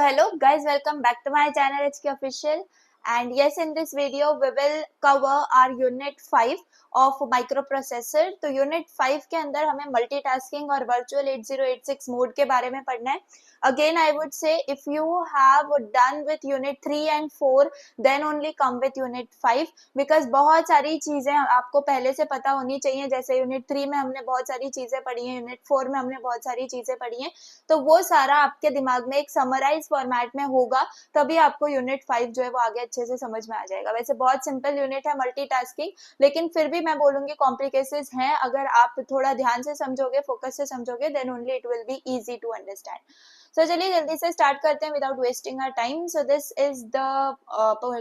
hello guys, welcome back to my channel HK Official. And yes, in this video we will cover our unit 5 of microprocessor. तो unit 5 के अंदर हमें multitasking और virtual 8086 mode के बारे में पढ़ना है. Again I would say if you have done with unit 3 and 4 then only come with unit 5 because बहुत सारी चीजें आपको पहले से पता होनी चाहिए. जैसे unit 3 में हमने बहुत सारी चीजें पढ़ी हैं, unit 4 में हमने बहुत सारी चीजें पढ़ी हैं, तो वो सारा आपके दिमाग में एक समराइज फॉर्मेट में होगा, तभी आपको यूनिट 5 जो है वो आगे अच्छे से समझ में आ जाएगा. वैसे बहुत सिंपल यूनिट है मल्टीटास्किंग, लेकिन फिर भी मैं बोलूंगी कॉम्प्लिकेशंस हैं. अगर आप थोड़ा ध्यान से समझोगे, फोकस से समझोगे, then only it will be easy to understand. So चलिए जल्दी से स्टार्ट करते हैं without wasting our time. So this is the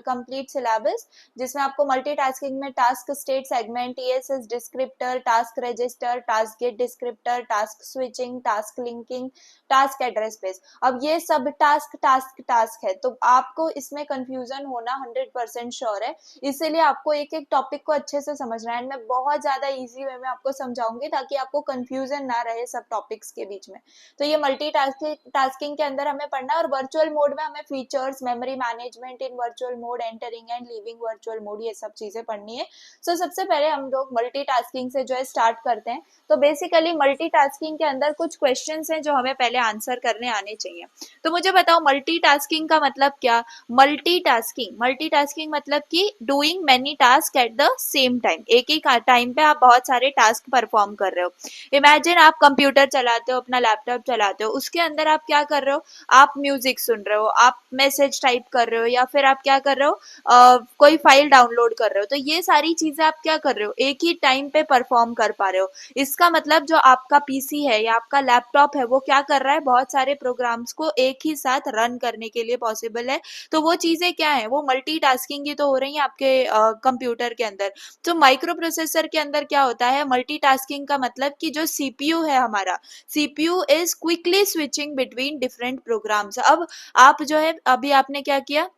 complete syllabus, जिसमें आपको मल्टीटास्किंग में task state segment, TSS descriptor, task register, task gate descriptor, task switching, task linking, task address space. अब ये सब टास्क है, तो आपको इसमें कंफ्यूजन होना 100% श्योर है. इसीलिए आपको एक एक टॉपिक को अच्छे से समझना है. मैं बहुत ज्यादा इजी वे में आपको समझाऊंगी ताकि आपको कंफ्यूजन ना रहे सब टॉपिक्स के बीच में. तो ये टास्किंग के अंदर हमें पढ़ना है. और वर्चुअल मोड में हमें features, memory management in virtual mode, entering and leaving virtual mode, ये सब चीजें पढ़नी है. सो सबसे पहले हम लोग मल्टीटास्किंग से जो है स्टार्ट करते हैं. तो बेसिकली मल्टीटास्किंग के अंदर कुछ क्वेश्चंस हैं जो हमें पहले आंसर करने आने चाहिए. तो मुझे बताओ मल्टीटास्किंग का मतलब क्या. मल्टीटास्किंग मतलब कि doing many task at the same time. एक ही टाइम पे आप बहुत सारे टास्क परफॉर्म कर रहे हो. इमेजिन आप कंप्यूटर चलाते हो, अपना लैपटॉप चलाते हो, उसके अंदर आप क्या कर रहे हो, आप म्यूजिक सुन रहे हो, आप मैसेज टाइप कर रहे हो, या फिर आप क्या कर रहे हो, कोई फाइल डाउनलोड कर रहे हो. तो ये सारी चीजें आप क्या कर रहे हो, एक ही टाइम पे परफॉर्म कर पा रहे हो. इसका मतलब जो आपका पीसी है या आपका लैपटॉप है वो क्या कर रहा है, बहुत सारे प्रोग्राम्स को एक ही साथ रन करने के लिए पॉसिबल है. तो वो चीजें क्या है, वो मल्टीटास्किंग ही तो हो रही है आपके कंप्यूटर के अंदर. तो माइक्रो प्रोसेसर के अंदर क्या होता है, मल्टीटास्किंग का मतलब कि जो सीपीयू है हमारा, CPU is quickly switching between different programs. अब आप जो है, अभी आपने क्या किया,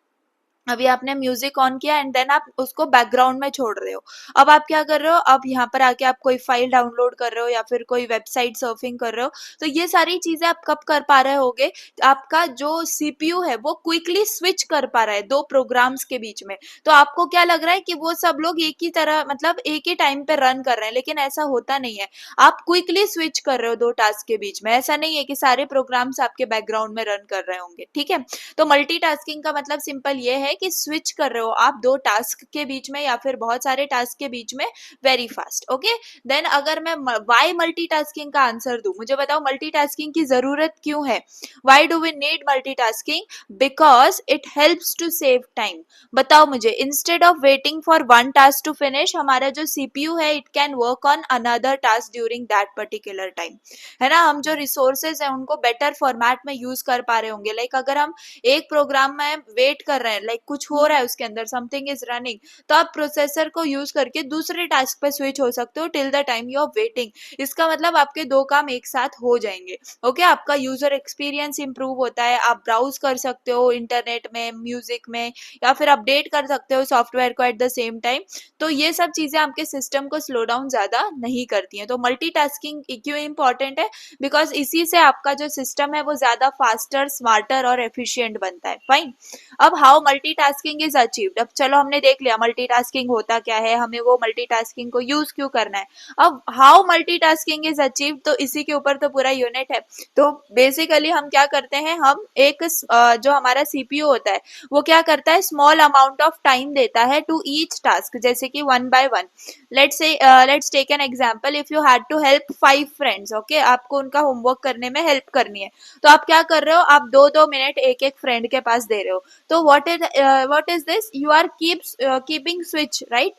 अभी आपने म्यूजिक ऑन किया एंड देन आप उसको बैकग्राउंड में छोड़ रहे हो. अब आप क्या कर रहे हो, अब यहाँ पर आके आप कोई फाइल डाउनलोड कर रहे हो या फिर कोई वेबसाइट सर्फिंग कर रहे हो. तो ये सारी चीजें आप कब कर पा रहे होगे, आपका जो सीपीयू है वो क्विकली स्विच कर पा रहा है दो प्रोग्राम्स के बीच में. तो आपको क्या लग रहा है कि वो सब लोग एक ही तरह, मतलब एक ही टाइम पे रन कर रहे हैं, लेकिन ऐसा होता नहीं है. आप क्विकली स्विच कर रहे हो दो टास्क के बीच में. ऐसा नहीं है कि सारे प्रोग्राम्स आपके बैकग्राउंड में रन कर रहे होंगे. ठीक है, तो मल्टीटास्किंग का मतलब सिंपल ये है कि स्विच कर रहे हो आप दो टास्क के बीच में या फिर बहुत सारे टास्क के बीच में वेरी फास्ट. ओके, देन अगर मैं व्हाई मल्टीटास्किंग का आंसर दूं, मुझे बताओ मल्टीटास्किंग की जरूरत क्यों है. Why do we need multitasking, because it helps to save time. बताओ मुझे, instead of waiting for one task to finish, हमारा जो सीपीयू है it can work on another task during that particular time. है ना, हम जो रिसोर्सेज है उनको बेटर फॉर्मेट में यूज कर पा रहे होंगे. लाइक अगर हम एक प्रोग्राम में वेट कर रहे हैं, लाइक कुछ हो रहा है उसके अंदर, समथिंग इज रनिंग, तो आप प्रोसेसर को यूज करके दूसरे टास्क पे स्विच हो सकते हो till the time you are waiting. इसका मतलब आपके दो काम एक साथ हो जाएंगे. ओके, आपका यूजर एक्सपीरियंस इंप्रूव होता है. आप ब्राउज कर सकते हो इंटरनेट में, म्यूजिक में, या फिर अपडेट कर सकते हो सॉफ्टवेयर को एट द सेम टाइम. तो ये सब चीजें आपके सिस्टम को स्लो डाउन ज्यादा नहीं करती हैं. तो मल्टीटास्किंग क्यों इंपॉर्टेंट है, बिकॉज इसी से आपका जो सिस्टम है वो ज्यादा फास्टर, स्मार्टर और एफिशिएंट बनता है. फाइन. अब हाउ मल्टीटास्किंग इज अचीव्ड. अब चलो हमने देख लिया मल्टीटास्किंग होता क्या है, हमें वो मल्टीटास्किंग को यूज क्यों करना है. अब हाउ मल्टीटास्किंग इज अचीव्ड, तो इसी के ऊपर तो पूरा यूनिट है. तो बेसिकली हम क्या करते हैं, हम एक जो हमारा सीपीयू होता है वो क्या करता है, स्मॉल अमाउंट ऑफ टाइम देता है टू ईच टास्क, जैसे कि one by one. Let's take an example. If you had to help 5 friends, okay, आपको उनका होमवर्क करने में हेल्प करनी है, तो आप क्या कर रहे हो, आप 2-2 मिनट एक एक फ्रेंड के पास दे रहे हो. तो what is this, you are keeping switch, right.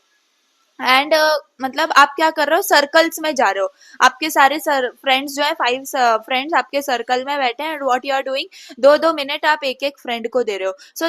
And मतलब आप क्या कर रहे हो, सर्कल्स में जा रहे हो. आपके सारे फ्रेंड्स जो है 5 फ्रेंड्स आपके सर्कल में बैठे हैं, and what you are doing, 2-2 minute आप एक एक फ्रेंड को दे रहे हो. So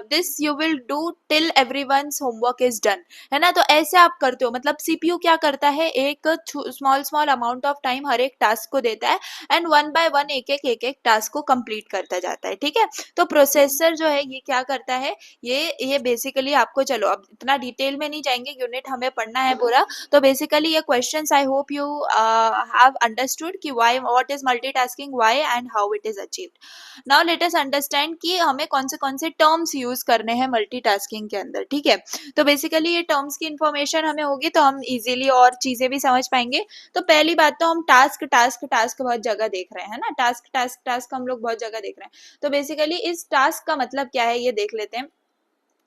this you will do till everyone's homework is done. है ना, तो ऐसे आप करते हो. मतलब सीपीयू क्या करता है, एक small small amount of time हर एक टास्क को देता है, एंड वन बाय वन एक एक टास्क को कंप्लीट करता जाता है. ठीक है, तो प्रोसेसर जो है ये क्या करता है, ये बेसिकली आपको, चलो अब इतना डिटेल में नहीं जाएंगे यूनिट हमें पढ़ना है पूरा। तो बेसिकली ये questions I hope you have understood कि why, what is multitasking, why and how it is achieved. Now let us understand कि हमें कौन से टर्म्स यूज करने हैं मल्टीटास्किंग के अंदर, ठीक है। तो बेसिकली ये टर्म्स की इंफॉर्मेशन हमें होगी तो हम इजीली और चीजें भी समझ पाएंगे। तो पहली बात तो हम टास्क टास्क टास्क बहुत जगह देख रहे हैं ना, टास्क टास्क टास्क हम लोग बहुत जगह देख रहे हैं। तो बेसिकली इस टास्क का मतलब क्या है ये देख लेते हैं।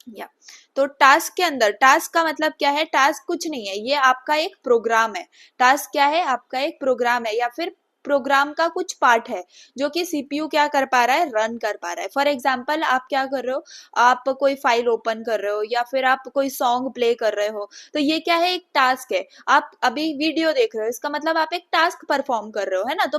या तो टास्क के अंदर, टास्क का मतलब क्या है, टास्क कुछ नहीं है, ये आपका एक प्रोग्राम है। टास्क क्या है, आपका एक प्रोग्राम है या फिर प्रोग्राम का कुछ पार्ट है जो कि सीपीयू क्या कर पा रहा है, रन कर पा रहा है। फॉर एग्जांपल आप क्या कर रहे हो, आप कोई फाइल ओपन कर रहे हो या फिर आप कोई सॉन्ग प्ले कर रहे हो, तो ये क्या है, एक टास्क है। आप अभी वीडियो देख रहे हो, इसका मतलब आप एक टास्क परफॉर्म कर रहे हो, है ना। तो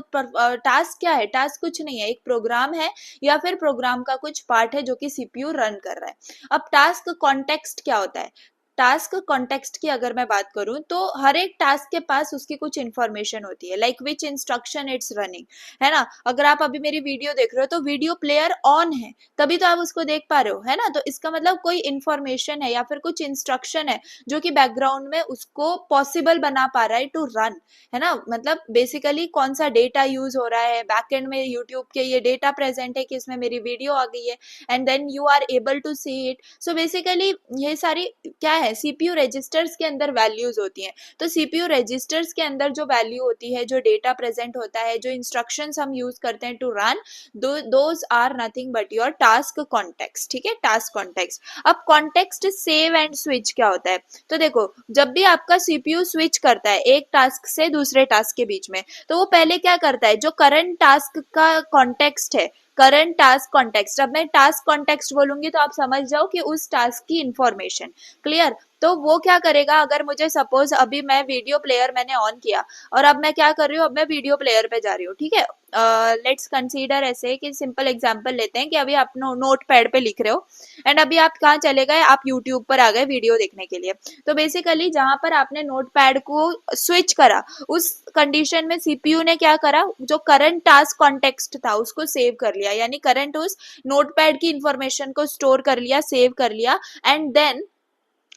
टास्क क्या है, टास्क कुछ नहीं है, एक प्रोग्राम है या फिर प्रोग्राम का कुछ पार्ट है जो कि सीपीयू रन कर रहा है। अब टास्क कॉन्टेक्स्ट क्या होता है, टास्क कॉन्टेक्स्ट की अगर मैं बात करूं तो हर एक टास्क के पास उसकी कुछ इंफॉर्मेशन होती है, like which instruction it's running, है ना। अगर आप अभी मेरी वीडियो देख रहे हो तो वीडियो प्लेयर ऑन है, तभी तो आप उसको देख पा रहे हो, है ना। तो इसका मतलब कोई इंफॉर्मेशन है या फिर कुछ इंस्ट्रक्शन है जो कि बैकग्राउंड में उसको पॉसिबल बना पा रहा है टू रन, है ना। मतलब बेसिकली कौन सा डेटा यूज हो रहा है बैकएंड में, यूट्यूब के ये डेटा प्रेजेंट है कि इसमें मेरी वीडियो आ गई है and then you are able to see it. So basically ये सारी क्या है, सीपीयू रजिस्टर्स के अंदर वैल्यूज होती हैं। तो सीपीयू रजिस्टर्स के अंदर जो वैल्यू होती है, जो डेटा प्रेजेंट होता है, जो इंस्ट्रक्शंस हम यूज करते हैं to run, those are nothing but your task context, ठीक है, टास्क कॉन्टेक्स्ट। अब कॉन्टेक्स्ट सेव एंड स्विच क्या होता है, तो देखो जब भी आपका सीपीयू स्विच करता है एक टास्क से दूसरे टास्क के बीच में, तो वो पहले क्या करता है, जो करंट टास्क का कॉन्टेक्स्ट है, करंट टास्क कॉन्टेक्स्ट, अब मैं टास्क कॉन्टेक्स्ट बोलूंगी तो आप समझ जाओ कि उस टास्क की इंफॉर्मेशन, क्लियर। तो वो क्या करेगा, अगर मुझे सपोज अभी मैं वीडियो प्लेयर मैंने ऑन किया और अब मैं क्या कर रही हूँ, अब मैं वीडियो प्लेयर पे जा रही हूँ, ठीक है। लेट्स कंसीडर ऐसे कि सिंपल एग्जांपल लेते हैं कि अभी आप नोट पैड पे लिख रहे हो एंड अभी आप कहाँ चले गए, आप यूट्यूब पर आ गए वीडियो देखने के लिए। तो बेसिकली जहां पर आपने नोट पैड को स्विच करा, उस कंडीशन में सीपीयू ने क्या करा, जो करंट टास्क कॉन्टेक्स्ट था उसको सेव कर लिया, यानी करंट उस नोटपैड की इंफॉर्मेशन को स्टोर कर लिया, सेव कर लिया, एंड देन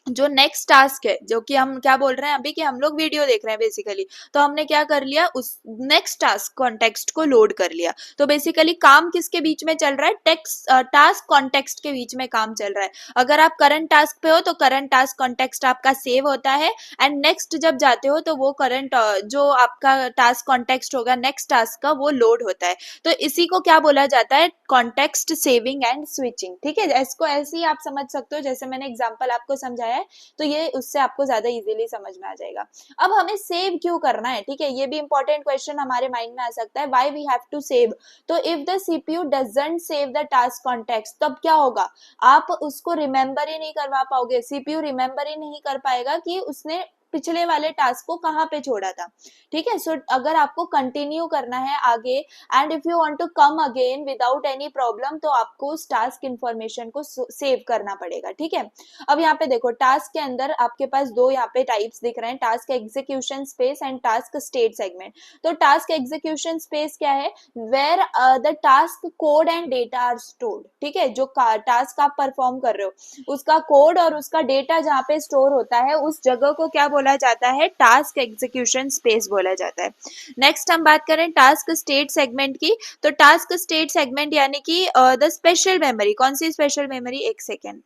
जो नेक्स्ट टास्क है, जो कि हम क्या बोल रहे हैं अभी कि हम लोग वीडियो देख रहे हैं बेसिकली, तो हमने क्या कर लिया, उस नेक्स्ट टास्क कॉन्टेक्स्ट को लोड कर लिया। तो बेसिकली काम किसके बीच में चल रहा है, टास्क कॉन्टेक्स्ट के बीच में काम चल रहा है। अगर आप करंट टास्क पे हो तो करंट टास्क कॉन्टेक्स्ट आपका सेव होता है एंड नेक्स्ट जब जाते हो तो वो करंट जो आपका टास्क कॉन्टेक्स्ट होगा नेक्स्ट टास्क का, वो लोड होता है। तो इसी को क्या बोला जाता है, कॉन्टेक्स्ट सेविंग एंड स्विचिंग, ठीक है। इसको ऐसे ही आप समझ सकते हो जैसे मैंने एग्जांपल आपको समझाया है, तो ये उससे आपको ज्यादा इजीली समझ में आ जाएगा। अब हमें सेव क्यों करना है, ठीक है, ये भी इंपॉर्टेंट क्वेश्चन हमारे माइंड में आ सकता है, why we have to save. तो if the CPU doesn't save the task context, तब क्या होगा, आप उसको रिमेंबर ही नहीं करवा पाओगे, सीपीयू रिमेंबर ही नहीं कर पाएगा कि उसने पिछले वाले टास्क को कहाँ पे छोड़ा था, ठीक है। सो अगर आपको कंटिन्यू करना है आगे and if you want to come again without any problem, तो आपको उस टास्क इंफॉर्मेशन को सेव करना पड़ेगा, ठीक है। अब यहाँ पे देखो टास्क के अंदर आपके पास दो यहाँ पे टाइप्स दिख रहे हैं, task execution space and task state segment. तो टास्क एग्जीक्यूशन स्पेस क्या है, where the task code and data are stored, ठीक है। जो टास्क आप परफॉर्म कर रहे हो उसका कोड और उसका डेटा जहाँ पे स्टोर होता है, उस जगह को क्या बोला जाता है, टास्क एग्जीक्यूशन स्पेस बोला जाता है। नेक्स्ट हम बात करें टास्क स्टेट सेगमेंट की, तो टास्क स्टेट सेगमेंट यानी कि द स्पेशल मेमोरी, कौन सी स्पेशल मेमोरी, एक सेकेंड,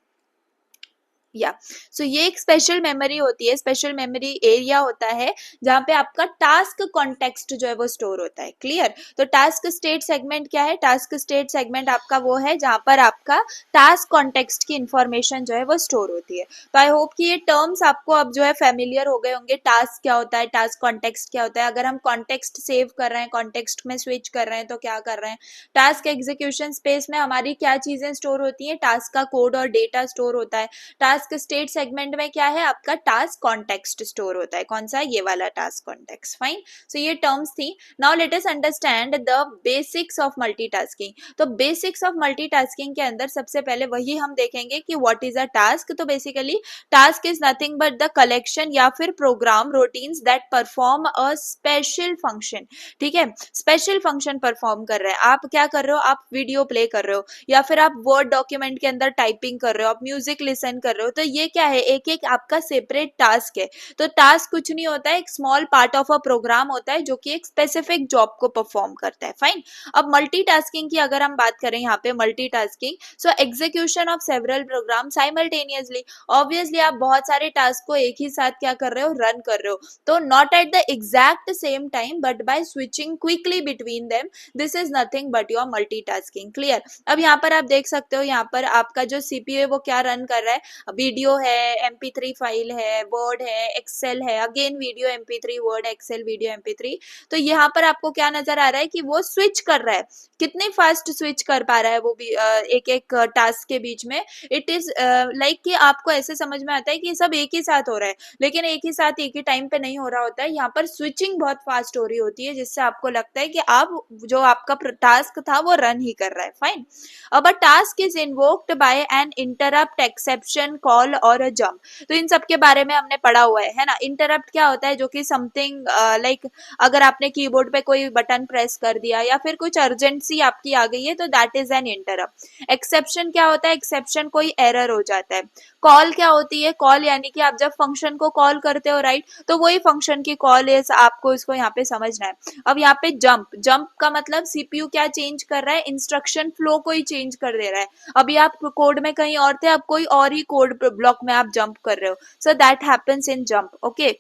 या सो ये एक स्पेशल मेमोरी होती है, स्पेशल मेमोरी एरिया होता है जहाँ पे आपका टास्क कॉन्टेक्स्ट जो है वो स्टोर होता है, क्लियर। तो टास्क स्टेट सेगमेंट क्या है, टास्क स्टेट सेगमेंट आपका वो है जहाँ पर आपका टास्क कॉन्टेक्स्ट की इंफॉर्मेशन जो है वो स्टोर होती है। तो आई होप कि ये टर्म्स आपको अब जो है फेमिलियर हो गए होंगे, टास्क क्या होता है, टास्क कॉन्टेक्स्ट क्या होता है, अगर हम कॉन्टेक्स्ट सेव कर रहे हैं, कॉन्टेक्स्ट में स्विच कर रहे हैं तो क्या कर रहे हैं। टास्क एग्जीक्यूशन स्पेस में हमारी क्या चीजें स्टोर होती है, टास्क का कोड और डेटा स्टोर होता है। टास्क स्टेट सेगमेंट में क्या है, आपका टास्क कॉन्टेक्स्ट स्टोर होता है, कौन सा, ये वाला टास्क कॉन्टेक्स्ट, फाइन। सो ये टर्म्स थी। Now let us understand the basics of multitasking. तो बेसिक्स ऑफ मल्टीटास्किंग के अंदर सबसे पहले वही हम देखेंगे कि व्हाट इज अ टास्क। तो basically task is nothing but the collection या फिर program routines that perform a special function, ठीक है। स्पेशल फंक्शन परफॉर्म कर रहे हैं, आप क्या कर रहे हो, आप वीडियो प्ले कर रहे हो या फिर आप वर्ड डॉक्यूमेंट के अंदर टाइपिंग कर रहे हो, आप म्यूजिक लिसन कर रहे हो, तो ये क्या है, एक एक आपका सेपरेट टास्क है। तो टास्क कुछ नहीं होता है, एक small part of a program होता है जो कि एक स्पेसिफिक जॉब को परफॉर्म करता है। फाइन। अब मल्टीटास्किंग की अगर हम बात करें यहाँ पे, multitasking so execution of several programme simultaneously. Obviously आप बहुत सारे टास्क को एक ही साथ क्या कर रहे हो, रन कर रहे हो। तो not at the exact same time but by switching quickly between them, this is nothing but your multitasking. Clear. अब यहाँ पर आप देख सकते हो, यहाँ पर आपका जो सीपीयू है वो क्या रन कर रहा है, वीडियो है, MP3 फाइल है, वर्ड है, एक्सेल है, again video MP3, word, excel, video MP3। तो यहाँ पर आपको क्या नजर आ रहा है कि वो स्विच कर रहा है, कितनी फास्ट स्विच कर पा रहा है वो भी एक एक टास्क के बीच में। इट इज लाइक कि आपको ऐसे समझ में आता है कि सब एक ही साथ हो रहा है, लेकिन एक ही साथ एक ही टाइम पे नहीं हो रहा होता है। यहाँ पर स्विचिंग बहुत फास्ट हो रही होती है, जिससे आपको लगता है कि आप जो आपका टास्क था वो रन ही कर रहा है। फाइन। अब a task is invoked by an interrupt, exception, call और अ जंप। तो इन सब के बारे में हमने पढ़ा हुआ है ना। इंटरप्ट क्या होता है, जो कि समथिंग लाइक अगर आपने कीबोर्ड पे कोई बटन प्रेस कर दिया या फिर कुछ अर्जेंसी आपकी आ गई है तो that is an interrupt. Exception क्या होता है, एक्सेप्शन कोई एरर हो जाता है। कॉल क्या होती है, कॉल यानी कि आप जब फंक्शन को कॉल करते हो, राइट, तो वही फंक्शन की कॉल है, आपको इसको यहाँ पे समझना है। अब यहाँ पे जंप, जंप का मतलब सीपीयू क्या चेंज कर रहा है, इंस्ट्रक्शन फ्लो को ही चेंज कर दे रहा है। अभी आप कोड में कहीं और थे, अब कोई और ही कोड ब्लॉक में आप जंप कर रहे हो, so that happens in jump. Okay.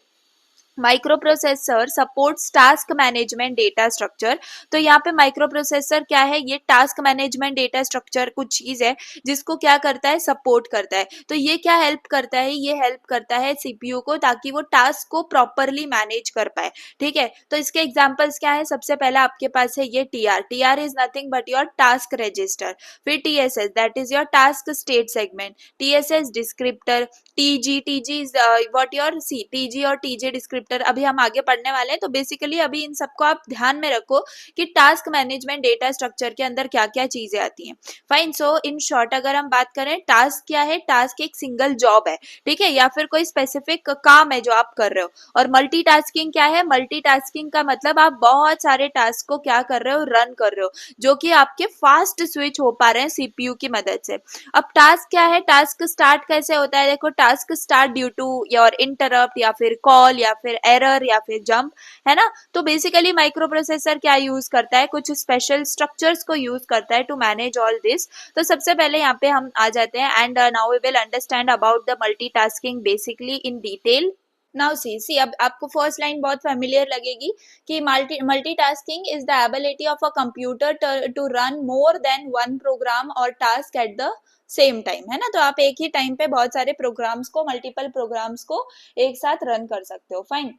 Microprocessor supports task management data structure. तो यहाँ पे माइक्रोप्रोसेसर क्या है, ये टास्क मैनेजमेंट डेटा स्ट्रक्चर कुछ चीज है जिसको क्या करता है, सपोर्ट करता है। तो ये क्या हेल्प करता है, ये हेल्प करता है सीपीयू को ताकि वो टास्क को प्रॉपरली मैनेज कर पाए। ठीक है। तो इसके एग्जांपल्स क्या है, सबसे पहला आपके पास है ये TR. TR is nothing but your task register. फिर TSS, that is your task state segment. TSS descriptor. TG, TG is what your see, TG और टीजे डिस्क्रिप्टर अभी हम आगे पढ़ने वाले हैं। तो बेसिकली अभी इन सबको आप ध्यान में रखो कि टास्क मैनेजमेंट डेटा स्ट्रक्चर के अंदर क्या क्या चीजें आती हैं। फाइन। सो इन शॉर्ट अगर हम बात करें, टास्क क्या है, टास्क एक सिंगल जॉब है, ठीक है, या फिर कोई स्पेसिफिक काम है जो आप कर रहे हो। और मल्टीटास्किंग क्या है, मल्टीटास्किंग का मतलब आप बहुत सारे टास्क को क्या कर रहे हो, रन कर रहे हो, जो कि आपके फास्ट स्विच हो पा रहे हैं सीपीयू की मदद से। अब टास्क क्या है, टास्क स्टार्ट कैसे होता है, देखो, task start due to your interrupt या फिर कॉल या फिर एरर या फिर जंप, है ना। तो बेसिकली माइक्रो प्रोसेसर क्या यूज करता है, कुछ स्पेशल स्ट्रक्चर्स को यूज करता है टू मैनेज ऑल दिस। तो सबसे पहले यहाँ पे हम आ जाते हैं and now we will understand about the multitasking basically in detail. Now see अब आपको फर्स्ट लाइन बहुत फेमिलियर लगेगी कि multitasking is the ability of a computer to run more than one program और task at the same time, है ना। तो आप एक ही टाइम पे बहुत सारे प्रोग्राम्स को, मल्टीपल प्रोग्राम्स को एक साथ रन कर सकते हो। Fine.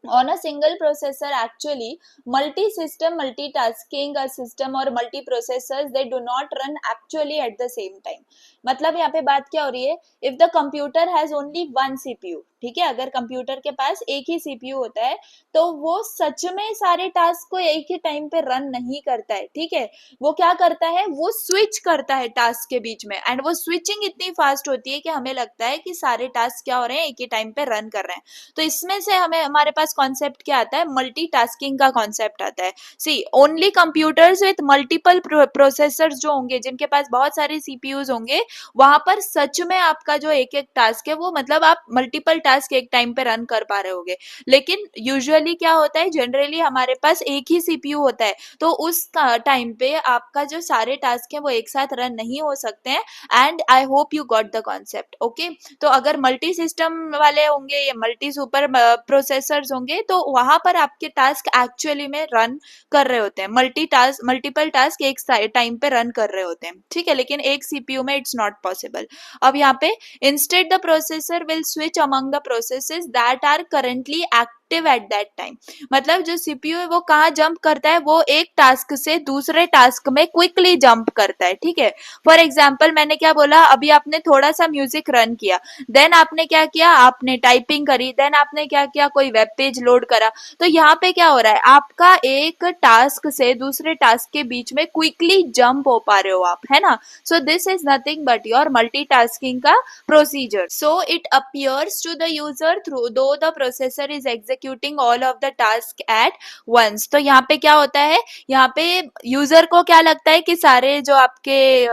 On a single processor, actually multi-system multitasking a system or multi-processors, they do not run actually at the same time। मतलब यहाँ पे बात क्या हो रही है, if the computer has only one CPU, ठीक है, अगर कंप्यूटर के पास एक ही सीपीयू होता है तो वो सच में सारे टास्क को एक ही टाइम पे रन नहीं करता है। ठीक है, वो क्या करता है, वो स्विच करता है टास्क के बीच में, एंड वो स्विचिंग इतनी फास्ट होती है कि हमें लगता है कि सारे टास्क क्या हो रहे हैं, एक ही टाइम पे रन कर रहे हैं। तो इसमें से हमें हमारे पास कॉन्सेप्ट क्या आता है, मल्टीटास्किंग का कॉन्सेप्ट आता है। See only computers with multiple processors जो होंगे, जिनके पास बहुत सारे सीपीयूज होंगे, वहां पर सच में आपका जो एक एक टास्क है वो मतलब आप मल्टीपल टास्क एक टाइम पे रन कर पा रहे होगे। लेकिन यूजुअली क्या होता है, जनरली हमारे पास एक ही सीपीयू होता है, तो उस टाइम पे आपका जो सारे टास्क है वो एक साथ रन नहीं हो सकते हैं। And I hope you got the concept. Okay, तो अगर मल्टी सिस्टम वाले होंगे या मल्टी सुपर प्रोसेसर्स होंगे तो वहां पर आपके टास्क एक्चुअली में रन कर रहे होते हैं, मल्टीपल टास्क एक टाइम पे रन कर रहे होते हैं। ठीक है, लेकिन एक सीपीयू में इट्स नॉट पॉसिबल। अब यहाँ पे instead the processor will switch among the processes that are currently active at that time. मतलब जो सीपीयू है वो कहाँ जंप करता है, वो एक टास्क से दूसरे टास्क में क्विकली जंप करता है। ठीक है, फॉर एग्जाम्पल मैंने क्या बोला, अभी आपने थोड़ा सा म्यूजिक रन किया, देन आपने क्या किया, आपने टाइपिंग करी, देन आपने क्या किया, कोई वेब पेज लोड करा। तो यहाँ पे क्या हो रहा है, आपका एक टास्क से दूसरे टास्क के बीच में क्विकली जंप हो पा रहे हो आप, है ना। So this is nothing but your multitasking का procedure. So it appears to the user through though the processor is executing executing all of the task at once. तो यहाँ पे क्या होता है, यहाँ पे यूजर को क्या लगता है कि सारे जो आपके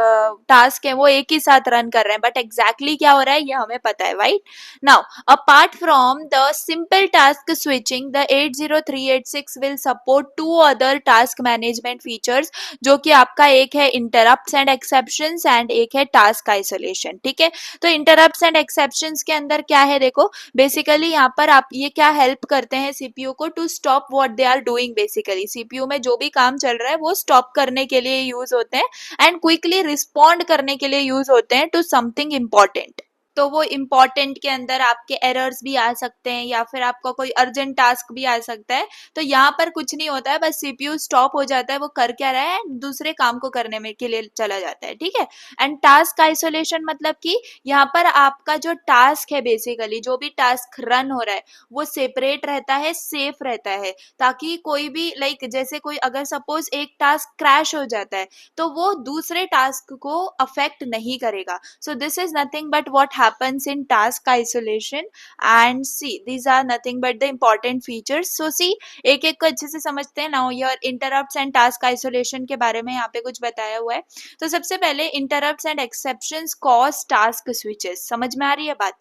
टास्क है वो एक ही साथ रन कर रहे हैं, बट एग्जैक्टली क्या हो रहा है ये हमें पता है, right. Now apart from the simple task switching, the 80386 will support two other task management features, जो कि आपका एक है interrupts and exceptions एंड एक है task isolation। ठीक है, तो interrupts and exceptions के अंदर क्या है, देखो बेसिकली यहाँ पर आप ये क्या हेल्प करते हैं सीपीयू को to stop what they are doing. Basically CPU में जो भी काम चल रहा है वो स्टॉप करने के लिए यूज होते हैं एंड क्विकली रिस्पॉन्ड करने के लिए यूज होते हैं टू समथिंग इम्पॉर्टेंट। तो वो इम्पॉर्टेंट के अंदर आपके एरर्स भी आ सकते हैं या फिर आपका कोई अर्जेंट टास्क भी आ सकता है। तो यहाँ पर कुछ नहीं होता है, बस सीपीयू स्टॉप हो जाता है, वो कर क्या रहा है, दूसरे काम को करने में के लिए चला जाता है। ठीक है, एंड टास्क आइसोलेशन मतलब कि यहाँ पर आपका जो टास्क है, बेसिकली जो भी टास्क रन हो रहा है वो सेपरेट रहता है, सेफ रहता है, ताकि कोई भी लाइक जैसे कोई अगर सपोज एक टास्क क्रैश हो जाता है तो वो दूसरे टास्क को अफेक्ट नहीं करेगा। सो this is nothing but what happens in task isolation, and see these are nothing but the important features. So see एक एक को अच्छे से समझते हैं। now your interrupts and task isolation के बारे में यहाँ पे कुछ बताया हुआ है। तो सबसे पहले interrupts and exceptions cause task switches। समझ में आ रही है बात,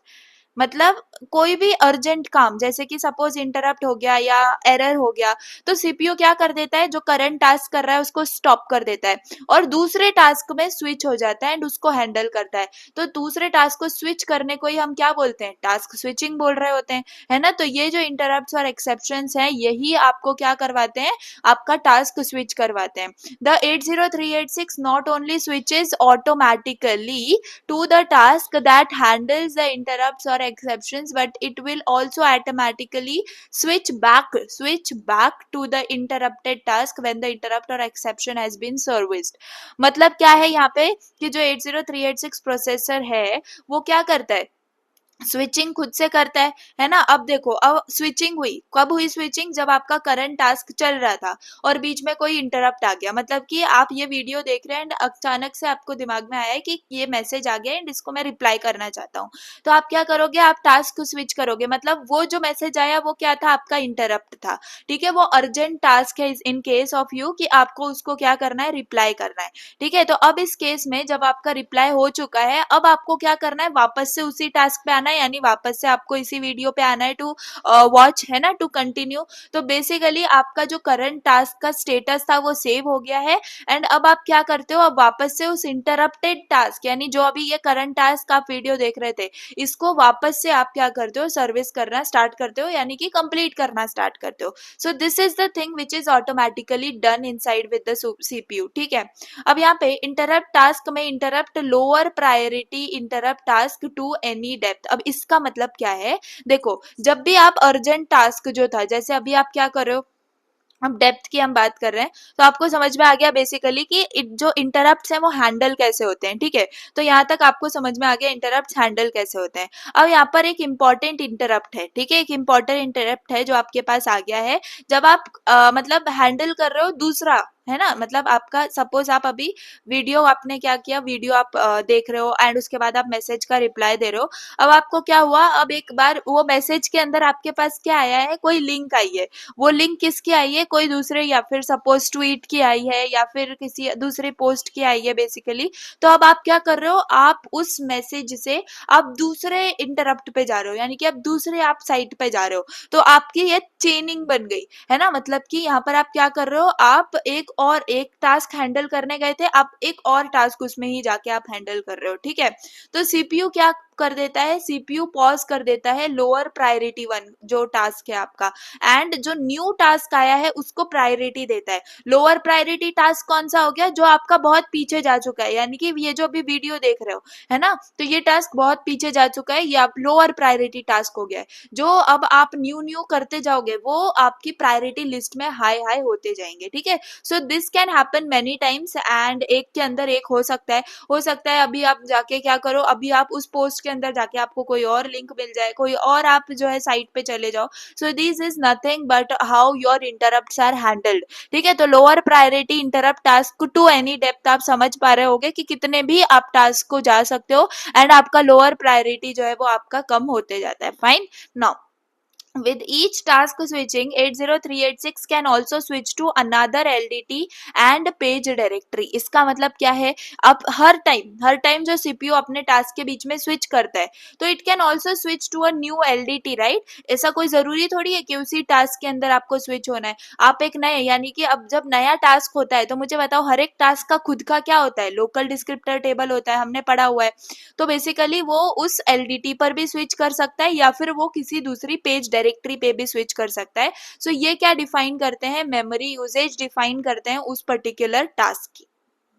मतलब कोई भी अर्जेंट काम जैसे कि सपोज इंटरप्ट हो गया या एरर हो गया तो सीपीयू क्या कर देता है, जो करंट टास्क कर रहा है उसको स्टॉप कर देता है और दूसरे टास्क में स्विच हो जाता है एंड उसको हैंडल करता है। तो दूसरे टास्क को स्विच करने को ही हम क्या बोलते हैं, टास्क स्विचिंग बोल रहे होते हैं, है ना। तो ये जो इंटरप्ट्स और एक्सेप्शंस हैं यही आपको क्या करवाते हैं, आपका टास्क स्विच करवाते हैं। The 80386 not only switches automatically to the task that handles the interrupts or exceptions, but it will also automatically switch back to the interrupted task when the interrupt or exception has been serviced। मतलब क्या है यहाँ पे कि जो 80386 processor है वो क्या करता है, स्विचिंग खुद से करता है ना। अब देखो, अब स्विचिंग हुई, कब हुई स्विचिंग, जब आपका करंट टास्क चल रहा था और बीच में कोई इंटरप्ट आ गया, मतलब कि आप ये वीडियो देख रहे हैं एंड अचानक से आपको दिमाग में आया है कि ये मैसेज आ गया एंड इसको मैं रिप्लाई करना चाहता हूँ। तो आप क्या करोगे, आप टास्क को स्विच करोगे, मतलब वो जो मैसेज आया वो क्या था, आपका इंटरप्ट था। ठीक है, वो अर्जेंट टास्क है इन केस ऑफ यू कि आपको उसको क्या करना है, रिप्लाई करना है। ठीक है, तो अब इस केस में जब आपका रिप्लाई हो चुका है, अब आपको क्या करना है, वापस से उसी टास्क पे आना है, यानी वापस से आपको इसी वीडियो पे आना है टू वॉच, है ना, टू कंटिन्यू। तो बेसिकली आपका जो करंट टास्क का स्टेटस था वो सेव हो गया है एंड अब आप क्या करते हो, अब वापस से उस इंटरप्टेड टास्क, यानी जो अभी ये करंट टास्क आप वीडियो देख रहे थे इसको वापस से आप क्या करते हो, सर्विस करना स्टार्ट करते हो, यानी कि कंप्लीट करना स्टार्ट करते हो। So this is the thing which is automatically done inside with the CPU. ठीक है, अब यहाँ पे इंटरप्ट टास्क में interrupt lower priority interrupt task to any depth. अब इसका मतलब क्या है, देखो जब भी आप अर्जेंट टास्क जो था, जैसे अभी आप क्या कर रहे हो, अब डेप्थ की हम बात कर रहे हैं, तो आपको समझ में आ गया बेसिकली कि जो इंटरप्ट्स हैं वो हैंडल कैसे होते हैं। ठीक है, तो यहाँ तक आपको समझ में आ गया इंटरप्ट्स हैंडल कैसे होते हैं। अब यहाँ पर एक इंपॉर्टेंट इंटरप्ट है, ठीक है, एक इंपॉर्टेंट इंटरप्ट है जो आपके पास आ गया है जब आप मतलब हैंडल कर रहे हो दूसरा, है ना, मतलब आपका सपोज आप अभी वीडियो, आपने क्या किया, वीडियो आप देख रहे हो एंड उसके बाद आप मैसेज का रिप्लाई दे रहे हो। अब आपको क्या हुआ, अब एक बार वो मैसेज के अंदर आपके पास क्या आया है, कोई लिंक आई है, वो लिंक किसकी आई है, कोई दूसरे, या फिर सपोज ट्वीट की आई है या फिर किसी दूसरे पोस्ट की आई है बेसिकली। तो अब आप क्या कर रहे हो, आप उस मैसेज से आप दूसरे इंटरप्ट पे जा रहे हो, यानी कि आप दूसरे आप साइट पे जा रहे हो। तो आपकी ये चेनिंग बन गई, है ना, मतलब कि यहाँ पर आप क्या कर रहे हो, आप एक टास्क हैंडल करने गए थे, आप एक और टास्क उसमें ही जाके आप हैंडल कर रहे हो। ठीक है, तो सीपीयू क्या कर देता है, सीपीयू पॉज कर देता है लोअर प्रायोरिटी वन जो टास्क है आपका, एंड जो न्यू टास्क आया है उसको प्रायोरिटी देता है। लोअर प्रायोरिटी टास्क कौन सा हो गया, जो आपका बहुत पीछे जा चुका है, यानी कि ये जो अभी वीडियो देख रहे हो, है ना, तो ये टास्क बहुत पीछे जा चुका है, ये आप लोअर प्रायोरिटी टास्क हो गया है। जो अब आप न्यू न्यू करते जाओगे वो आपकी प्रायोरिटी लिस्ट में हाई हाई होते जाएंगे। ठीक है, so this can happen many times and एक के अंदर एक हो सकता है, अभी आप जाके क्या करो, अभी आप उस पोस्ट के अंदर जाके आपको कोई और लिंक मिल जाए, कोई और आप जो है साइट पे चले जाओ। So this is nothing but how your interrupts are handled. ठीक है, तो lower priority interrupt task to any depth आप समझ पा रहे होगे कि कितने भी आप टास्क को जा सकते हो एंड आपका लोअर प्रायोरिटी जो है वो आपका कम होते जाता है। Fine, now with each task switching 80386 can also switch to another LDT and page directory। इसका मतलब क्या है, अब हर टाइम जो सीपीयू अपने टास्क के बीच में स्विच करता है तो it can also switch to a new LDT, right. ऐसा कोई जरूरी थोड़ी है कि उसी टास्क के अंदर आपको स्विच होना है। आप एक नए, यानी कि अब जब नया टास्क होता है तो मुझे बताओ, हर एक टास्क का खुद का क्या होता है, लोकल डिस्क्रिप्टर टेबल होता है, हमने पढ़ा हुआ है। तो बेसिकली वो उस LDT पर भी स्विच कर सकता है या फिर वो किसी दूसरी पेज डायरेक्टरी पे भी स्विच कर सकता है। सो ये क्या डिफाइन करते हैं, मेमोरी यूजेज डिफाइन करते हैं उस पर्टिकुलर टास्क की।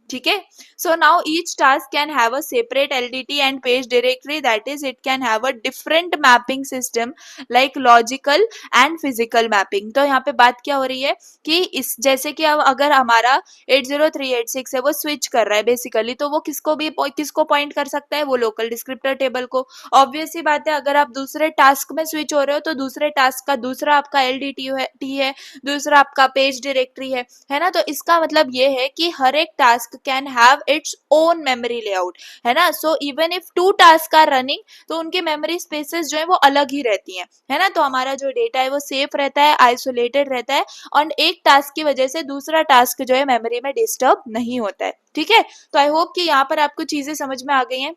ठीक है। So now each task can have a separate LDT and page directory, that is it can have a different mapping system like logical and physical mapping. तो यहाँ पे बात क्या हो रही है कि इस जैसे कि अब अगर हमारा 80386 है वो स्विच कर रहा है बेसिकली, तो वो किसको पॉइंट कर सकता है, वो लोकल डिस्क्रिप्टर टेबल को। ऑब्वियस सी बात है, अगर आप दूसरे टास्क में स्विच हो रहे हो तो दूसरे टास्क का दूसरा आपका LDT है, दूसरा आपका पेज डायरेक्टरी है ना। तो इसका मतलब ये है कि हर एक task can have its own memory layout, है ना। So even if two task are running तो उनके मेमोरी स्पेसेस जो है वो अलग ही रहती हैं, है ना। तो हमारा जो डेटा है वो सेफ रहता है, आइसोलेटेड रहता है, और एक टास्क की वजह से दूसरा टास्क जो है मेमोरी में डिस्टर्ब नहीं होता है। ठीक है। तो आई होप कि यहाँ पर आपको चीजें समझ में आ गई हैं।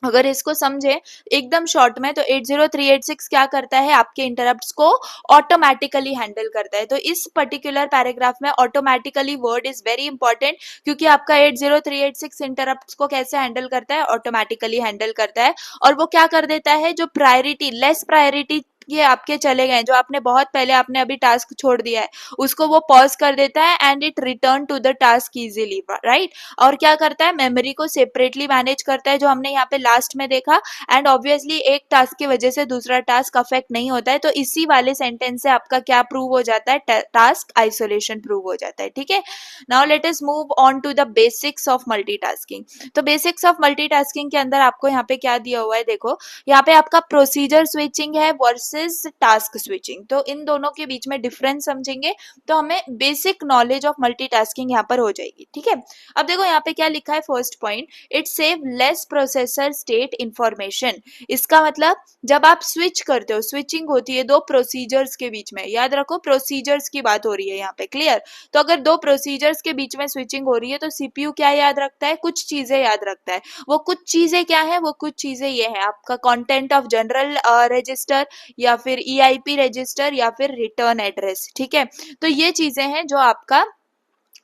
अगर इसको समझे एकदम शॉर्ट में, तो 80386 क्या करता है, आपके इंटरप्ट्स को ऑटोमेटिकली हैंडल करता है। तो इस पर्टिकुलर पैराग्राफ में automatically word is very important, क्योंकि आपका 80386 इंटरप्ट्स को कैसे हैंडल करता है, ऑटोमेटिकली हैंडल करता है। और वो क्या कर देता है, जो प्रायोरिटी लेस प्रायोरिटी ये आपके चले गए, जो आपने बहुत पहले आपने अभी टास्क छोड़ दिया है, उसको वो पॉज कर देता है and it return to the task easily, right. और क्या करता है, मेमोरी को सेपरेटली मैनेज करता है, जो हमने यहाँ पे लास्ट में देखा। एंड ऑब्वियसली एक टास्क की वजह से दूसरा टास्क अफेक्ट नहीं होता है। तो इसी वाले सेंटेंस से आपका क्या प्रूव हो जाता है, टास्क आइसोलेशन प्रूव हो जाता है। ठीक है। Now let us move on to the basics of multitasking. तो बेसिक्स ऑफ मल्टीटास्किंग के अंदर आपको यहाँ पे क्या दिया हुआ है, देखो यहाँ पे आपका प्रोसीजर स्विचिंग है वर्सेस टास्क स्विचिंग। तो इन दोनों के बीच में डिफरेंस समझेंगे तो हमें बेसिक नॉलेज ऑफ मल्टीटास्किंग यहाँ पर हो जाएगी। ठीक है। अब देखो यहाँ पे क्या लिखा है, first point, it save less processor state information. इसका मतलब जब आप स्विच करते हो, स्विचिंग होती है दो प्रोसीजर्स के बीच में, याद रखो प्रोसीजर्स की बात हो रही है यहाँ पे, क्लियर। तो अगर दो प्रोसीजर्स के बीच में स्विचिंग हो रही है तो सीपीयू क्या याद रखता है, कुछ चीजें याद रखता है। वो कुछ चीजें क्या है, वो कुछ चीजें ये है, आपका कंटेंट ऑफ जनरल रजिस्टर, या फिर EIP रजिस्टर, या फिर रिटर्न एड्रेस। ठीक है। तो ये चीजें हैं जो आपका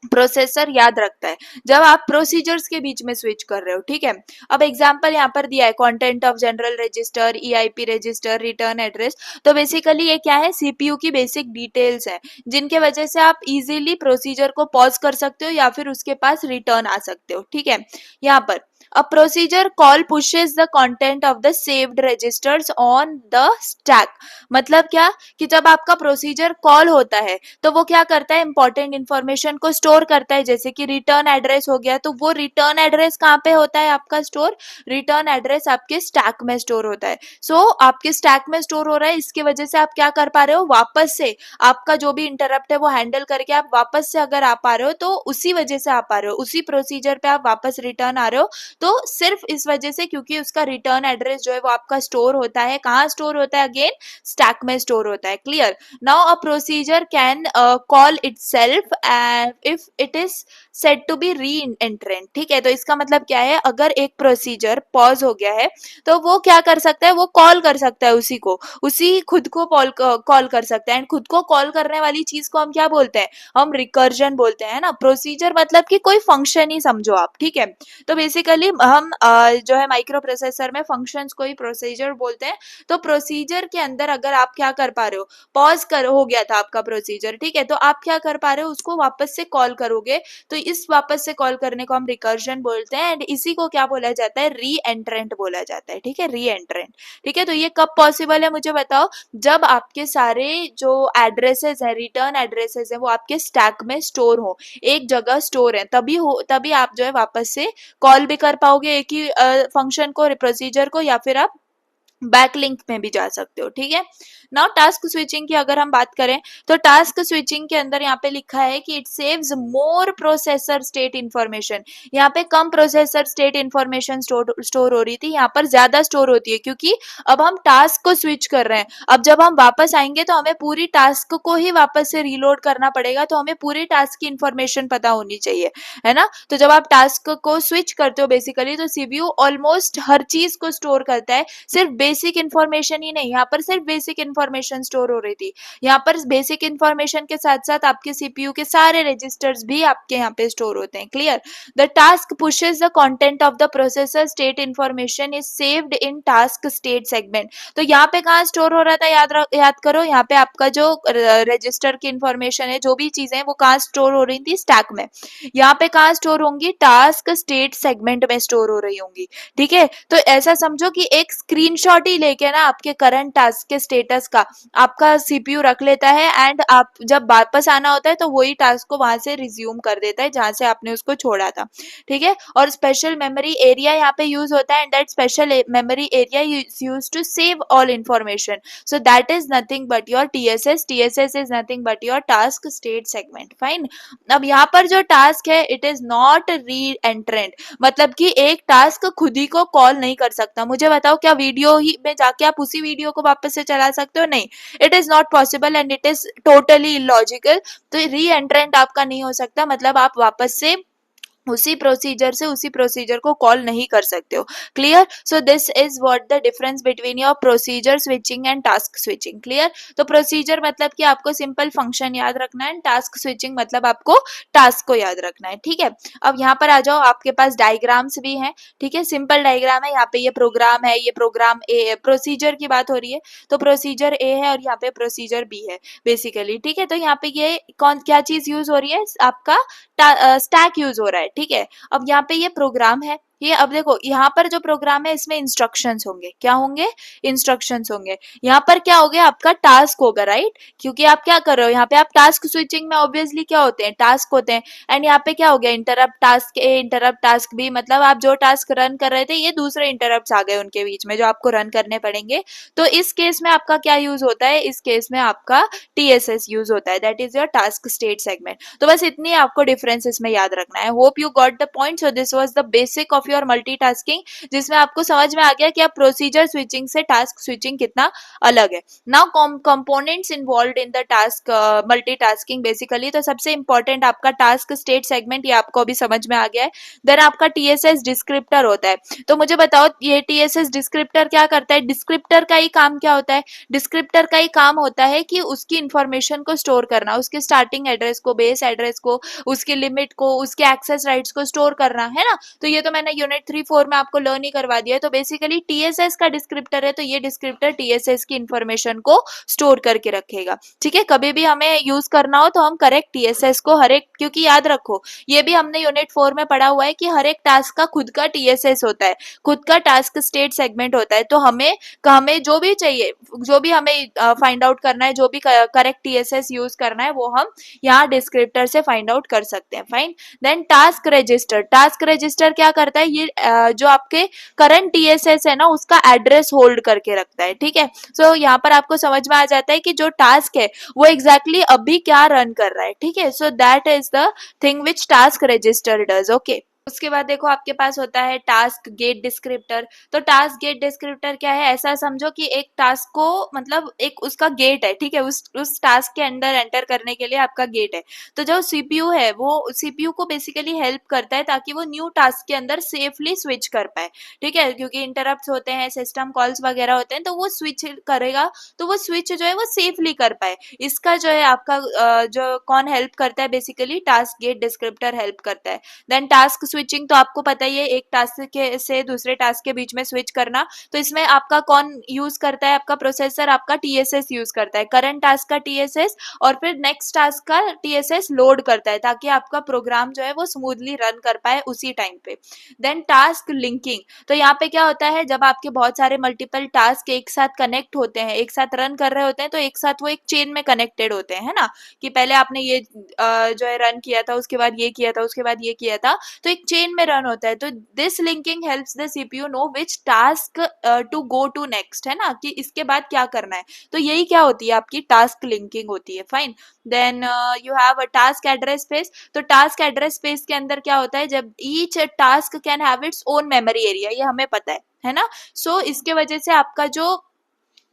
प्रोसेसर याद रखता है जब आप प्रोसीजर्स के बीच में स्विच कर रहे हो। ठीक है। अब एग्जांपल यहाँ पर दिया है, content of general register, EIP register, return address. तो बेसिकली ये क्या है, सीपीयू की बेसिक डिटेल्स है, जिनके वजह से आप इजीली प्रोसीजर को पॉज कर सकते हो या फिर उसके पास रिटर्न आ सकते हो। ठीक है। यहाँ पर a procedure call pushes the content of the saved registers on the stack। मतलब क्या कि जब आपका प्रोसीजर कॉल होता है तो वो क्या करता है, इंपॉर्टेंट इंफॉर्मेशन को स्टोर करता है, जैसे कि रिटर्न एड्रेस हो गया। तो वो रिटर्न एड्रेस कहाँ पे होता है आपका स्टोर, रिटर्न एड्रेस आपके स्टैक में स्टोर होता है। सो आपके स्टैक में स्टोर हो रहा है, इसकी वजह से आप क्या कर पा रहे हो, वापस से आपका जो भी इंटरप्ट है वो हैंडल करके आप वापस से अगर आ पा रहे हो तो उसी वजह से आ पा रहे हो, उसी प्रोसीजर पे आप वापस रिटर्न आ रहे हो। तो सिर्फ इस वजह से, क्योंकि उसका रिटर्न एड्रेस जो है वो आपका स्टोर होता है, कहाँ स्टोर होता है, अगेन स्टैक में स्टोर होता है। Clear. Now a procedure can call itself if it is set to be reentrant. ठीक है। तो इसका मतलब क्या है, अगर एक प्रोसीजर पॉज हो गया है तो वो क्या कर सकता है, वो कॉल कर सकता है उसी खुद को कॉल कर सकता है। एंड खुद को कॉल करने वाली चीज को हम क्या बोलते हैं, हम रिकर्जन बोलते हैं ना। प्रोसीजर मतलब कि कोई फंक्शन ही समझो आप। ठीक है। तो बेसिकली हम जो है माइक्रो प्रोसेसर में फंक्शंस को ही प्रोसीजर बोलते हैं। तो प्रोसीजर के अंदर अगर आप क्या कर पा रहे हो, पॉज कर हो गया था आपका प्रोसीजर, ठीक है, तो आप क्या कर पा रहे हो, उसको वापस से कॉल करोगे। तो इस वापस से कॉल करने को हम रिकर्जन बोलते हैं। एंड इसी को क्या बोला जाता है, री एंट्रेंट बोला जाता है। ठीक है, री एंट्रेंट। ठीक है। तो ये कब पॉसिबल है मुझे बताओ, जब आपके सारे जो एड्रेसेस है, रिटर्न एड्रेसेस है, वो आपके स्टैक में स्टोर हो, एक जगह स्टोर है, तभी आप जो है वापस से कॉल भी कर पाओगे एक ही फंक्शन को, प्रोसीजर को, या फिर आप बैकलिंक में भी जा सकते हो। ठीक है। नाउ टास्क स्विचिंग की अगर हम बात करें तो टास्क स्विचिंग के अंदर यहाँ पे लिखा है कि it saves more processor state information. यहाँ पे कम प्रोसेसर स्टेट इंफॉर्मेशन स्टोर हो रही थी, यहाँ पर ज्यादा स्टोर होती है, क्योंकि अब हम टास्क को स्विच कर रहे हैं। अब जब हम वापस आएंगे तो हमें पूरी टास्क को ही वापस से रीलोड करना पड़ेगा, तो हमें पूरी टास्क की इंफॉर्मेशन पता होनी चाहिए, है ना। तो जब आप टास्क को स्विच करते हो बेसिकली, तो सीपीयू ऑलमोस्ट हर चीज को स्टोर करता है, सिर्फ बेसिक इंफॉर्मेशन ही नहीं। यहाँ पर सिर्फ बेसिक इंफॉर्मेशन स्टोर हो रही थी, यहाँ पर बेसिक इंफॉर्मेशन के साथ साथ आपके सीपीयू के सारे रजिस्टर्स भी आपके यहाँ पे स्टोर होते हैं। Clear? The task pushes the content of the processor state information is saved in task state segment. तो यहाँ पे कहाँ स्टोर हो रहा था, याद करो, यहाँ पे आपका जो रजिस्टर की इंफॉर्मेशन है, जो भी चीजें वो कहाँ स्टोर हो रही थी, स्टैक में। यहाँ पे कहाँ स्टोर होंगी, टास्क स्टेट सेगमेंट में स्टोर हो रही होंगी। ठीक है, तो ऐसा समझो कि एक स्क्रीनशॉट ही लेके ना आपके करंट टास्क के स्टेटस का आपका सीपीयू रख लेता है, एंड आप जब वापस आना होता है तो वही टास्क को वहां से रिज्यूम कर देता है जहां से आपने उसको छोड़ा था। ठीक है, और स्पेशल मेमोरी एरिया यहाँ पे यूज होता है, and that special memory area is used to save all information, so that is nothing but your TSS. TSS is nothing but your task state segment. Fine. अब यहाँ पर जो task है, it is not री एंट्रेंट, मतलब कि एक task खुद ही को कॉल नहीं कर सकता। मुझे बताओ, क्या वीडियो ही में जाके आप उसी वीडियो को वापस से चला सकते हो? नहीं, it is not possible and it is totally illogical. तो री एंट्रेंट आपका नहीं हो सकता, मतलब आप वापस से उसी प्रोसीजर से उसी प्रोसीजर को कॉल नहीं कर सकते हो। Clear? So this is what the difference between your procedure switching and task switching. Clear? तो प्रोसीजर मतलब कि आपको सिंपल फंक्शन याद रखना है, टास्क स्विचिंग मतलब आपको टास्क को याद रखना है। ठीक है, अब यहाँ पर आ जाओ, आपके पास डायग्राम्स भी हैं। ठीक है, सिंपल डायग्राम है, यहाँ पे ये प्रोग्राम है, ये प्रोग्राम ए है, प्रोसीजर की बात हो रही है तो प्रोसीजर ए है और यहाँ पे प्रोसीजर बी है बेसिकली। ठीक है, तो यहाँ पे ये कौन क्या चीज यूज हो रही है, आपका स्टैक यूज हो रहा है। ठीक है, अब यहाँ पे ये प्रोग्राम है, ये अब देखो यहाँ पर जो प्रोग्राम है इसमें इंस्ट्रक्शंस होंगे। क्या होंगे? इंस्ट्रक्शंस होंगे। यहाँ पर क्या हो गया, आपका टास्क होगा, राइट? क्योंकि आप क्या कर रहे हो, यहाँ पे आप टास्क स्विचिंग में ऑब्वियसली क्या होते हैं, टास्क होते हैं। एंड यहाँ पे क्या हो गया, इंटरप्ट टास्क ए, इंटरप्ट टास्क बी, मतलब आप जो टास्क रन कर रहे थे ये दूसरे इंटरप्ट आ गए उनके बीच में जो आपको रन करने पड़ेंगे। तो इस केस में आपका क्या यूज होता है, इस केस में आपका टीएसएस यूज होता है, that is your task state segment. तो बस इतनी आपको डिफरेंस इसमें याद रखना है। Hope you got the point. So this was the basic of your multitasking, जिसमें आपको समझ में आ गया कि आप प्रोसीजर स्विचिंग से टास्क स्विचिंग कितना अलग है। Now components involve in the task multitasking basically, तो सबसे इंपॉर्टेंट आपका टास्क स्टेट सेगमेंट, ये आपको अभी समझ में आ गया है। देन आपका टीएसएस डिस्क्रिप्टर होता है। तो मुझे बताओ, ये टीएसएस डिस्क्रिप्टर क्या करता है? डिस्क्रिप्टर का ही काम क्या होता है? डिस्क्रिप्टर का ही काम होता है कि उसकी इंफॉर्मेशन को स्टोर करना, उसके स्टार्टिंग एड्रेस को, बेस एड्रेस को, उसकी लिमिट को, उसके एक्सेस राइट्स को स्टोर करना, है ना। तो ये तो मैंने यूनिट 3-4 में आपको लर्न ही करवा दिया है। तो बेसिकली टीएसएस का डिस्क्रिप्टर है, तो ये डिस्क्रिप्टर टीएसएस की इंफॉर्मेशन को स्टोर करके रखेगा। ठीक है, कभी भी हमें यूज करना हो तो हम करेक्ट टीएसएस को हर एक, क्योंकि याद रखो ये भी हमने यूनिट 4 में पढ़ा हुआ है कि हर एक टास्क का खुद का टीएसएस होता है, खुद का टास्क स्टेट सेगमेंट होता है। तो हमें जो भी चाहिए, जो भी हमें फाइंड आउट करना है, जो भी करेक्ट टीएसएस यूज करना है, वो हम यहाँ डिस्क्रिप्टर से फाइंड आउट कर सकते हैं। Fine. Then task register, task register क्या करता है, ये जो आपके करंट टीएसएस है ना उसका एड्रेस होल्ड करके रखता है। ठीक है, सो यहाँ पर आपको समझ में आ जाता है कि जो टास्क है वो एग्जैक्टली अभी क्या रन कर रहा है। ठीक है, सो that is the thing which task register does. Okay, उसके बाद देखो आपके पास होता है टास्क गेट डिस्क्रिप्टर। तो टास्क गेट डिस्क्रिप्टर क्या है, ऐसा समझो कि एक टास्क को, मतलब एक उसका गेट है। ठीक है, उस टास्क के अंदर एंटर करने के लिए आपका गेट है। तो जो सीपीयू है वो सीपीयू को बेसिकली हेल्प करता है ताकि वो न्यू टास्क के अंदर सेफली स्विच कर पाए। ठीक है, क्योंकि इंटरप्ट होते हैं, सिस्टम कॉल्स वगैरह होते हैं, तो वो स्विच करेगा तो वो स्विच जो है वो सेफली कर पाए। इसका जो है आपका जो कौन हेल्प करता है, basically task gate descriptor help करता है। देन टास्क स्विचिंग तो आपको पता ही है, एक टास्क के से दूसरे टास्क के बीच में स्विच करना। तो इसमें आपका कौन यूज करता है, आपका प्रोसेसर आपका टीएसएस यूज करता है, करंट टास्क का टीएसएस, और फिर नेक्स्ट टास्क का टीएसएस लोड करता है ताकि आपका प्रोग्राम जो है वो स्मूथली रन कर पाए उसी टाइम पे। देन टास्क लिंकिंग, तो यहाँ पे क्या होता है, जब आपके बहुत सारे मल्टीपल टास्क एक साथ कनेक्ट होते हैं, एक साथ रन कर रहे होते हैं, तो एक साथ वो एक चेन में कनेक्टेड होते हैं, है ना, कि पहले आपने ये जो है रन किया था, उसके बाद ये किया था, उसके बाद ये किया था, तो एक चेन में रन होता है, तो this linking helps the CPU know which task to go to next, है ना, कि इसके बाद क्या करना है। तो यही क्या होती है, आपकी टास्क लिंकिंग होती है। Fine, then you have a task address space. तो टास्क एड्रेस स्पेस के अंदर क्या होता है, जब each task can have its own memory area, ये हमें पता है ना। सो इसके वजह से आपका जो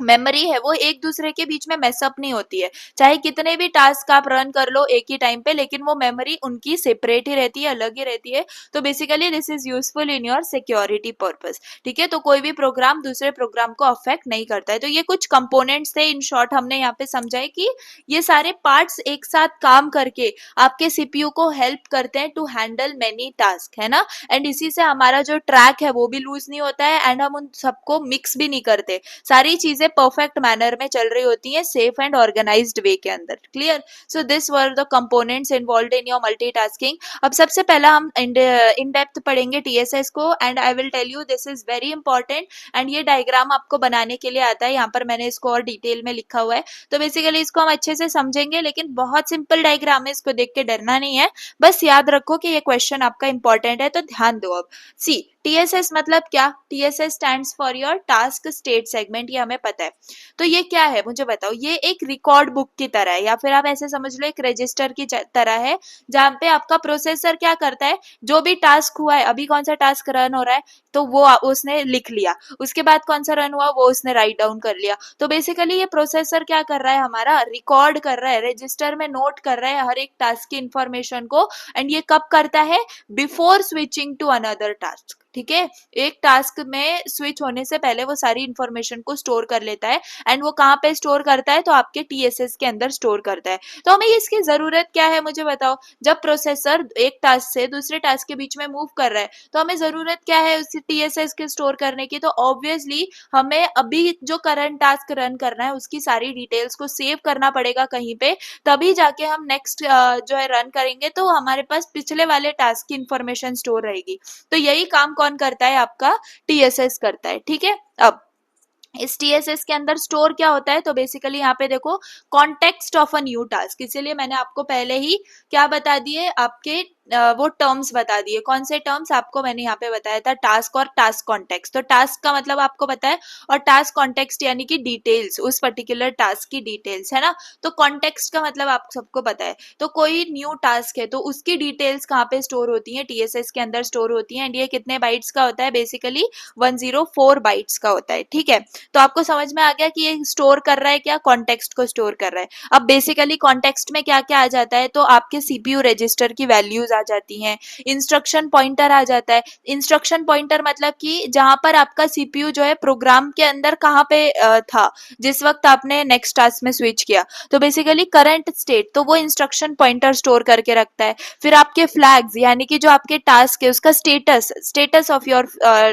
मेमोरी है वो एक दूसरे के बीच में मैसअप नहीं होती है। चाहे कितने भी टास्क आप रन कर लो एक ही टाइम पे, लेकिन वो मेमोरी उनकी सेपरेट ही रहती है, अलग ही रहती है। तो basically this is useful in your security purpose, ठीक है। तो कोई भी प्रोग्राम दूसरे प्रोग्राम को अफेक्ट नहीं करता है। तो ये कुछ कंपोनेंट्स थे, इन शॉर्ट हमने यहाँ पे समझा है कि ये सारे पार्ट्स एक साथ काम करके आपके सीपीयू को हेल्प करते हैं टू हैंडल मेनी टास्क, है ना। एंड इसी से हमारा जो ट्रैक है वो भी लूज नहीं होता है, एंड हम उन सबको मिक्स भी नहीं करते। सारी चीजें परफेक्ट मैनर में चल रही होती हैं, सेफ एंड ऑर्गेनाइज्ड वे के अंदर। Clear. So this were the components involved in your multitasking. अब सबसे पहला हम इन डेप्थ पढ़ेंगे टीएसएस को, and I will tell you this is very important. And ये डायग्राम आपको बनाने के लिए आता है, यहाँ पर मैंने इसको और डिटेल में लिखा हुआ है। तो बेसिकली इसको हम अच्छे से समझेंगे, लेकिन बहुत सिंपल डायग्राम है, इसको देख के डरना नहीं है। बस याद रखो कि ये क्वेश्चन आपका इंपॉर्टेंट है, तो ध्यान दो। अब सी टीएसएस मतलब क्या, TSS stands for your task state segment, ये हमें पता है। तो ये क्या है मुझे बताओ। ये एक रिकॉर्ड बुक की तरह है, या फिर आप ऐसे समझ लो एक रजिस्टर की तरह है, जहां पे आपका प्रोसेसर क्या करता है, जो भी टास्क हुआ है, अभी कौन सा टास्क रन हो रहा है, तो वो उसने लिख लिया। उसके बाद कौन सा रन हुआ वो उसने राइट डाउन कर लिया। तो बेसिकली ये प्रोसेसर क्या कर रहा है, हमारा रिकॉर्ड कर रहा है, रजिस्टर में नोट कर रहा है हर एक टास्क की इंफॉर्मेशन को। एंड ये कब करता है, before switching to another task, ठीक है। एक टास्क में स्विच होने से पहले वो सारी इंफॉर्मेशन को स्टोर कर लेता है। एंड वो कहाँ पे स्टोर करता है, तो आपके टीएसएस के अंदर स्टोर करता है। तो हमें इसकी जरूरत क्या है मुझे बताओ। जब प्रोसेसर एक टास्क से दूसरे टास्क के बीच में मूव कर रहा है, तो हमें जरूरत क्या है उसी टीएसएस के स्टोर करने की। तो ऑब्वियसली हमें अभी जो करंट टास्क रन करना है उसकी सारी डिटेल्स को सेव करना पड़ेगा कहीं पे, तभी जाके हम नेक्स्ट जो है रन करेंगे, तो हमारे पास पिछले वाले टास्क की इंफॉर्मेशन स्टोर रहेगी। तो यही काम कौन करता है, आपका टीएसएस करता है, ठीक है। अब इस टीएसएस के अंदर स्टोर क्या होता है, तो बेसिकली यहाँ पे देखो context of a new task, इसीलिए मैंने आपको पहले ही क्या बता दिए, आपके वो टर्म्स बता दिए। कौन से टर्म्स आपको मैंने यहाँ पे बताया था, टास्क और टास्क कॉन्टेक्स्ट। तो टास्क का मतलब आपको पता है, और टास्क कॉन्टेक्स्ट यानी कि डिटेल्स, उस पर्टिकुलर टास्क की डिटेल्स, है ना। तो कॉन्टेक्स्ट का मतलब आप सबको पता है, तो कोई न्यू टास्क है तो उसकी डिटेल्स कहाँ पे स्टोर होती है, टीएसएस के अंदर स्टोर होती है। एंड ये कितने बाइट्स का होता है, बेसिकली 104 बाइट्स का होता है, ठीक है। तो आपको समझ में आ गया कि ये स्टोर कर रहा है क्या, कॉन्टेक्स्ट को स्टोर कर रहा है। अब बेसिकली कॉन्टेक्स्ट में क्या क्या आ जाता है, तो आपके सीपीयू रजिस्टर की वैल्यूज आ जाती हैं, इंस्ट्रक्शन पॉइंटर आ जाता है। इंस्ट्रक्शन पॉइंटर मतलब कि जहां पर आपका सीपीयू जो है प्रोग्राम के अंदर कहाँ पे था जिस वक्त आपने नेक्स्ट टास्क में स्विच किया, तो बेसिकली करंट स्टेट, तो वो इंस्ट्रक्शन पॉइंटर स्टोर करके रखता है। फिर आपके फ्लैग्स यानी कि जो आपके टास्क है उसका status of your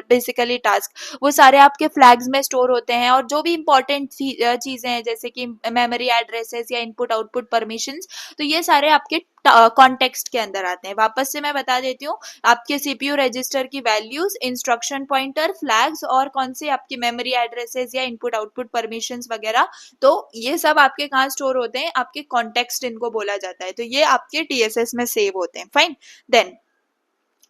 basically task, वो सारे आपके फ्लैग्स में स्टोर होते हैं। और जो भी इंपॉर्टेंट चीजें हैं जैसे कि मेमोरी एड्रेसेस या इनपुट आउटपुट परमिशंस, तो ये सारे आपके कॉन्टेक्स्ट के अंदर आते हैं। वापस से मैं बता देती हूँ, आपके सीपीयू रजिस्टर की वैल्यूज, इंस्ट्रक्शन पॉइंटर, फ्लैग्स और कौन से आपकी मेमोरी एड्रेसेस या इनपुट आउटपुट परमिशंस वगैरह, तो ये सब आपके कहाँ स्टोर होते हैं, आपके कॉन्टेक्स्ट इनको बोला जाता है। तो ये आपके टीएसएस में सेव होते हैं। Fine, then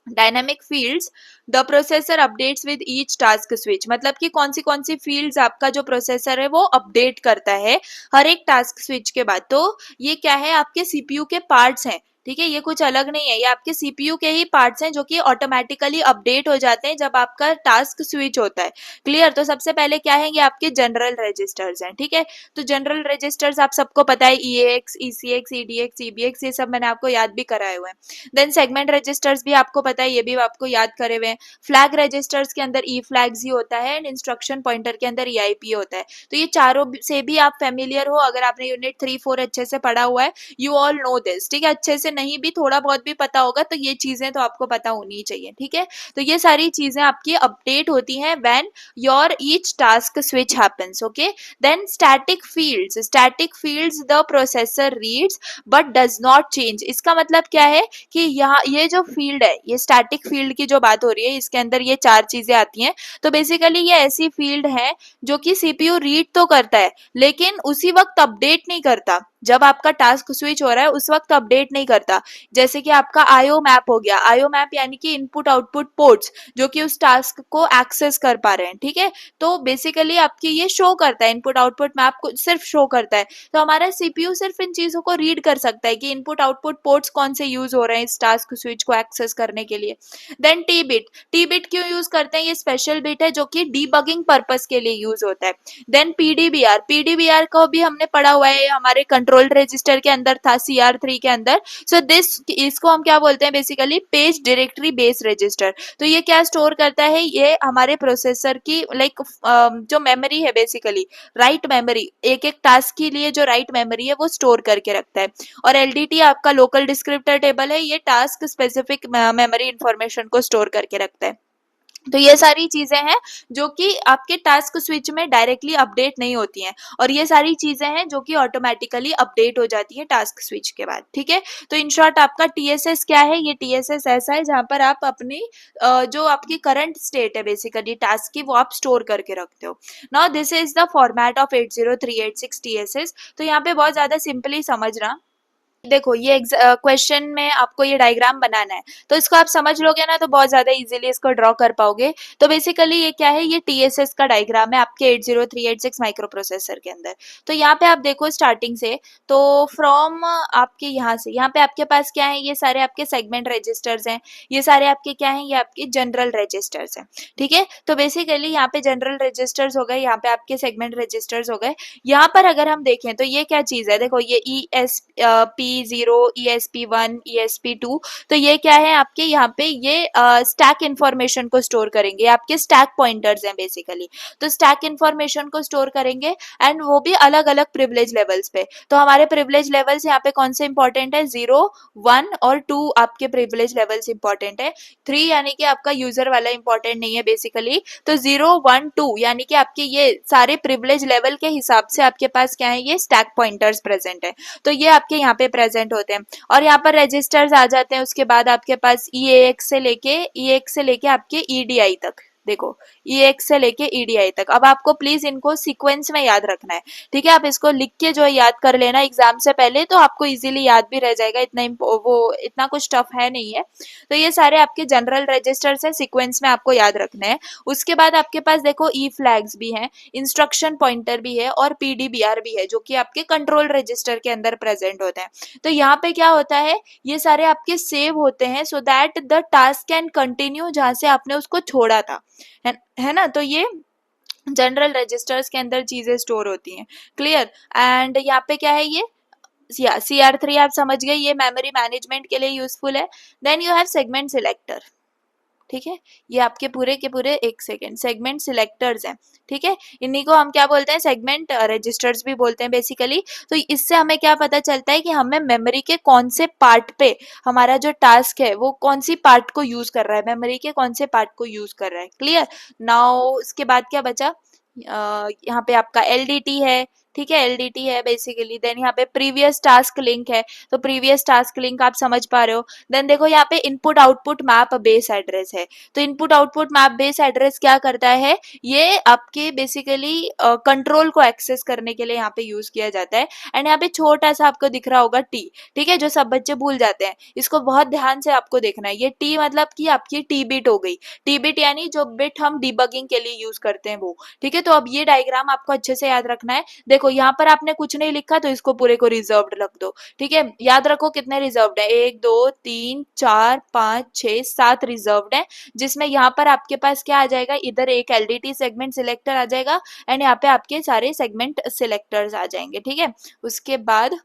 dynamic fields, the processor updates with each task switch, मतलब कि कौन सी फील्ड्स आपका जो प्रोसेसर है वो अपडेट करता है हर एक टास्क स्विच के बाद। तो ये क्या है, आपके सीपीयू के पार्ट्स हैं, ठीक है। ये कुछ अलग नहीं है, ये आपके सीपीयू के ही पार्ट्स हैं जो कि ऑटोमेटिकली अपडेट हो जाते हैं जब आपका टास्क स्विच होता है। क्लियर। तो सबसे पहले क्या है, ये आपके जनरल रजिस्टर्स हैं, ठीक है। तो जनरल रजिस्टर्स आप सबको पता है, ईएक्स, ईसीएक्स, ईडीएक्स, ईबीएक्स, ये सब मैंने आपको याद भी कराए हुए हैं। देन सेगमेंट रजिस्टर्स भी आपको पता है, ये भी आपको याद करे हुए हैं। फ्लैग रजिस्टर्स के अंदर ई फ्लैग्स ही होता है, एंड इंस्ट्रक्शन पॉइंटर के अंदर ईआईपी होता है। तो ये चारों से भी आप फेमिलियर हो, अगर आपने यूनिट 3-4 अच्छे से पढ़ा हुआ है, यू ऑल नो दिस, ठीक है। अच्छे से नहीं भी थोड़ा बहुत भी पता होगा, तो ये चीजें तो आपको पता होनी चाहिए, ठीक है। तो ये सारी चीजें आपकी अपडेट होती हैं when your each task switch happens, okay. Then static fields the processor reads but does not change. इसका मतलब क्या है कि यहाँ ये जो फील्ड है, ये स्टैटिक फील्ड की जो बात हो रही है, इसके अंदर ये चार चीजें आती हैं। तो बेसिकली ये ऐसी फील्ड है जो कि सीपीयू रीड तो करता है लेकिन उसी वक्त अपडेट नहीं करता, जब आपका टास्क स्विच हो रहा है उस वक्त अपडेट नहीं करता। जैसे कि आपका आईओ मैप हो गया, आईओ मैप यानी कि इनपुट आउटपुट पोर्ट्स जो कि उस टास्क को एक्सेस कर पा रहे हैं, ठीक है। तो बेसिकली आपकी ये शो करता है, इनपुट आउटपुट मैप को सिर्फ शो करता है। तो हमारा सीपीयू सिर्फ इन चीजों को रीड कर सकता है कि इनपुट आउटपुट पोर्ट्स कौन से यूज हो रहे हैं इस टास्क स्विच को एक्सेस करने के लिए। Then T bit, T bit क्यों यूज करते हैं, ये स्पेशल बिट है जो कि डीबगिंग पर्पस के लिए यूज होता है। देन पीडीबीआर, पीडीबीआर को भी हमने पढ़ा हुआ है, हमारे कंट्रोल रजिस्टर के अंदर था, CR3 के अंदर। सो दिस, इसको हम क्या बोलते हैं basically, page directory base register. तो ये क्या स्टोर करता है, ये हमारे प्रोसेसर की लाइक जो मेमोरी है बेसिकली, राइट मेमोरी, एक एक टास्क के लिए जो राइट मेमोरी है वो स्टोर करके रखता है। और एलडीटी आपका लोकल डिस्क्रिप्टर टेबल है, ये टास्क स्पेसिफिक मेमोरी इंफॉर्मेशन को स्टोर करके रखता है। तो ये सारी चीजें हैं जो कि आपके टास्क स्विच में डायरेक्टली अपडेट नहीं होती हैं, और ये सारी चीजें हैं जो कि ऑटोमेटिकली अपडेट हो जाती है टास्क स्विच के बाद, ठीक है। तो इन शॉर्ट आपका टीएसएस क्या है, ये टीएसएस ऐसा है जहां पर आप अपनी जो आपकी करंट स्टेट है बेसिकली टास्क की, वो आप स्टोर करके रखते हो। Now this is the format of 80386 TSS. तो यहाँ पे बहुत ज्यादा सिंपली समझना, देखो ये क्वेश्चन में आपको ये डायग्राम बनाना है, तो इसको आप समझ लोगे ना तो बहुत ज्यादा इजीली इसको ड्रॉ कर पाओगे। तो बेसिकली ये क्या है, ये टीएसएस का डायग्राम है आपके 80386 माइक्रो प्रोसेसर के अंदर। तो यहाँ पे आप देखो स्टार्टिंग से, तो फ्रॉम आपके यहाँ से यहाँ पे आपके पास क्या है, ये सारे आपके सेगमेंट रजिस्टर्स हैं, ये सारे आपके क्या हैं, ये आपके जनरल रजिस्टर्स हैं, ठीक है। तो बेसिकली यहाँ पे जनरल रजिस्टर्स हो गए, यहाँ पे आपके सेगमेंट रजिस्टर्स हो गए। यहाँ पर अगर हम देखें तो ये क्या चीज है, देखो ये ESP0, ESP1, ESP2, तो ये क्या है आपके, यहाँ पे ये स्टैक इंफॉर्मेशन को स्टोर करेंगे, आपके स्टैक पॉइंटर्स हैं बेसिकली। तो स्टैक इंफॉर्मेशन को स्टोर करेंगे, एंड वो भी अलग अलग प्रिविलेज लेवल्स पे। तो हमारे प्रिविलेज लेवल्स यहाँ पे कौन से इंपॉर्टेंट है, 0, 1 और 2 आपके प्रिविलेज लेवल्स इंपॉर्टेंट है। 3 यानी कि आपका यूजर वाला इंपॉर्टेंट नहीं है बेसिकली। तो 0, 1, 2 यानी कि आपके ये सारे प्रिविलेज लेवल के हिसाब से आपके पास क्या है, ये स्टैक पॉइंटर्स प्रेजेंट है। तो ये आपके यहाँ पे प्रेजेंट होते हैं, और यहाँ पर रजिस्टर्स आ जाते हैं। उसके बाद आपके पास EAX से लेके आपके EDI तक, देखो EX से लेके EDI तक। अब आपको प्लीज इनको सीक्वेंस में याद रखना है, ठीक है। आप इसको लिख के जो है याद कर लेना एग्जाम से पहले, तो आपको इजीली याद भी रह जाएगा, इतना कुछ टफ है नहीं है। तो ये सारे आपके जनरल रजिस्टर्स हैं, सीक्वेंस में आपको याद रखने हैं। उसके बाद आपके पास देखो ई फ्लैग्स भी हैं, इंस्ट्रक्शन पॉइंटर भी है, और PDBR भी है जो कि आपके कंट्रोल रजिस्टर के अंदर प्रेजेंट होते हैं। तो यहाँ पे क्या होता है, ये सारे आपके सेव होते हैं so that the task can continue जहां से आपने उसको छोड़ा था, है ना। तो ये जनरल रजिस्टर्स के अंदर चीजें स्टोर होती हैं, क्लियर। एंड यहाँ पे क्या है, ये CR3 आप समझ गए, ये मेमोरी मैनेजमेंट के लिए यूजफुल है। Then you have segment selector, ठीक है। ये आपके पूरे के पूरे, एक सेकेंड, सेगमेंट सिलेक्टर्स हैं, ठीक है। इन्हीं को हम क्या बोलते हैं, सेगमेंट रजिस्टर्स भी बोलते हैं बेसिकली। तो इससे हमें क्या पता चलता है कि हमें मेमोरी के कौन से पार्ट पे हमारा जो टास्क है वो कौन सी पार्ट को यूज कर रहा है, मेमोरी के कौन से पार्ट को यूज कर रहा है, क्लियर। नाउ उसके बाद क्या बचा, यहाँ पे आपका LDT है, ठीक है, LDT है बेसिकली। देन यहाँ पे प्रीवियस टास्क लिंक है, तो प्रीवियस टास्क लिंक आप समझ पा रहे हो। देन देखो यहाँ पे input output map base address है। तो input output map base address क्या करता है, ये आपके बेसिकली कंट्रोल को एक्सेस करने के लिए यहाँ पे यूज किया जाता है। एंड यहाँ पे छोटा सा आपको दिख रहा होगा T, ठीक है, जो सब बच्चे भूल जाते हैं, इसको बहुत ध्यान से आपको देखना है। ये T मतलब कि आपकी T बिट हो गई, T बिट यानी जो बिट हम डिबगिंग के लिए यूज करते हैं वो, ठीक है। तो अब ये डायग्राम आपको अच्छे से याद रखना है। देखो यहाँ पर आपने कुछ नहीं लिखा तो इसको पूरे को रिजर्व्ड रख दो, ठीक है। याद रखो कितने रिजर्व्ड है, 1, 2, 3, 4, 5, 6, 7 रिजर्व्ड है, जिसमें यहाँ पर आपके पास क्या आ जाएगा, इधर एक LDT सेगमेंट सिलेक्टर आ जाएगा, एंड यहाँ पे आपके सारे सेगमेंट सिलेक्टर्स आ जाएंगे, ठीक है। उसके बाद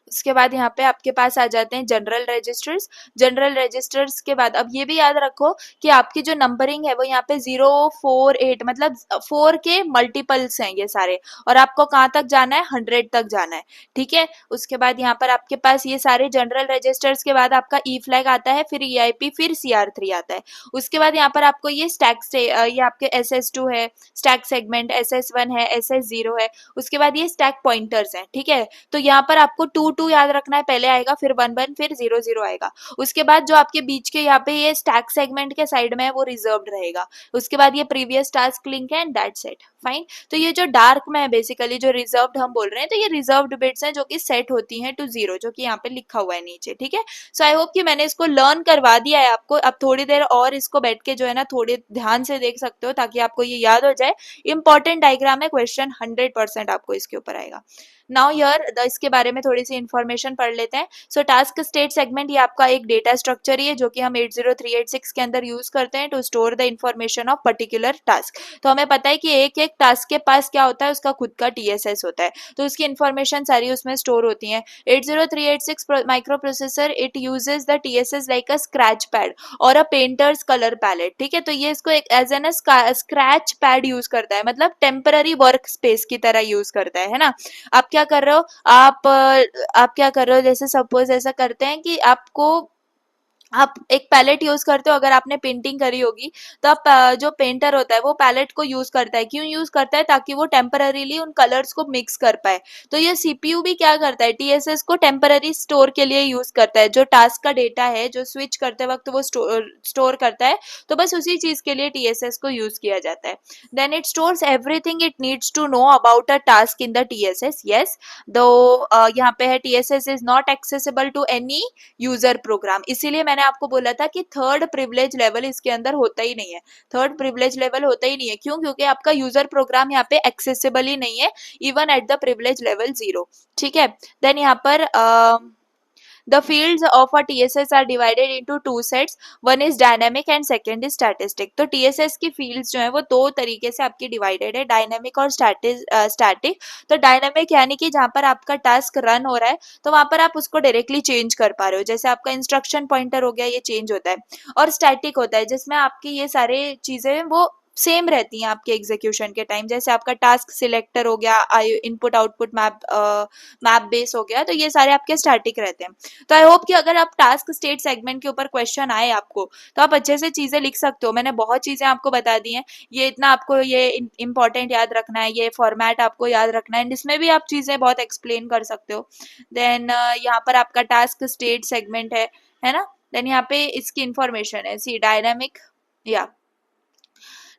उसके बाद यहाँ पे आपके पास आ जाते हैं जनरल रजिस्टर्स। जनरल रजिस्टर्स के बाद अब ये भी याद रखो कि आपकी जो नंबरिंग है वो यहाँ पे 0, 4, 8 मतलब 4 के मल्टीपल्स हैं ये सारे, और आपको कहाँ तक जाना है, 100 तक जाना है, ठीक है। उसके बाद यहाँ पर आपके पास ये सारे जनरल रजिस्टर्स के बाद आपका ई फ्लैग आता है, फिर EIP, फिर CR3 आता है। उसके बाद यहाँ पर आपको ये स्टैक से ये आपके SS2 है, स्टैक सेगमेंट SS1 है, SS0 है। उसके बाद ये स्टैक पॉइंटर्स हैं, ठीक है। तो यहाँ पर आपको 2 2 याद रखना है, पहले आएगा फिर 1 1 फिर 0 0 आएगा। उसके बाद जो आपके बीच के यहाँ पे ये स्टैक सेगमेंट के साइड में है वो रिजर्व्ड रहेगा। उसके बाद ये प्रीवियस टास्क लिंक है एंड दैट्स इट, फाइन। तो ये जो डार्क में है बेसिकली जो रिजर्व्ड हम बोल रहे हैं, तो ये रिजर्व्ड बिट्स हैं जो कि सेट होती हैं टू 0, जो कि यहाँ पे लिखा हुआ है नीचे, ठीक है। सो आई होप कि मैंने इसको लर्न करवा दिया है आपको। अब थोड़ी देर और इसको बैठ के जो है ना थोड़े ध्यान से देख सकते हो ताकि आपको ये याद हो जाए। इंपॉर्टेंट डायग्राम है, क्वेश्चन 100% आपको इसके ऊपर आएगा। नाउ हियर इसके बारे में थोड़ी सी इन्फॉर्मेशन पढ़ लेते हैं। सो टास्क स्टेट सेगमेंट ये आपका एक डेटा स्ट्रक्चर ही है जो कि हम 80386 के अंदर यूज करते हैं to store the information of particular task. तो हमें पता है कि एक एक टास्क के पास क्या होता है, उसका खुद का TSS होता है, तो उसकी इन्फॉर्मेशन सारी उसमें स्टोर होती है। 80386 micro processor it uses the TSS like a scratch pad और अ पेंटर्स कलर पैलेट, ठीक है। तो ये इसको एक as an scratch pad use करता है, मतलब टेम्पररी वर्क स्पेस की तरह यूज करता है ना। आप क्या कर रहे हो, आप क्या कर रहे हो, जैसे सपोज ऐसा करते हैं कि आप एक पैलेट यूज करते हो। अगर आपने पेंटिंग करी होगी तो आप जो पेंटर होता है वो पैलेट को यूज करता है, क्यों यूज करता है, ताकि वो टेम्पररीली उन कलर्स को मिक्स कर पाए। तो ये CPU भी क्या करता है, TSS को टेम्पररी स्टोर के लिए यूज करता है। जो टास्क का डेटा है जो स्विच करते वक्त वो स्टोर करता है, तो बस उसी चीज के लिए TSS को यूज किया जाता है। Then it stores everything it needs to know about a task in the TSS। Yes, though यहाँ पे है TSS is not accessible to any user program. इसीलिए मैंने आपको बोला था कि थर्ड प्रिविलेज लेवल इसके अंदर होता ही नहीं है, थर्ड प्रिविलेज लेवल होता ही नहीं है। क्यों? क्योंकि आपका यूजर प्रोग्राम यहाँ पे एक्सेसिबल ही नहीं है even at the privilege level 0, ठीक है। देन यहाँ पर the fields of a TSS are divided into two sets, one is dynamic and second is statistic। तो TSS की fields जो है वो दो तरीके से आपकी divided है, dynamic और static। तो dynamic यानी कि जहाँ पर आपका टास्क रन हो रहा है तो वहां पर आप उसको डायरेक्टली चेंज कर पा रहे हो, जैसे आपका इंस्ट्रक्शन पॉइंटर हो गया ये चेंज होता है। और स्टैटिक होता है जिसमें आपकी ये सारे चीजें वो सेम रहती हैं आपके एग्जीक्यूशन के टाइम, जैसे आपका टास्क सिलेक्टर हो गया, इनपुट आउटपुट मैप बेस हो गया, तो ये सारे आपके स्टैटिक रहते हैं। तो आई होप कि अगर आप टास्क स्टेट सेगमेंट के ऊपर क्वेश्चन आए आपको तो आप अच्छे से चीजें लिख सकते हो। मैंने बहुत चीजें आपको बता दी हैं, ये इतना आपको ये इंपॉर्टेंट याद रखना है, ये फॉर्मेट आपको याद रखना है, इसमें भी आप चीजें बहुत एक्सप्लेन कर सकते हो। देन यहाँ पर आपका टास्क स्टेट सेगमेंट है ना। देन यहाँ पे इसकी इंफॉर्मेशन है, सी डायनामिक या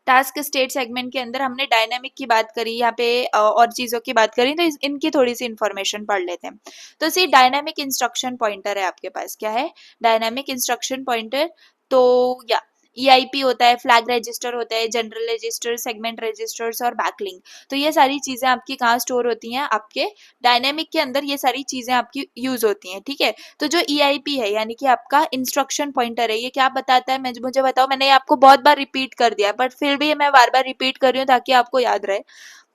टास्क स्टेट सेगमेंट के अंदर हमने डायनामिक की बात करी, यहाँ पे और चीजों की बात करी, तो इनकी थोड़ी सी इन्फॉर्मेशन पढ़ लेते हैं। तो सी डायनामिक इंस्ट्रक्शन पॉइंटर है आपके पास, क्या है डायनामिक इंस्ट्रक्शन पॉइंटर। तो या EIP होता है, फ्लैग रजिस्टर होता है, जनरल रजिस्टर, सेगमेंट रजिस्टर्स और बैकलिंक। तो ये सारी चीजें आपकी कहाँ स्टोर होती हैं, आपके डायनेमिक के अंदर ये सारी चीजें आपकी यूज होती हैं, ठीक है। तो जो EIP है यानी कि आपका इंस्ट्रक्शन पॉइंटर है, ये क्या बताता है, मुझे बताओ। मैंने आपको बहुत बार रिपीट कर दिया बट फिर भी मैं बार बार रिपीट कर रही हूँ ताकि आपको याद रहे।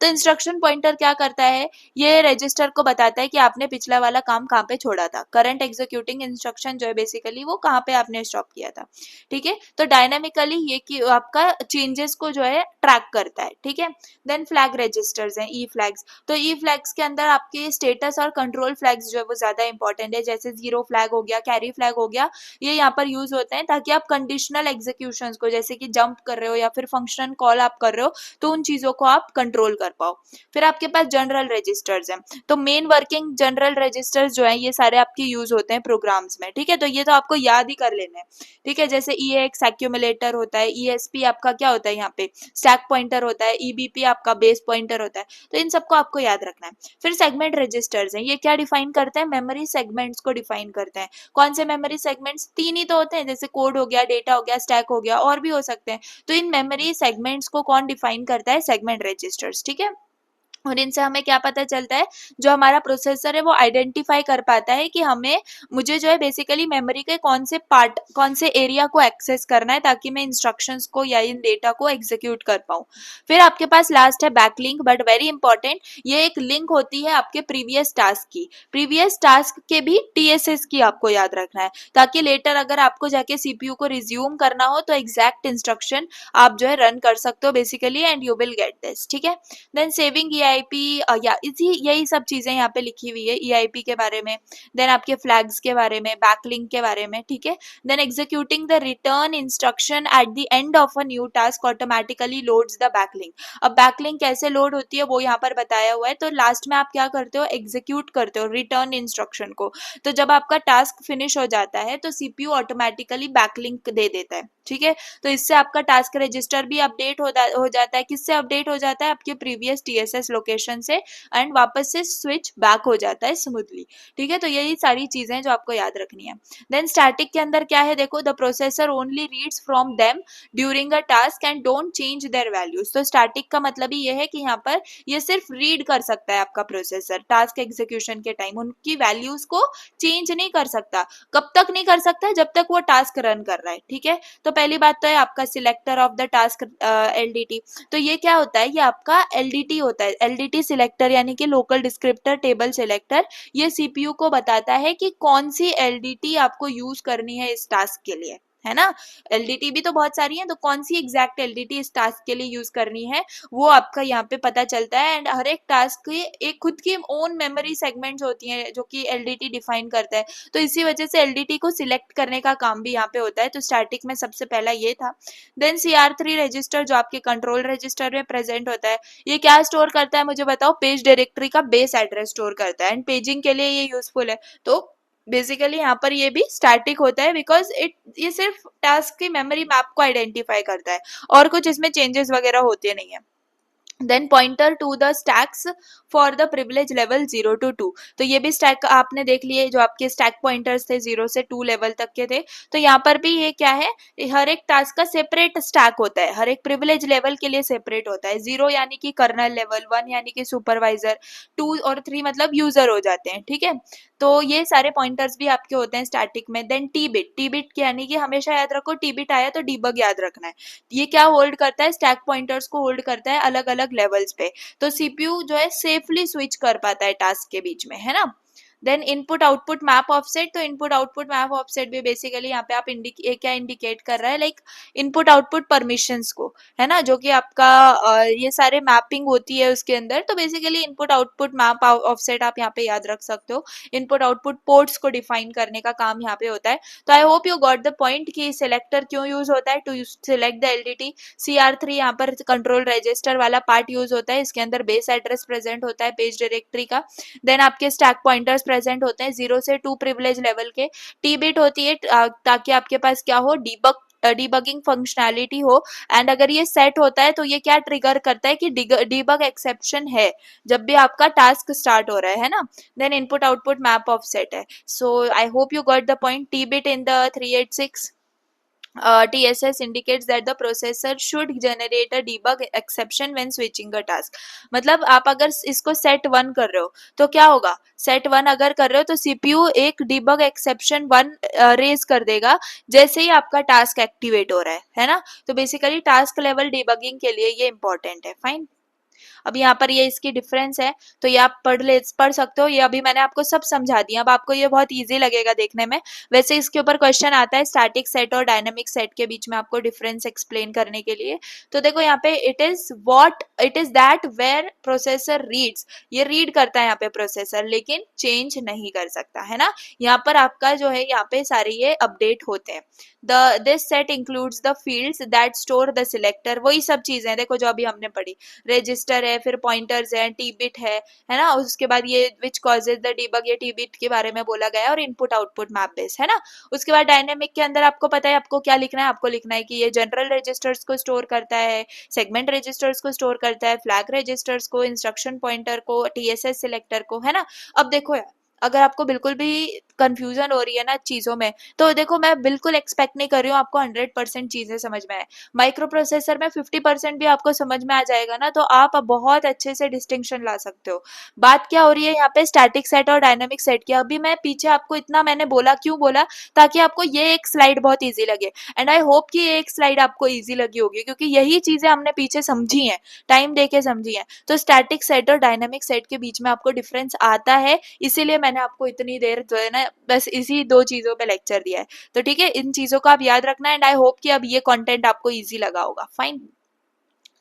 तो इंस्ट्रक्शन पॉइंटर क्या करता है, ये रजिस्टर को बताता है कि आपने पिछला वाला काम कहाँ पे छोड़ा था, करंट एग्जीक्यूटिंग इंस्ट्रक्शन जो है बेसिकली वो कहाँ पे आपने स्टॉप किया था, ठीक है। तो डायनामिकली ये कि आपका चेंजेस को जो है ट्रैक करता है, ठीक है। देन फ्लैग रजिस्टर्स हैं, ई फ्लैग्स। तो ई फ्लैग्स के अंदर आपके स्टेटस और कंट्रोल फ्लैग्स जो है वो ज्यादा इंपॉर्टेंट है, जैसे 0 फ्लैग हो गया, कैरी फ्लैग हो गया, ये यहाँ पर यूज होते हैं ताकि आप कंडीशनल एग्जीक्यूशन को, जैसे कि जंप कर रहे हो या फिर फंक्शन कॉल आप कर रहे हो, तो उन चीजों को आप कंट्रोल कर पाओ। फिर आपके पास जनरल रजिस्टर्स हैं, तो मेन वर्किंग जनरल रजिस्टर्स जो है ये सारे आपके यूज होते हैं प्रोग्राम्स में, ठीक है। तो ये तो आपको याद ही कर लेना है, ठीक है। जैसे EAX एक्यूमुलेटर होता है, ESP आपका क्या होता है यहाँ पे स्टैक पॉइंटर होता है, EBP आपका बेस पॉइंटर होता है, तो इन सबको आपको याद रखना है। फिर सेगमेंट रजिस्टर्स हैं, ये क्या डिफाइन करते हैं, मेमोरी सेगमेंट्स को डिफाइन करते हैं। कौन से मेमोरी सेगमेंट्स, 3 ही तो होते हैं, जैसे कोड हो गया, डेटा हो गया, स्टैक हो गया, और भी हो सकते हैं। तो इन मेमोरी सेगमेंट्स को कौन डिफाइन करता है, सेगमेंट रजिस्टर्स, ठीक है। और इनसे हमें क्या पता चलता है, जो हमारा प्रोसेसर है वो आइडेंटिफाई कर पाता है कि मुझे जो है बेसिकली मेमोरी के कौन से पार्ट, कौन से एरिया को एक्सेस करना है ताकि मैं इंस्ट्रक्शंस को या इन डेटा को एग्जीक्यूट कर पाऊँ। फिर आपके पास लास्ट है बैकलिंक, बट वेरी इंपॉर्टेंट, ये एक लिंक होती है आपके प्रीवियस टास्क की, प्रीवियस टास्क के भी TSS की आपको याद रखना है, ताकि लेटर अगर आपको जाके CPU को रिज्यूम करना हो तो एग्जैक्ट इंस्ट्रक्शन आप जो है रन कर सकते हो basically, and you will get this, ठीक है। देन सेविंग EIP या इसी यही सब चीजें यहाँ पे लिखी हुई है EIP के बारे में, देन आपके फ्लैग्स के बारे में, बैकलिंक के बारे में, ठीक है। Then executing the return instruction at the end of a new task automatically loads the backlink. अब बैकलिंक कैसे लोड होती है वो यहाँ पर बताया हुआ है। तो लास्ट में आप क्या करते हो, एग्जीक्यूट करते हो रिटर्न इंस्ट्रक्शन को। तो जब आपका टास्क फिनिश हो जाता है तो CPU ऑटोमेटिकली बैकलिंक दे देता है, ठीक है। तो इससे आपका टास्क रजिस्टर भी अपडेट हो जाता है। किससे अपडेट हो जाता है, आपके प्रीवियस TSS लोकेशन से, एंड वापस से स्विच बैक हो जाता है स्मूथली, ठीक है। तो यही सारी चीजें जो आपको याद रखनी है। देन स्टैटिक के अंदर क्या है, देखो, the processor only reads from them during a task and don't change their values. तो स्टैटिक का मतलब ही ये है कि यहाँ पर ये सिर्फ रीड कर सकता है आपका प्रोसेसर टास्क एग्जीक्यूशन के टाइम, उनकी वैल्यूज को चेंज नहीं कर सकता। कब तक नहीं कर सकता, जब तक वो टास्क रन कर रहा है, ठीक है। तो पहली बात तो है आपका selector of the task LDT। तो ये क्या होता है, ये आपका LDT होता है, LDT सिलेक्टर यानी कि लोकल डिस्क्रिप्टर टेबल सिलेक्टर। ये CPU को बताता है कि कौन सी LDT आपको यूज करनी है इस टास्क के लिए, है ना। LDT भी तो बहुत सारी है, तो कौन सी एग्जैक्ट LDT इस टास्क के लिए यूज करनी है वो आपका यहाँ पे पता चलता है। एंड हर एक टास्क की एक खुद की ओन मेमोरी सेगमेंट्स होती हैं जो कि LDT डिफाइन करता है। तो इसी वजह से LDT को सिलेक्ट करने का काम भी यहाँ पे होता है। तो स्टैटिक में सबसे पहला ये था। देन CR3 रजिस्टर जो आपके कंट्रोल रजिस्टर में प्रेजेंट होता है, ये क्या स्टोर करता है मुझे बताओ, पेज डायरेक्टरी का बेस एड्रेस स्टोर करता है, एंड पेजिंग के लिए ये यूजफुल है। तो बेसिकली यहाँ पर ये भी स्टैटिक होता है बिकॉज ये सिर्फ टास्क की मेमोरी मैप को आइडेंटिफाई करता है, और कुछ इसमें चेंजेस वगैरह होते नहीं है। Then pointer to the stacks for the privilege level 0 to 2। तो ये भी स्टैक आपने देख लिए, जो आपके स्टैक पॉइंटर्स थे 0 से 2 लेवल तक के थे। तो यहाँ पर भी ये क्या है, हर एक टास्क का सेपरेट स्टैक होता है, हर एक प्रिविलेज लेवल के लिए सेपरेट होता है। 0 यानी कि कर्नल लेवल, 1 यानी कि सुपरवाइजर, 2 और 3 मतलब यूजर हो जाते हैं, ठीक है। तो ये सारे पॉइंटर्स भी आपके होते हैं स्टैटिक में। देन टी बिट यानी कि हमेशा याद रखो, टी बिट आया तो डीबग याद रखना है। ये क्या होल्ड करता है, स्टैक पॉइंटर्स को होल्ड करता है अलग अलग लेवल्स पे। तो CPU जो है सेफली स्विच कर पाता है टास्क के बीच में, है ना। Then input output map offset. तो इनपुट आउटपुट मैप ऑफसेट भी बेसिकली यहाँ पे आप क्या इंडिकेट कर रहा है, लाइक इनपुट आउटपुट परमिशंस को, है ना, जो कि आपका ये सारे मैपिंग होती है उसके अंदर। तो basically input output map offset आप यहाँ पे याद रख सकते हो। इनपुट आउटपुट पोर्ट्स को डिफाइन करने का काम यहाँ पे होता है। तो I hope you got the point कि सिलेक्टर क्यों यूज होता है, to select the LDT। CR3 यहाँ पर कंट्रोल रजिस्टर वाला पार्ट यूज होता है, इसके अंदर बेस एड्रेस प्रेजेंट होता है पेज डायरेक्टरी का। देन आपके स्टैक पॉइंटर्स प्रेजेंट होते हैं 0 से 2 प्रिविलेज लेवल के। टी-बिट होती है ताकि आपके पास क्या हो, डीबगिंग फंक्शनैलिटी हो। एंड अगर ये सेट होता है तो ये क्या ट्रिगर करता है कि डीबग एक्सेप्शन है जब भी आपका टास्क स्टार्ट हो रहा है ना। Then input output map offset है। So I hope you got the point. T-bit in the 386 TSS indicates that the processor should generate a debug exception when switching a task। मतलब आप अगर इसको set 1 कर रहे हो तो क्या होगा, set 1 अगर कर रहे हो तो CPU एक debug exception 1 रेज कर देगा जैसे ही आपका टास्क एक्टिवेट हो रहा है ना। तो बेसिकली टास्क लेवल डिबगिंग के लिए ये इंपॉर्टेंट है, फाइन। अब यहाँ पर ये इसकी डिफरेंस है, तो ये आप पढ़ सकते हो। ये अभी मैंने आपको सब समझा दिया, अब आपको ये बहुत इजी लगेगा देखने में। वैसे इसके ऊपर क्वेश्चन आता है स्टैटिक सेट और डायनेमिक सेट के बीच में आपको डिफरेंस एक्सप्लेन करने के लिए। तो देखो यहाँ पे it is that where processor reads, ये रीड करता है यहाँ पे प्रोसेसर, लेकिन चेंज नहीं कर सकता, है ना। यहाँ पर आपका जो है यहाँ पे सारे ये अपडेट होते हैं। This set includes the fields that store the selector, वही सब चीजें देखो जो अभी हमने पढ़ी, रजिस्टर है, फिर पॉइंटर्स है, टी-बिट है ना। उसके बाद ये विच कॉजेज द डीबग, ये टी-बिट के बारे में बोला गया है, और इनपुट आउटपुट मैप बेस, है ना। उसके बाद डायनेमिक के अंदर आपको पता है आपको क्या लिखना है, आपको लिखना है कि ये जनरल रजिस्टर्स को स्टोर करता है, सेगमेंट रजिस्टर्स को स्टोर करता है, फ्लैग रजिस्टर्स को, इंस्ट्रक्शन पॉइंटर को, TSS सिलेक्टर को, है ना। अब देखो यार, अगर आपको बिल्कुल भी कंफ्यूजन हो रही है ना चीजों में, तो देखो मैं बिल्कुल एक्सपेक्ट नहीं कर रही हूँ आपको 100% चीजें समझ में आए। माइक्रो प्रोसेसर में 50% भी आपको समझ में आ जाएगा ना, तो आप अब बहुत अच्छे से डिस्टिंक्शन ला सकते हो। बात क्या हो रही है यहाँ पे, स्टैटिक सेट और डायनामिक सेट की। अभी मैं पीछे आपको इतना मैंने बोला, क्यों बोला, ताकि आपको ये एक स्लाइड बहुत ईजी लगे। एंड आई होप कि ये एक स्लाइड आपको ईजी लगी होगी, क्योंकि यही चीजें हमने पीछे समझी हैं, टाइम दे के समझी हैं। तो स्टैटिक सेट और डायनामिक सेट के बीच में आपको डिफरेंस आता है, इसीलिए मैंने आपको इतनी देर जो है ना बस इसी 2 चीजों पे लेक्चर दिया है। तो ठीक है, इन चीजों को आप याद रखना। एंड आई होप कि अब ये कंटेंट आपको इजी लगा होगा, फाइन।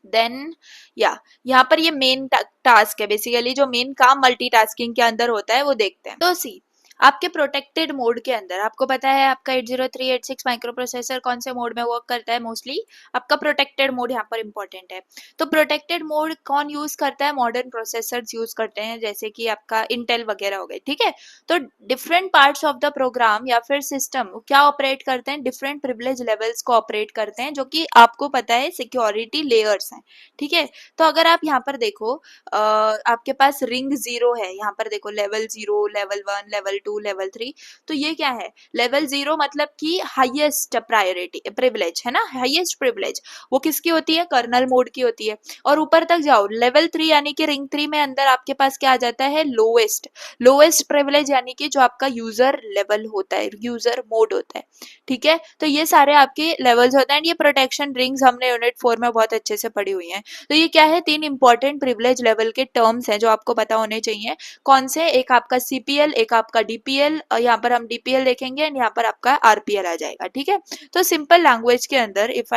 देन या यहाँ पर ये मेन टास्क है, बेसिकली जो मेन काम मल्टीटास्किंग के अंदर होता है वो देखते हैं। तो सी आपके प्रोटेक्टेड मोड के अंदर आपको पता है आपका 80386 माइक्रो प्रोसेसर कौन से मोड में वर्क करता है, मोस्टली आपका प्रोटेक्टेड मोड यहाँ पर इंपॉर्टेंट है। तो प्रोटेक्टेड मोड कौन यूज करता है, मॉडर्न प्रोसेसर्स यूज करते हैं, जैसे कि आपका इंटेल वगैरह हो गए, ठीक है। तो different parts of the program या फिर सिस्टम क्या ऑपरेट करते हैं, डिफरेंट प्रिविलेज लेवल्स को ऑपरेट करते हैं, जो कि आपको पता है सिक्योरिटी लेयर्स हैं, ठीक है। तो अगर आप यहाँ पर देखो आपके पास रिंग 0 है, यहाँ पर देखो लेवल 0, लेवल 1, लेवल 2, लेवल 3। तो ये क्या है, लेवल 0 मतलब कि हाईएस्ट प्रायोरिटी प्रिविलेज है ना, हाईएस्ट प्रिविलेज वो किसकी होती है, कर्नल मोड की होती है। और ऊपर तक जाओ लेवल 3 यानी कि रिंग 3 में अंदर आपके पास क्या आ जाता है, लोएस्ट प्रिविलेज यानी कि जो आपका यूजर लेवल होता है, यूजर मोड होता है, ठीक है। तो ये सारे आपके लेवल्स होते हैं। ये प्रोटेक्शन रिंग्स हमने यूनिट 4 में बहुत अच्छे से पढ़ी हुई हैं। तो ये क्या है, 3 इंपॉर्टेंट प्रिविलेज लेवल के टर्म्स हैं जो आपको पता होने चाहिए। कौन से, एक आपका सीपीएल, एक आपका डीपीएल, यहाँ पर हम डीपीएल देखेंगे एंड यहाँ पर आपका आरपीएल आ जाएगा, ठीक है। तो सिंपल लैंग्वेज के अंदर इफ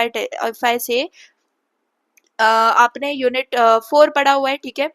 आई से आपने यूनिट 4 पढ़ा हुआ है, ठीक है,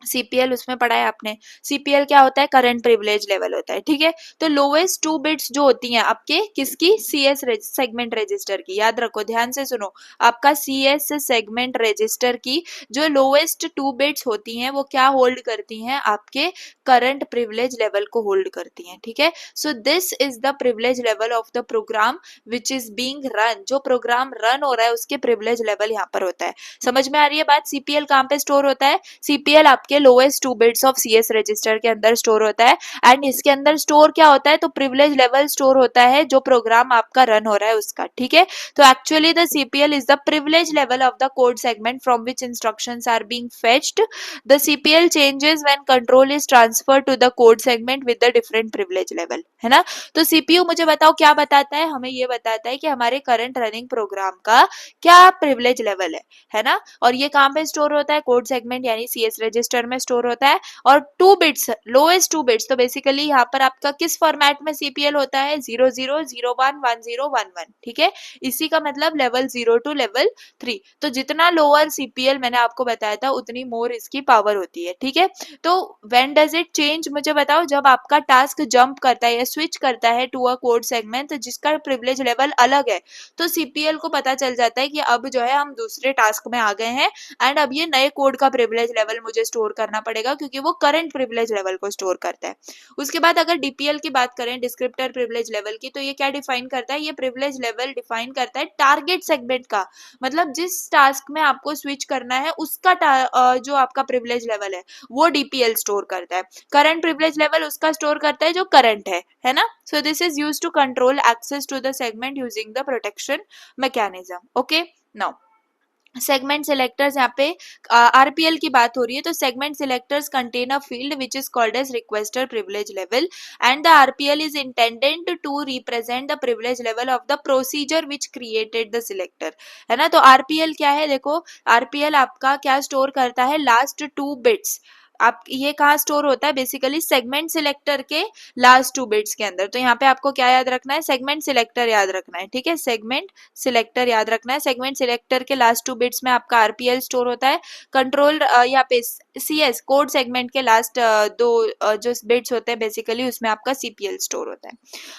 सीपीएल उसमें पढ़ा है आपने। सीपीएल क्या होता है, करंट प्रिविलेज लेवल होता है, ठीक है। तो लोएस्ट 2 बिट्स जो होती हैं आपके किसकी, सीएस सेगमेंट रजिस्टर की, याद रखो ध्यान से सुनो, आपका सीएस सेगमेंट रजिस्टर की जो लोएस्ट 2 बिट्स होती हैं वो क्या होल्ड करती हैं, आपके करंट प्रिविलेज लेवल को होल्ड करती हैं, ठीक है। So this is the privilege level of the program which is being run, जो प्रोग्राम रन हो रहा है उसके प्रिविलेज लेवल यहाँ पर होता है। समझ में आ रही है बात, सीपीएल कहाँ पे स्टोर होता है, सीपीएल के lowest 2 bits of CS register के अंदर स्टोर होता है। एंड इसके अंदर स्टोर क्या होता है, तो प्रिविलेज लेवल स्टोर होता है जो प्रोग्राम आपका रन हो रहा है उसका, ठीक है। तो actually the CPL is the privilege level of the code segment from which instructions are being fetched. The CPL changes when control is transferred to the code segment with the different privilege level, है ना। तो CPU मुझे बताओ क्या बताता है, हमें ये बताता है कि हमारे करंट रनिंग प्रोग्राम का क्या प्रिविलेज लेवल है ना। और ये कहाँ पे स्टोर होता है, कोड सेगमेंट यानी सीएस रजिस्टर में स्टोर होता है। और 2 बिट्स, लोएस्ट 2 बिट्स, तो बेसिकली यहाँ पर आपका किस फॉर्मेट में सीपीएल होता है, 00, 01, 10, 11, ठीक है। इसी का मतलब लेवल 0 टू लेवल 3। तो जितना लोअर सीपीएल मैंने आपको बताया था उतनी मोर इसकी पावर होती है, ठीक है। तो व्हेन डज इट चेंज, मुझे बताओ, जब आपका टास्क जंप करता है या स्विच करता है टू अ कोड सेगमेंट जिसका प्रिविलेज लेवल अलग है, तो सीपीएल को पता चल जाता है कि अब जो है हम दूसरे टास्क में आ गए हैं एंड अब ये नए कोड का प्रिविलेज लेवल मुझे स्टोर करना पड़ेगा क्योंकि वो करंट प्रिविलेज लेवल को स्टोर करता है। उसके बाद अगर डीपीएल की बात करें, डिस्क्रिप्टर प्रिविलेज लेवल की, तो ये क्या डिफाइन करता है, ये प्रिविलेज लेवल डिफाइन करता है टारगेट सेगमेंट का, मतलब जिस टास्क में आपको स्विच करना है उसका जो आपका प्रिविलेज लेवल है वो डीपीएल स्टोर करता है। करंट प्रिविलेज लेवल उसका स्टोर करता है जो करंट है ना। So this is used to control access to the segment using the protection mechanism. Okay, now segment selectors, यहाँ पे आरपीएल की बात हो रही है, तो segment selectors contain a field which is called as requester privilege level and the RPL is intended to represent the privilege level of the procedure which created the selector, है ना। तो आरपीएल क्या है, देखो आरपीएल आपका क्या store करता है, लास्ट 2 बिट्स। आप ये कहाँ स्टोर होता है, बेसिकली सेगमेंट सिलेक्टर के लास्ट 2 बिट्स के अंदर। तो यहाँ पे आपको क्या याद रखना है, सेगमेंट सिलेक्टर याद रखना है, ठीक है, सेगमेंट सिलेक्टर याद रखना है। सेगमेंट सिलेक्टर के लास्ट 2 बिट्स में आपका आरपीएल स्टोर होता है। कंट्रोल यहाँ पे सीएस कोड सेगमेंट के लास्ट 2 जो बिट्स होते हैं बेसिकली उसमें आपका सीपीएल स्टोर होता है।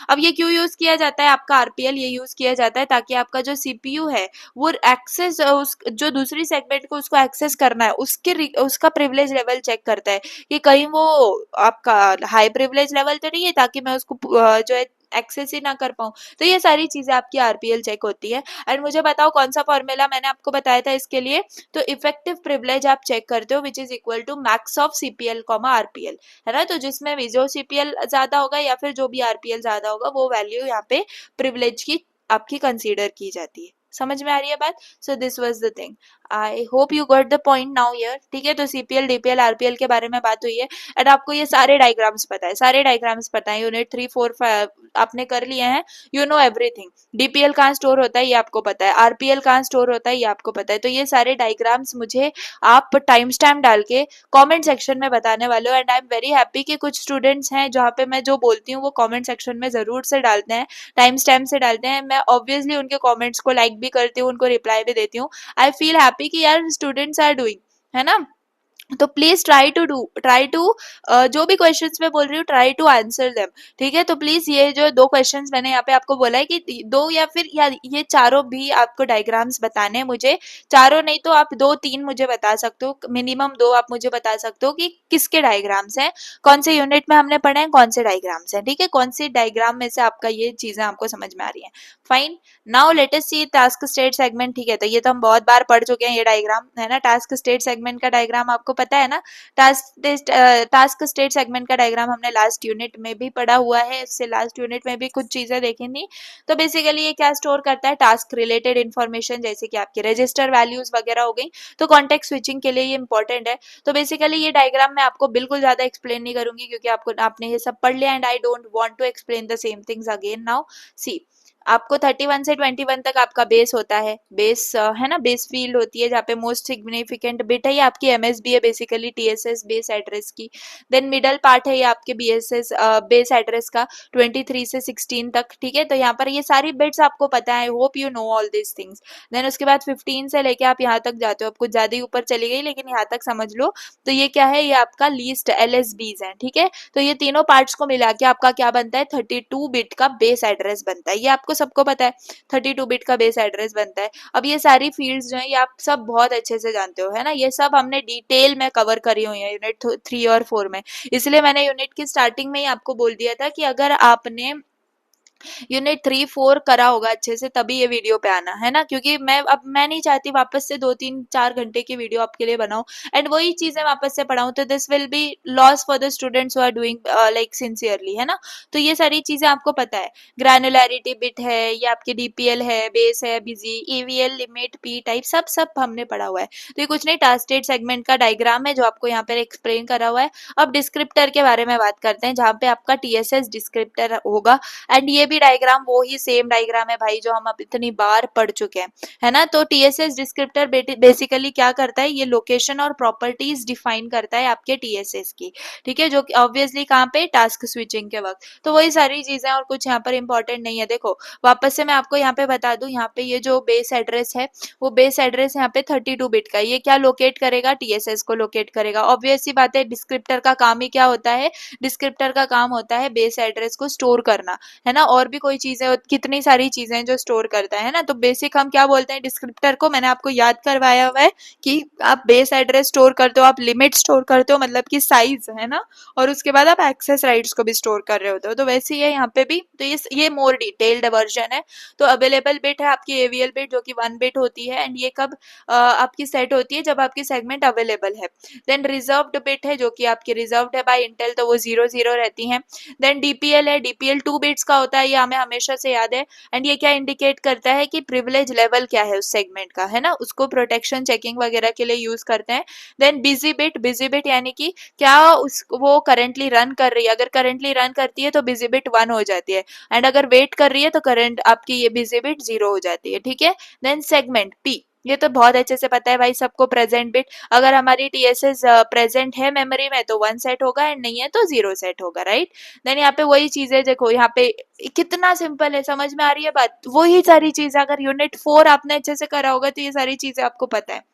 अब ये क्यों यूज किया जाता है आपका आरपीएल, ये यूज किया जाता है ताकि आपका जो सीपीयू है वो एक्सेस उस जो दूसरी सेगमेंट को उसको एक्सेस करना है उसका प्रिविलेज लेवल चेक करता है कि कहीं वो आपका हाई प्रिविलेज लेवल तो नहीं है ताकि मैं उसको जो है एक्सेस ही ना कर पाऊं। तो ये सारी चीजें आपकी आरपीएल चेक होती है। एंड मुझे बताओ कौन सा फॉर्मूला मैंने आपको बताया था इसके लिए, तो इफेक्टिव प्रिविलेज आप चेक करते हो which is equal to max of CPL comma RPL, है ना। तो जिसमें भी जो सीपीएल ज्यादा होगा या फिर जो भी आरपीएल ज्यादा होगा वो वैल्यू यहाँ पे प्रिविलेज की आपकी कंसीडर की जाती है। समझ में आ रही है बात। सो this was the thing, I hope you got the point now here, ठीक है। तो सीपीएल डीपीएल आरपीएल के बारे में बात हुई है एंड आपको ये सारे डायग्राम्स पता है, सारे डायग्राम्स पता है, यूनिट 3, 4, 5 आपने कर लिए हैं, यू नो एवरीथिंग। डीपीएल कहाँ स्टोर होता है ये आपको पता है, आरपीएल कहाँ स्टोर होता है ये आपको पता है। तो ये सारे डायग्राम्स मुझे आप टाइम स्टैम्प डाल के कमेंट सेक्शन में बताने वाले हो and I am very happy कि कुछ स्टूडेंट्स हैं जहाँ पे मैं जो बोलती हूँ वो कमेंट सेक्शन में जरूर से डालते हैं, टाइम स्टैम्प से डालते हैं। मैं ऑब्वियसली उनके कमेंट्स को लाइक भी भी करती हूँ, उनको रिप्लाई भी देती हूँ। आई फील हैप्पी कि यार स्टूडेंट्स आर डूइंग, है ना। तो प्लीज ट्राई टू जो भी क्वेश्चंस मैं बोल रही हूँ ट्राई टू आंसर देम, ठीक है। तो प्लीज ये जो दो क्वेश्चंस मैंने यहाँ पे आपको बोला है कि दो या फिर या ये चारों भी आपको डायग्राम्स बताने हैं मुझे, चारों नहीं तो आप दो तीन मुझे बता सकते हो, मिनिमम दो आप मुझे बता सकते हो कि किसके डायग्राम्स हैं, कौन से यूनिट में हमने पढ़े हैं, कौन से डायग्राम्स हैं, ठीक है, कौन सी डायग्राम में से आपका ये चीजें आपको समझ में आ रही है। फाइन, नाउ लेट अस सी टास्क स्टेट सेगमेंट, ठीक है। तो ये तो हम बहुत बार पढ़ चुके हैं ये डायग्राम, है ना। टास्क स्टेट सेगमेंट का डायग्राम आपको पता है ना। टास्क स्टेट सेगमेंट का डायग्राम हमने लास्ट यूनिट में भी पढ़ा हुआ है, इससे लास्ट यूनिट में भी कुछ चीजें देखी थी। तो बेसिकली ये क्या स्टोर करता है, टास्क रिलेटेड इन्फॉर्मेशन, जैसे कि आपके रजिस्टर वैल्यूज वगैरह हो गई। तो कॉन्टेक्स्ट स्विचिंग के लिए ये इंपॉर्टेंट है। तो बेसिकली ये डायग्राम मैं आपको बिल्कुल ज्यादा एक्सप्लेन नहीं करूंगी, क्योंकि आपने ये सब पढ़ लिया and I don't want to explain the same things again now. See, आपको 31 से 21 तक आपका बेस होता है, बेस है ना, बेस फील्ड होती है जहाँ पे मोस्ट सिग्निफिकेंट बिट है ये आपकी एमएसबी है, बेसिकली टीएसएस बेस एड्रेस की। देन मिडल पार्ट है ये आपके बीएसएस बेस एड्रेस का 23 से 16 तक, ठीक है। तो यहाँ पर ये सारी बिट्स आपको पता है, hope you know all this things. Then उसके बाद 15 से लेके आप यहाँ तक जाते हो, आप कुछ ज्यादा ही ऊपर चली गई लेकिन यहाँ तक समझ लो। तो ये क्या है, ये आपका लीस्ट एलएसबीज है, ठीक है। तो ये तीनों पार्ट्स को मिला के आपका क्या बनता है, 32 बिट का बेस एड्रेस बनता है, ये आपको सबको पता है 32 बिट का बेस एड्रेस बनता है। अब ये सारी फील्ड्स जो है ये आप सब बहुत अच्छे से जानते हो, है ना, ये सब हमने डिटेल में कवर करी हुई है यूनिट 3 और 4 में। इसलिए मैंने यूनिट की स्टार्टिंग में ही आपको बोल दिया था कि अगर आपने यूनिट 3 4 करा होगा अच्छे से तभी ये वीडियो पे आना, है ना, क्योंकि मैं नहीं चाहती वापस से 2 3 4 घंटे की वीडियो आपके लिए बनाऊं एंड वही चीजें वापस से पढ़ाऊं, तो this will be loss for the students who are doing like sincerely, है ना। तो ये सारी चीजें आपको पता है, ग्रैनुलैरिटी बिट है, ये आपकी डीपीएल है, बेस है, बिजी, ईवीएल, लिमिट, पी टाइप, सब सब हमने पढ़ा हुआ है। तो ये कुछ नहीं, टास्क सेगमेंट का डायग्राम है जो आपको यहाँ पर एक्सप्लेन करा हुआ है। अब डिस्क्रिप्टर के बारे में बात करते हैं, जहाँ पे आपका टीएसएस डिस्क्रिप्टर होगा एंड ये भी डायग्राम वो ही सेम डायग्राम है भाई जो हम अब इतनी बार पढ़ चुके हैं, है ना। तो टीएसएस डिस्क्रिप्टर बेसिकली क्या करता है, ये लोकेशन और प्रॉपर्टीज डिफाइन करता है आपके टीएसएस की, ठीक है, जो कि ऑब्वियसली कहाँ पे, टास्क स्विचिंग के वक्त। तो वही सारी चीजें और कुछ यहाँ पर इंपॉर्टेंट नहीं है। देखो वापस से मैं आपको यहाँ पे बता दूं, यहाँ पे ये जो बेस एड्रेस है वो बेस एड्रेस यहाँ पे 32 बिट का, ये क्या लोकेट करेगा, टीएसएस को लोकेट करेगा। ऑब्वियस सी बात है, डिस्क्रिप्टर का काम ही क्या होता है, डिस्क्रिप्टर का काम होता है बेस एड्रेस को स्टोर करना, है ना। और भी कोई चीजें, कितनी सारी चीजें जो स्टोर करता है ना। तो बेसिक हम क्या बोलते हैं डिस्क्रिप्टर को, मैंने आपको याद करवाया हुआ है कि आप बेस एड्रेस स्टोर करते हो, आप लिमिट स्टोर करते हो, मतलब कि साइज, है ना, और उसके बाद आप एक्सेस राइट्स को भी स्टोर कर रहे होते हो। तो वैसे ही है यहाँ पे भी। तो ये मोर डिटेल्ड वर्जन है। तो अवेलेबल बिट है आपकी एवीएल बिट जो कि 1 बिट होती है एंड ये कब आपकी सेट होती है, जब आपकी सेगमेंट अवेलेबल है। देन रिजर्व्ड बिट है जो कि आपकी रिजर्व्ड है बाय इंटेल, तो वो 0 0 रहती है। देन डीपीएल है, डीपीएल 2 बिट्स का होता है, ये हमें हमेशा से याद है एंड ये क्या इंडिकेट करता है कि प्रिविलेज लेवल क्या है उस सेगमेंट का, है ना, उसको प्रोटेक्शन चेकिंग वगैरह के लिए यूज करते हैं। देन बिजी बिट यानी कि क्या वो करंटली रन कर रही है, अगर करंटली रन करती है तो बिजी बिट 1 हो जाती है एंड अगर वेट कर रही है तो करंट आपकी ये बिजी बिट 0 हो जाती है, ठीक है। देन सेगमेंट पी, ये तो बहुत अच्छे से पता है भाई सबको, प्रेजेंट बिट, अगर हमारी टीएसएस प्रेजेंट है मेमोरी में तो 1 सेट होगा एंड नहीं है तो 0 सेट होगा, राइट। देन यहाँ पे वही चीजें देखो, यहाँ पे कितना सिंपल है, समझ में आ रही है बात, वही सारी चीजें अगर यूनिट 4 आपने अच्छे से करा होगा तो ये सारी चीजें आपको पता है।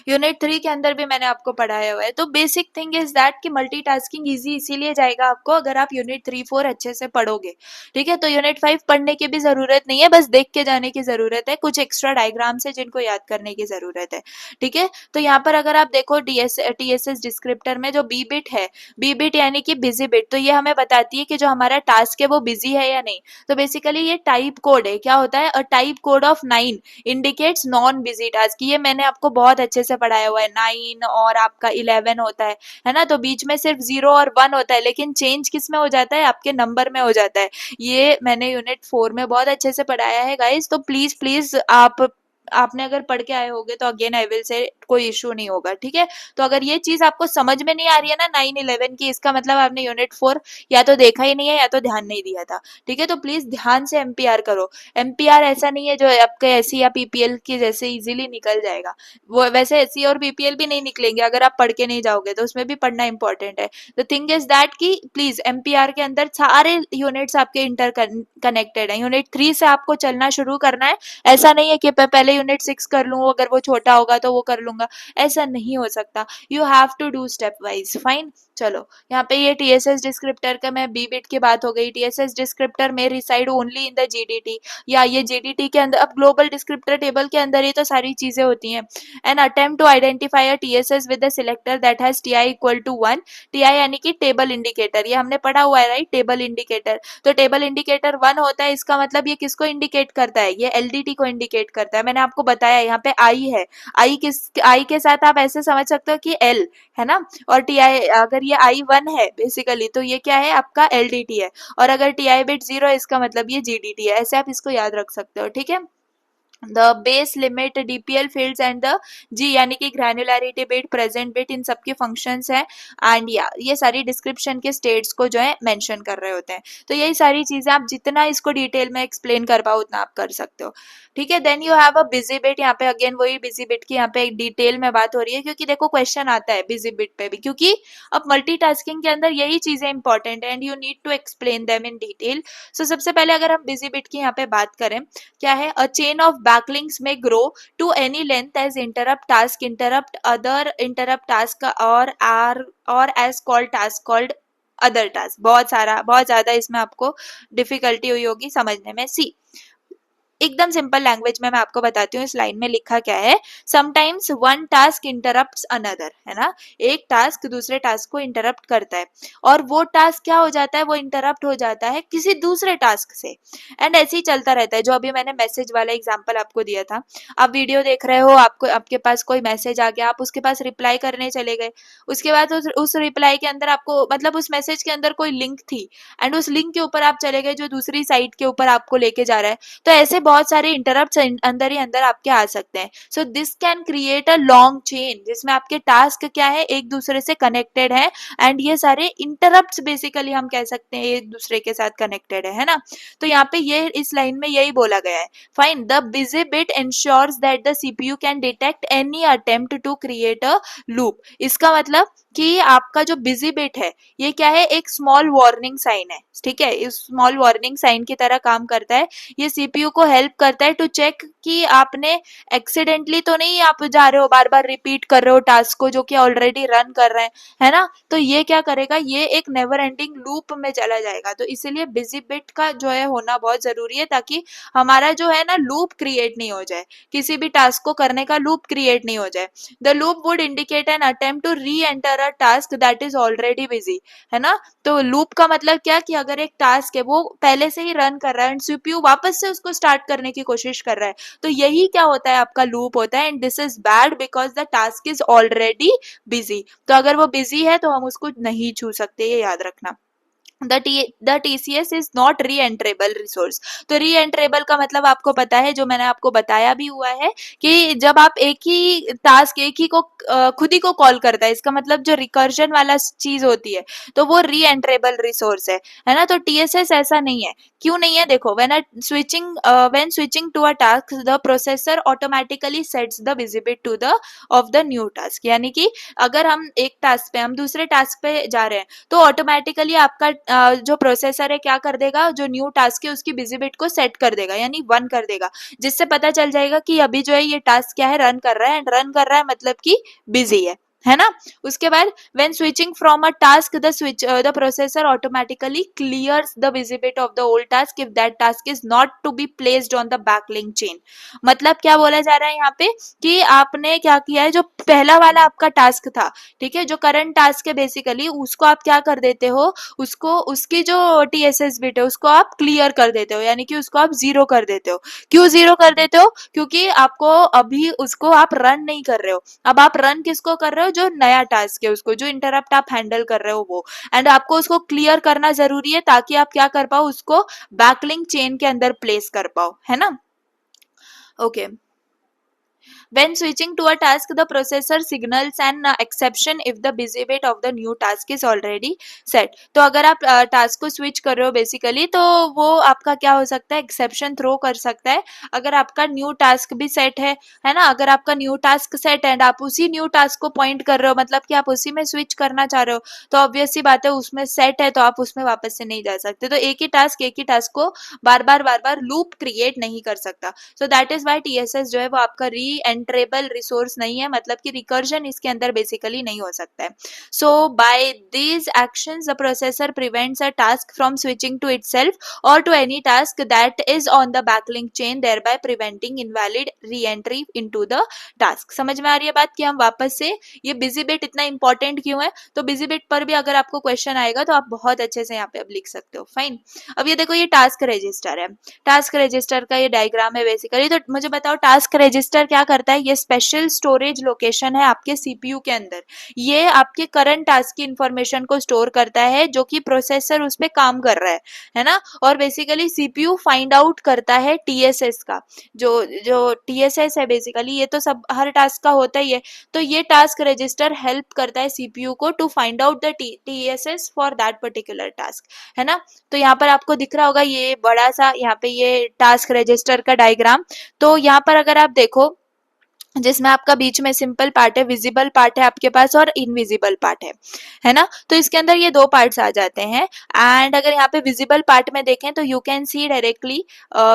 यूनिट 3 के अंदर भी मैंने आपको पढ़ाया हुआ है। तो बेसिक थिंग इज दैट कि मल्टीटास्किंग इजी इसीलिए जाएगा आपको अगर आप यूनिट 3 4 अच्छे से पढ़ोगे, ठीक है। तो यूनिट 5 पढ़ने की भी जरूरत नहीं है, बस देख के जाने की जरूरत है, कुछ एक्स्ट्रा डायग्राम्स है जिनको याद करने की जरूरत है, ठीक है। तो यहाँ पर अगर आप देखो टीएसएस डिस्क्रिप्टर में जो बी बिट है, बी बिट यानी कि बिजी बिट, तो ये हमें बताती है कि जो हमारा टास्क है वो बिजी है या नहीं। तो बेसिकली ये टाइप कोड है, क्या होता है, a type code of 9 indicates non busy task, ये मैंने आपको बहुत अच्छे से पढ़ाया हुआ है। 9 और आपका 11 होता है ना, तो बीच में सिर्फ 0 और 1 होता है, लेकिन चेंज किस में हो जाता है, आपके नंबर में हो जाता है। ये मैंने यूनिट 4 में बहुत अच्छे से पढ़ाया है गाइस, तो प्लीज प्लीज आप आपने अगर पढ़ के आए होगे तो अगेन आई विल से कोई इशू नहीं होगा, ठीक है। तो अगर ये चीज आपको समझ में नहीं आ रही है ना 9-11 की, इसका मतलब आपने यूनिट 4 या तो देखा ही नहीं है या तो ध्यान नहीं दिया था, ठीक है। तो प्लीज ध्यान से एमपीआर करो। एमपीआर ऐसा नहीं है जो आपके एससी या पीपीएल की जैसे इजीली निकल जाएगा, वो वैसे एससी और पीपीएल भी नहीं निकलेंगे अगर आप पढ़ के नहीं जाओगे, तो उसमें भी पढ़ना इंपॉर्टेंट है। द थिंग इज दैट कि प्लीज एमपीआर के अंदर सारे यूनिट्स आपके इंटर कनेक्टेड है। यूनिट 3 से आपको चलना शुरू करना है, ऐसा नहीं है कि पहले यूनिट 6 कर लूं, अगर वो छोटा होगा तो वो कर लूंगा, ऐसा नहीं हो सकता। You have to do step wise, fine. चलो, यहाँ पे ये टीएसएस डिस्क्रिप्टर का मैं बी बिट की बात हो गई। टीएसएस डिस्क्रिप्टर में रिसाइड ओनली इन द जीडीटी, या ये जीडीटी के अंदर, अब ग्लोबल डिस्क्रिप्टर टेबल के अंदर ही तो सारी चीजें होती हैं। An attempt to identify a TSS with the selector that has TI equal to 1। TI यानी कि टेबल इंडिकेटर, ये हमने पढ़ा हुआ है राइट, टेबल इंडिकेटर। तो टेबल इंडिकेटर 1 होता है, इसका मतलब ये किसको इंडिकेट करता है, ये एलडीटी को इंडिकेट करता है। मैंने आपको बताया यहाँ पे आई है, आई के साथ आप ऐसे समझ सकते हो कि एल है ना, और टीआई अगर ये I1 है बेसिकली तो ये क्या है आपका एलडीटी है, और अगर टीआई बिट 0 है इसका मतलब ये जीडीटी है। ऐसे आप इसको याद रख सकते हो, ठीक है। The base limit DPL fields and the G यानी कि ग्रैन्युलैरिटी बिट, प्रेजेंट बिट, इन सबके फंक्शंस हैं। एंड या ये सारी डिस्क्रिप्शन के स्टेट्स को जो है मेंशन कर रहे होते हैं। तो यही सारी चीजें आप जितना इसको डिटेल में एक्सप्लेन कर पाओ उतना आप कर सकते हो, ठीक है। Then you have a busy bit, यहाँ पे अगेन वही बिजी बिट की यहाँ पे एक डिटेल में बात हो रही है, क्योंकि देखो क्वेश्चन आता है बिजी बिट पे भी, क्योंकि अब मल्टीटास्किंग के अंदर यही चीजें इंपॉर्टेंट है and you need to explain them in detail. So सबसे पहले अगर हम बिजी बिट की यहाँ पे बात करें, क्या है, अ चेन ऑफ बैकलिंक्स में grow to any length as interrupt task, interrupt other interrupt task, और आर और as called task called other task. बहुत ज्यादा इसमें आपको डिफिकल्टी हुई होगी समझने में। सी एकदम सिंपल लैंग्वेज में मैं आपको बताती हूँ इस लाइन में लिखा क्या है। Sometimes one task interrupts another, है ना, एक टास्क दूसरे टास्क को इंटरप्ट करता है, और वो टास्क क्या हो जाता है, वो इंटरप्ट हो जाता है किसी दूसरे टास्क से, एंड ऐसे ही चलता रहता है। जो अभी मैंने मैसेज वाला एग्जांपल आपको दिया था, आप वीडियो देख रहे हो, आपको आपके पास कोई मैसेज आ गया, आप उसके पास रिप्लाई करने चले गए, उसके बाद उस रिप्लाई के अंदर आपको मतलब उस मैसेज के अंदर कोई लिंक थी, एंड उस लिंक के ऊपर आप चले गए जो दूसरी साइट के ऊपर आपको लेके जा रहा है। तो ऐसे बहुत सारे इंटरप्ट्स अंदर ही अंदर आपके आ सकते हैं। So this can create a long chain जिसमें आपके टास्क क्या है, एक दूसरे से कनेक्टेड है, एंड ये सारे इंटरप्ट्स बेसिकली हम कह सकते हैं एक दूसरे के साथ कनेक्टेड है ना। तो यहाँ पे ये इस लाइन में यही बोला गया है। Fine, the busy bit ensures that the CPU can detect any attempt to create a loop. इसका मतलब कि आपका जो बिजी बिट है ये क्या है, एक स्मॉल वार्निंग साइन है, ठीक है, इस स्मॉल वार्निंग साइन की तरह काम करता है। ये सीपीयू को हेल्प करता है टू चेक कि आपने एक्सीडेंटली तो नहीं आप जा रहे हो बार बार रिपीट कर रहे हो टास्क को जो कि ऑलरेडी रन कर रहे हैं, है ना। तो ये क्या करेगा, ये एक नेवर एंडिंग लूप में चला जाएगा। तो इसीलिए बिजी बिट का जो है होना बहुत जरूरी है, ताकि हमारा जो है ना लूप क्रिएट नहीं हो जाए, किसी भी टास्क को करने का लूप क्रिएट नहीं हो जाए। The loop would indicate an attempt to re enter a task that is already busy, है ना। तो लूप का मतलब क्या, कि अगर एक टास्क है वो पहले से ही रन कर रहा है एंड सीपीयू वापस से उसको स्टार्ट करने की कोशिश कर रहा है, तो यही क्या होता है, आपका लूप होता है। And this is bad because the task is already busy. तो अगर वो बिजी है तो हम उसको नहीं छू सकते, ये याद रखना। द टीसीएस इज नॉट री एंट्रेबल रिसोर्स। तो री एंट्रेबल का मतलब आपको पता है, जो मैंने आपको बताया भी हुआ है, कि जब आप एक ही टास्क एक ही को खुद ही को कॉल करता है, इसका मतलब जो रिकर्जन वाला चीज होती है, तो वो री एंट्रेबल रिसोर्स है ना। तो टीएसएस ऐसा नहीं है। क्यों नहीं है, देखो, when switching to a task the processor automatically sets the visibility to the of the new task. यानी कि अगर हम एक टास्क पे हम दूसरे टास्क पे जा रहे हैं, तो ऑटोमेटिकली आपका जो प्रोसेसर है क्या कर देगा, जो न्यू टास्क है उसकी बिजी बिट को सेट कर देगा, यानी 1 कर देगा, जिससे पता चल जाएगा कि अभी जो है ये टास्क क्या है, रन कर रहा है, एंड रन कर रहा है मतलब कि बिजी है ना। उसके बाद when switching from a task the processor automatically clears the busy bit of the old task if that task is not to be placed on the backlink chain. मतलब क्या बोला जा रहा है यहाँ पे, कि आपने क्या किया है, जो पहला वाला आपका टास्क था, ठीक है, जो करंट टास्क है बेसिकली, उसको आप क्या कर देते हो, उसको उसकी जो टीएसएस बिट है उसको आप क्लियर कर देते हो, यानी कि उसको आप 0 कर देते हो। क्यों 0 कर देते हो, क्योंकि आपको अभी उसको आप रन नहीं कर रहे हो। अब आप रन किसको कर रहे हो, जो नया टास्क है उसको, जो इंटरप्ट आप हैंडल कर रहे हो वो, एंड आपको उसको क्लियर करना जरूरी है, ताकि आप क्या कर पाओ, उसको बैकलिंक चेन के अंदर प्लेस कर पाओ, है ना। Okay When switching to a task, the processor signals an exception if the busy bit of the new task is already set. तो अगर आप टास्क को स्विच कर रहे हो बेसिकली, तो वो आपका क्या हो सकता है, एक्सेप्शन थ्रो कर सकता है अगर आपका न्यू टास्क भी सेट है ना। अगर आपका न्यू टास्क सेट है एंड आप उसी न्यू टास्क को पॉइंट कर रहे हो, मतलब कि आप उसी में स्विच करना चाह रहे हो, तो ऑब्वियस सी बात है उसमें सेट है तो आप उसमें वापस से नहीं जा सकते। तो एक ही टास्क को बार बार लूप क्रिएट नहीं कर सकता। So that is why TSS जो है वो आपका री एंट्रेबल रिसोर्स नहीं है, मतलब कि रिकर्जन इसके अंदर बेसिकली नहीं हो सकता है। So by these actions the processor prevents a task from switching to itself और to any task that is on the backlink chain, thereby preventing invalid reentry into the task. समझ में आ रही है बात कि हम वापस से ये बिजी बिट इतना इंपॉर्टेंट क्यों है? तो बिजी बिट पर भी अगर आपको क्वेश्चन आएगा तो आप बहुत अच्छे से यहाँ पे अब लिख सकते हो। फाइन। अब ये देखो, ये टास्क रजिस्टर है, टास्क रजिस्टर का ये डायग्राम है बेसिकली। तो मुझे बताओ टास्क रजिस्टर क्या करता है? ये स्पेशल स्टोरेज लोकेशन है आपके सीपीयू के अंदर। ये आपके करंट टास्क की इंफॉर्मेशन को स्टोर करता है जो कि प्रोसेसर उस पर काम कर रहा है ना। और बेसिकली सीपीयू फाइंड आउट करता है टीएसएस का, जो जो टीएसएस है बेसिकली, ये तो सब हर टास्क का होता ही है। तो ये टास्क रजिस्टर हेल्प करता है सीपीयू को to find out the TSS for that particular task, है ना। तो यहाँ पर आपको दिख रहा होगा ये बड़ा सा यहाँ पे ये टास्क रजिस्टर का डायग्राम। तो यहाँ पर अगर आप देखो, जिसमें आपका बीच में सिंपल पार्ट है, विजिबल पार्ट है आपके पास और इनविजिबल पार्ट है ना। तो इसके अंदर ये दो पार्ट्स आ जाते हैं। एंड अगर यहाँ पे विजिबल पार्ट में देखें तो you can see directly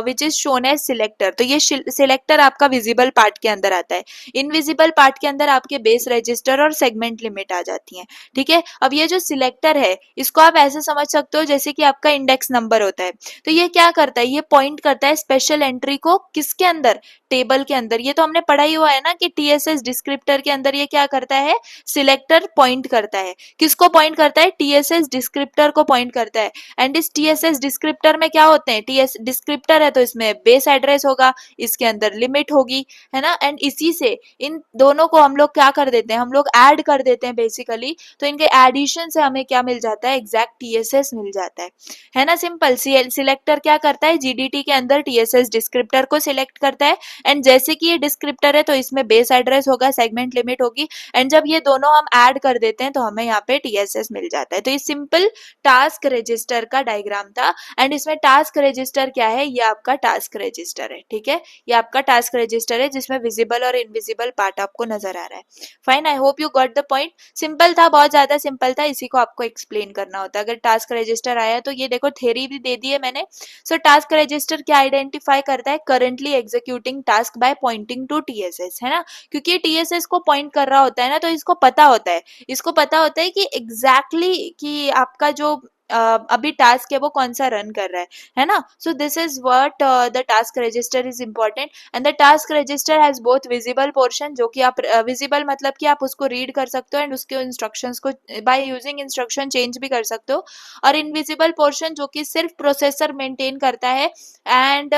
which is shown as selector. तो ये सिलेक्टर आपका विजिबल पार्ट के अंदर आता है। इनविजिबल पार्ट के अंदर आपके बेस रजिस्टर और सेगमेंट लिमिट आ जाती है। ठीक है। अब ये जो सिलेक्टर है इसको आप ऐसे समझ सकते हो जैसे कि आपका इंडेक्स नंबर होता है। तो ये क्या करता है, ये पॉइंट करता है स्पेशल एंट्री को किसके अंदर, टेबल के अंदर। ये तो हमने पढ़ा ही हुआ है ना कि टीएसएस डिस्क्रिप्टर के अंदर ये क्या करता है, सिलेक्टर पॉइंट करता है। किसको पॉइंट करता है? टीएसएस डिस्क्रिप्टर को पॉइंट करता है। एंड इस टीएसएस डिस्क्रिप्टर में क्या होते हैं, टीएस डिस्क्रिप्टर है तो इसमें बेस एड्रेस होगा, इसके अंदर लिमिट होगी, है ना। एंड इसी से इन दोनों को हम लोग क्या कर देते हैं, हम लोग ऐड कर देते हैं बेसिकली। तो इनके एडिशन से हमें क्या मिल जाता है, एग्जैक्ट टीएसएस मिल जाता है ना। सिंपल। सिलेक्टर क्या करता है, जीडीटी के अंदर टीएसएस डिस्क्रिप्टर को सिलेक्ट करता है। एंड जैसे कि ये डिस्क्रिप्टर है तो इसमें बेस एड्रेस होगा, सेगमेंट लिमिट होगी। एंड जब ये दोनों हम ऐड कर देते हैं तो हमें यहाँ पे टीएसएस मिल जाता है। तो ये सिंपल टास्क रजिस्टर का डायग्राम था। एंड इसमें टास्क रजिस्टर क्या है, ये आपका टास्क रजिस्टर है। ठीक है, ये आपका टास्क रजिस्टर है जिसमें विजिबल और इनविजिबल पार्ट आपको नजर आ रहा है। Fine, I hope you got the point. Simple था, बहुत ज्यादा सिंपल था, इसी को आपको एक्सप्लेन करना होता है। अगर टास्क रजिस्टर आया तो ये देखो थ्योरी भी दे दी है मैंने। सो टास्क रजिस्टर क्या आइडेंटिफाई करता है, currently executing task by pointing to TSS, है ना। क्योंकि टीएसएस को पॉइंट कर रहा होता है ना, तो इसको पता होता है, कि एग्जैक्टली कि आपका जो अभी टास्क है वो कौन सा रन कर रहा है ना। So this is what the task register is important. And the task register has both visible portion, जो कि आप विजिबल मतलब कि आप उसको रीड कर सकते हो एंड उसके इंस्ट्रक्शंस को बाय यूजिंग इंस्ट्रक्शन चेंज भी कर सकते हो। और इनविजिबल पोर्शन जो कि सिर्फ प्रोसेसर मेंटेन करता है and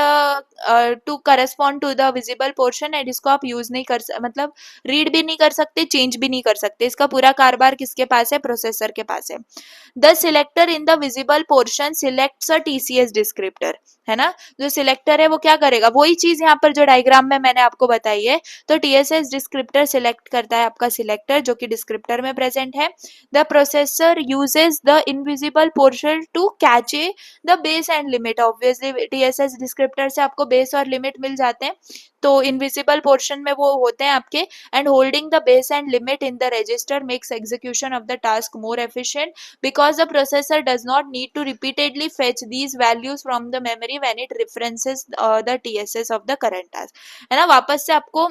to correspond to the visible portion. And इसको आप यूज नहीं कर मतलब रीड भी नहीं कर सकते, चेंज भी नहीं कर सकते। इसका पूरा कारबार किसके पास है, प्रोसेसर के पास है। The selector in the visible portion selects a TCS descriptor, है ना। जो सिलेक्टर है वो क्या करेगा, वही चीज यहाँ पर जो डायग्राम में मैंने आपको बताई है। तो टीएसएस डिस्क्रिप्टर सिलेक्ट करता है आपका सिलेक्टर जो कि डिस्क्रिप्टर में प्रेजेंट है। The processor uses the invisible portion to cache the base and limit. Obviously TSS descriptor से आपको बेस और लिमिट मिल जाते हैं, तो इनविजिबल पोर्शन में वो होते हैं आपके। And holding the base and limit in the register makes execution of the task more efficient because the processor does not need to repeatedly fetch these values from the memory when it references the TSS of the current task, है ना। वापस से आपको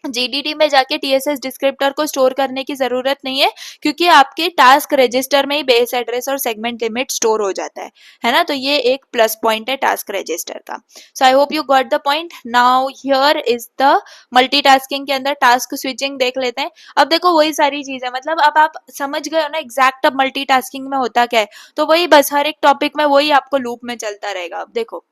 जीडीटी में जाके TSS descriptor को store करने की जरूरत नहीं है, क्योंकि आपके टास्क रजिस्टर में ही बेस एड्रेस और सेगमेंट लिमिट स्टोर हो जाता है ना। तो ये एक प्लस पॉइंट है टास्क रजिस्टर का। So I hope you got the point. Now here is the multitasking के अंदर टास्क स्विचिंग देख लेते हैं। अब देखो वही सारी चीज है, मतलब अब आप समझ गए हो ना एग्जैक्ट अब मल्टीटास्किंग में होता क्या है। तो वही बस हर एक टॉपिक में वही आपको लूप में चलता रहेगा। अब देखो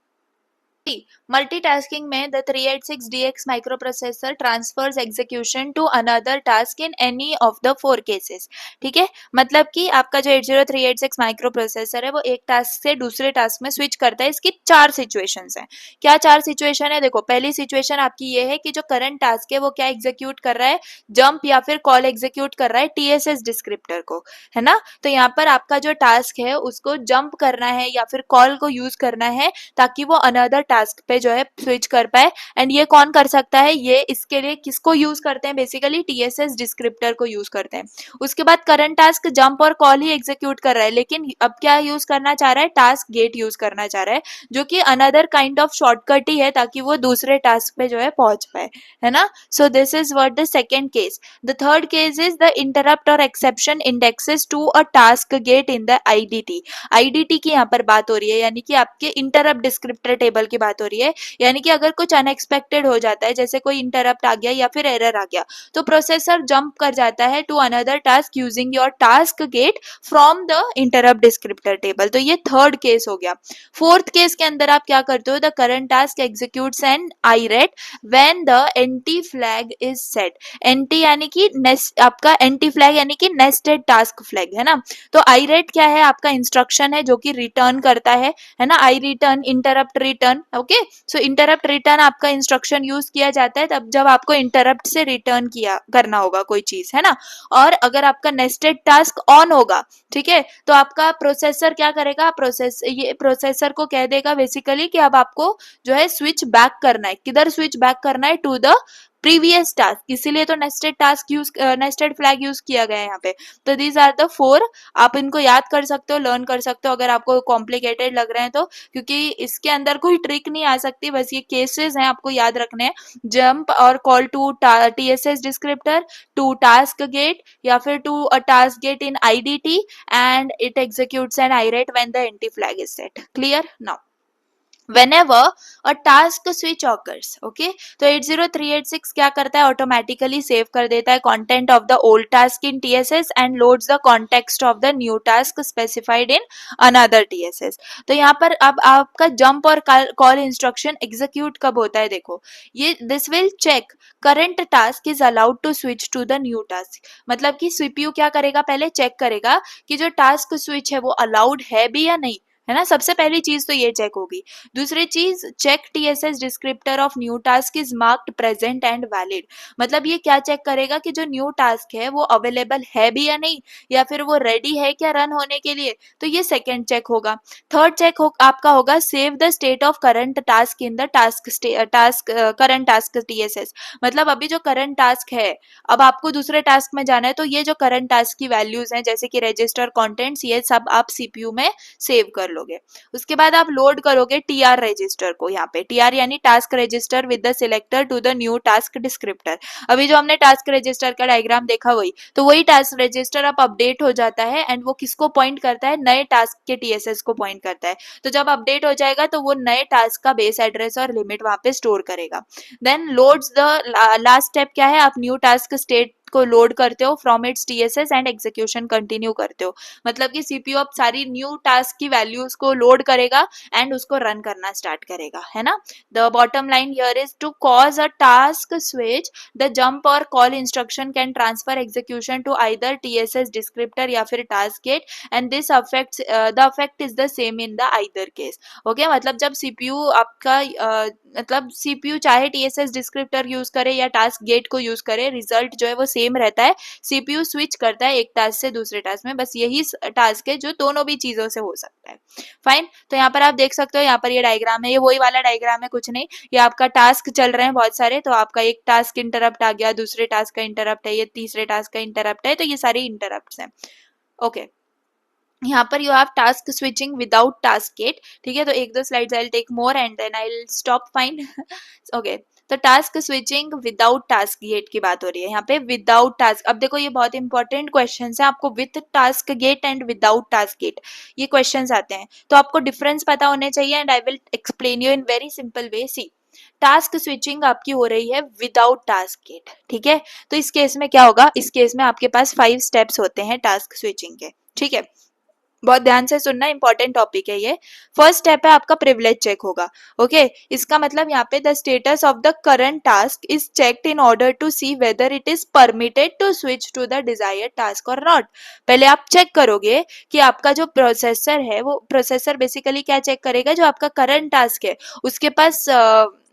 मल्टीटास्किंग में the 386DX microprocessor transfers execution to another task in any of the 4 cases. ठीक है, मतलब कि आपका जो 80386 माइक्रोप्रोसेसर है वो एक टास्क से दूसरे टास्क में स्विच करता है। इसकी 4 सिचुएशंस हैं। क्या 4 सिचुएशन है? देखो, पहली सिचुएशन आपकी ये है कि जो करंट टास्क है वो क्या एग्जीक्यूट कर रहा है, जंप या फिर कॉल एग्जीक्यूट कर रहा है टीएसएस डिस्क्रिप्टर को, है ना। तो यहाँ पर आपका जो टास्क है उसको जंप करना है या फिर कॉल को यूज करना है ताकि वो अनदर टास्क पे जो है स्विच कर पाए। एंड ये कौन कर सकता है? ये इसके लिए किसको यूज करते हैं? बेसिकली टीएसएस डिस्क्रिप्टर को यूज करते हैं। उसके बाद करंट टास्क जंप और कॉल ही एग्जीक्यूट कर रहा है, लेकिन अब क्या यूज करना चाह रहा है? टास्क गेट यूज करना चाह रहा है, जो कि अनदर काइंड ऑफ शॉर्टकट ही है ताकि वो दूसरे टास्क पे जो है पहुंच पाए, है ना। So this is what the second case. The third case is the interrupt और exception indexes to a task gate in the IDT. IDT की यहाँ पर बात हो रही है, यानी कि आपके इंटरप्ट डिस्क्रिप्टर टेबल की बात हो रही है। यानी कि अगर कुछ अनएक्सपेक्टेड हो जाता है, जैसे कोई इंटरप्ट आ गया या फिर एरर आ गया, तो प्रोसेसर जंप कर जाता है to another task using your task gate from the interrupt descriptor table. तो ये थर्ड केस हो गया। फोर्थ केस के अंदर आप क्या करते हो? The current task executes an IRET when the NT flag is set. NT यानी कि नेस्ट, आपका एंटी फ्लैग यानी कि नेस्टेड टास्क फ्लैग, है ना। तो आईरेट क्या है? आपका इंस्ट्रक्शन है जो कि रिटर्न करता है ना। आई रिटर्न, इंटरप्ट रिटर्न। ओके, सो इंटरप्ट रिटर्न आपका इंस्ट्रक्शन यूज किया जाता है तब जब आपको इंटरप्ट से रिटर्न किया करना होगा कोई चीज, है ना। और अगर आपका नेस्टेड टास्क ऑन होगा, ठीक है, तो आपका प्रोसेसर क्या करेगा? ये प्रोसेसर को कह देगा बेसिकली कि अब आपको जो है स्विच बैक करना है। किधर स्विच बैक करना है? To the previous task. इसीलिए तो nested task use, nested flag use किया गया है यहाँ पे। तो दीज आर द 4। आप इनको याद कर सकते हो, लर्न कर सकते हो अगर आपको कॉम्प्लिकेटेड लग रहे हैं तो, क्योंकि इसके अंदर कोई ट्रिक नहीं आ सकती, बस ये केसेस हैं आपको याद रखने हैं। जंप और call to TSS descriptor, to task gate या फिर to a task gate in IDT, and it executes an IRET when the NT flag is set. Clear now? whenever a task switch occurs, okay, तो 80386 क्या करता है? Automatically save कर देता है content of the old task in TSS and loads the context of the new task specified in another TSS. तो यहाँ पर अब आपका जंप और कॉल इंस्ट्रक्शन एग्जीक्यूट कब होता है? देखो, ये this will check current task is allowed to switch to the new task. मतलब कि सीपीयू क्या करेगा? पहले चेक करेगा कि जो टास्क स्विच है वो अलाउड है भी या नहीं, है ना। सबसे पहली चीज तो ये चेक होगी। दूसरी चीज, check TSS descriptor of new task is marked present and valid. मतलब ये क्या चेक करेगा कि जो न्यू टास्क है वो अवेलेबल है भी या नहीं, या फिर वो रेडी है क्या रन होने के लिए। तो ये सेकंड चेक होगा। थर्ड चेक आपका होगा save the state of current task in the task current task TSS. मतलब अभी जो करंट टास्क है, अब आपको दूसरे टास्क में जाना है, तो ये जो करंट टास्क की वैल्यूज हैं जैसे कि रजिस्टर कॉन्टेंट्स, ये सब आप सीपीयू में सेव कर लोगे। उसके बाद आप लोड करोगे टीआर रजिस्टर को। यहाँ पे टीआर यानी task register with the selector to the new task descriptor. अभी जो हमने टास्क रजिस्टर का डायग्राम देखा वही, तो वही टास्क रजिस्टर अब अपडेट हो जाता है एंड वो किसको पॉइंट करता है? नए टास्क के टीएसएस को पॉइंट करता है। तो जब अपडेट हो जाएगा तो वो नए टास्क का बेस एड्रेस और लिमिट वहां पे स्टोर करेगा। Then loads the last step क्या है? आप न्यू टास्क स्टेट को लोड करते हो from its TSS and execution continue करते हो। मतलब कि सीपीयू अब सारी न्यू टास्क की वैल्यूज को लोड करेगा एंड उसको रन करना स्टार्ट करेगा, है ना। The bottom line here is to cause a task switch, the jump और call instruction can transfer execution to either TSS descriptor या फिर task gate, and this affects the affect is the same in the either case. Okay, मतलब जब CPU आपका मतलब CPU चाहे TSS descriptor use करे या टास्क गेट को यूज करे, रिजल्ट जो है वो सेम रहता है। सीपीयू स्विच करता है एक टास्क से दूसरे टास्क में, बस यही टास्क है जो दोनों भी चीजों से हो सकता है। फाइन, तो यहाँ पर आप देख सकते हो, यहाँ पर ये डायग्राम है, ये वही वाला डायग्राम है, कुछ नहीं। ये आपका टास्क चल रहे हैं बहुत सारे, तो आपका एक टास्क इंटरप्ट आ गया, दूसरे टास्क का इंटरप्ट है, ये तीसरे टास्क का इंटरप्ट है, तो ये सारे इंटरप्ट हैं। ओके, यहाँ पर you have task switching without task gate. ठीक है, तो एक दो slides I will take more and then I will stop. Fine, okay. तो task switching without task gate की बात हो रही है यहाँ पे, विदाउट टास्क। अब देखो, ये बहुत इंपॉर्टेंट क्वेश्चन है, आपको with task gate and without task gate ये क्वेश्चन आते हैं, तो आपको डिफरेंस पता होने चाहिए and I will explain you in very simple way. See, task switching आपकी हो रही है विदाउट टास्क गेट, ठीक है। तो इस केस में क्या होगा? इस केस में आपके पास 5 स्टेप्स होते हैं टास्क स्विचिंग के, ठीक है। बहुत ध्यान से सुनना, इंपॉर्टेंट टॉपिक है ये। फर्स्ट स्टेप है आपका प्रिविलेज चेक होगा। ओके, इसका मतलब यहाँ पे the status of the current task is checked in order to see whether it is permitted to switch to the desired task और नॉट। पहले आप चेक करोगे कि आपका जो प्रोसेसर है, वो प्रोसेसर बेसिकली क्या चेक करेगा, जो आपका करंट टास्क है उसके पास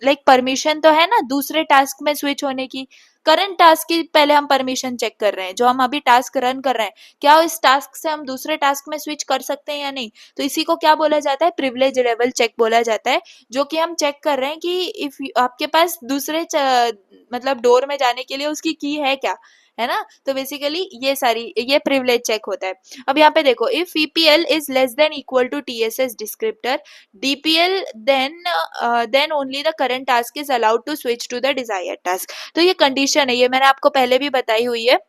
लाइक परमिशन तो है ना दूसरे टास्क में स्विच होने की। करंट टास्क की पहले हम परमिशन चेक कर रहे हैं, जो हम अभी टास्क रन कर रहे हैं, क्या इस टास्क से हम दूसरे टास्क में स्विच कर सकते हैं या नहीं। तो इसी को क्या बोला जाता है, प्रिविलेज लेवल चेक बोला जाता है, जो कि हम चेक कर रहे हैं कि इफ आपके पास दूसरे मतलब डोर में जाने के लिए उसकी की है क्या, है ना। तो बेसिकली ये प्रिविलेज चेक होता है। अब यहाँ पे देखो, if EPL is less than equal to TSS descriptor DPL, then only the current task is allowed to switch to the desired task. तो ये कंडीशन है, ये मैंने आपको पहले भी बताई हुई है।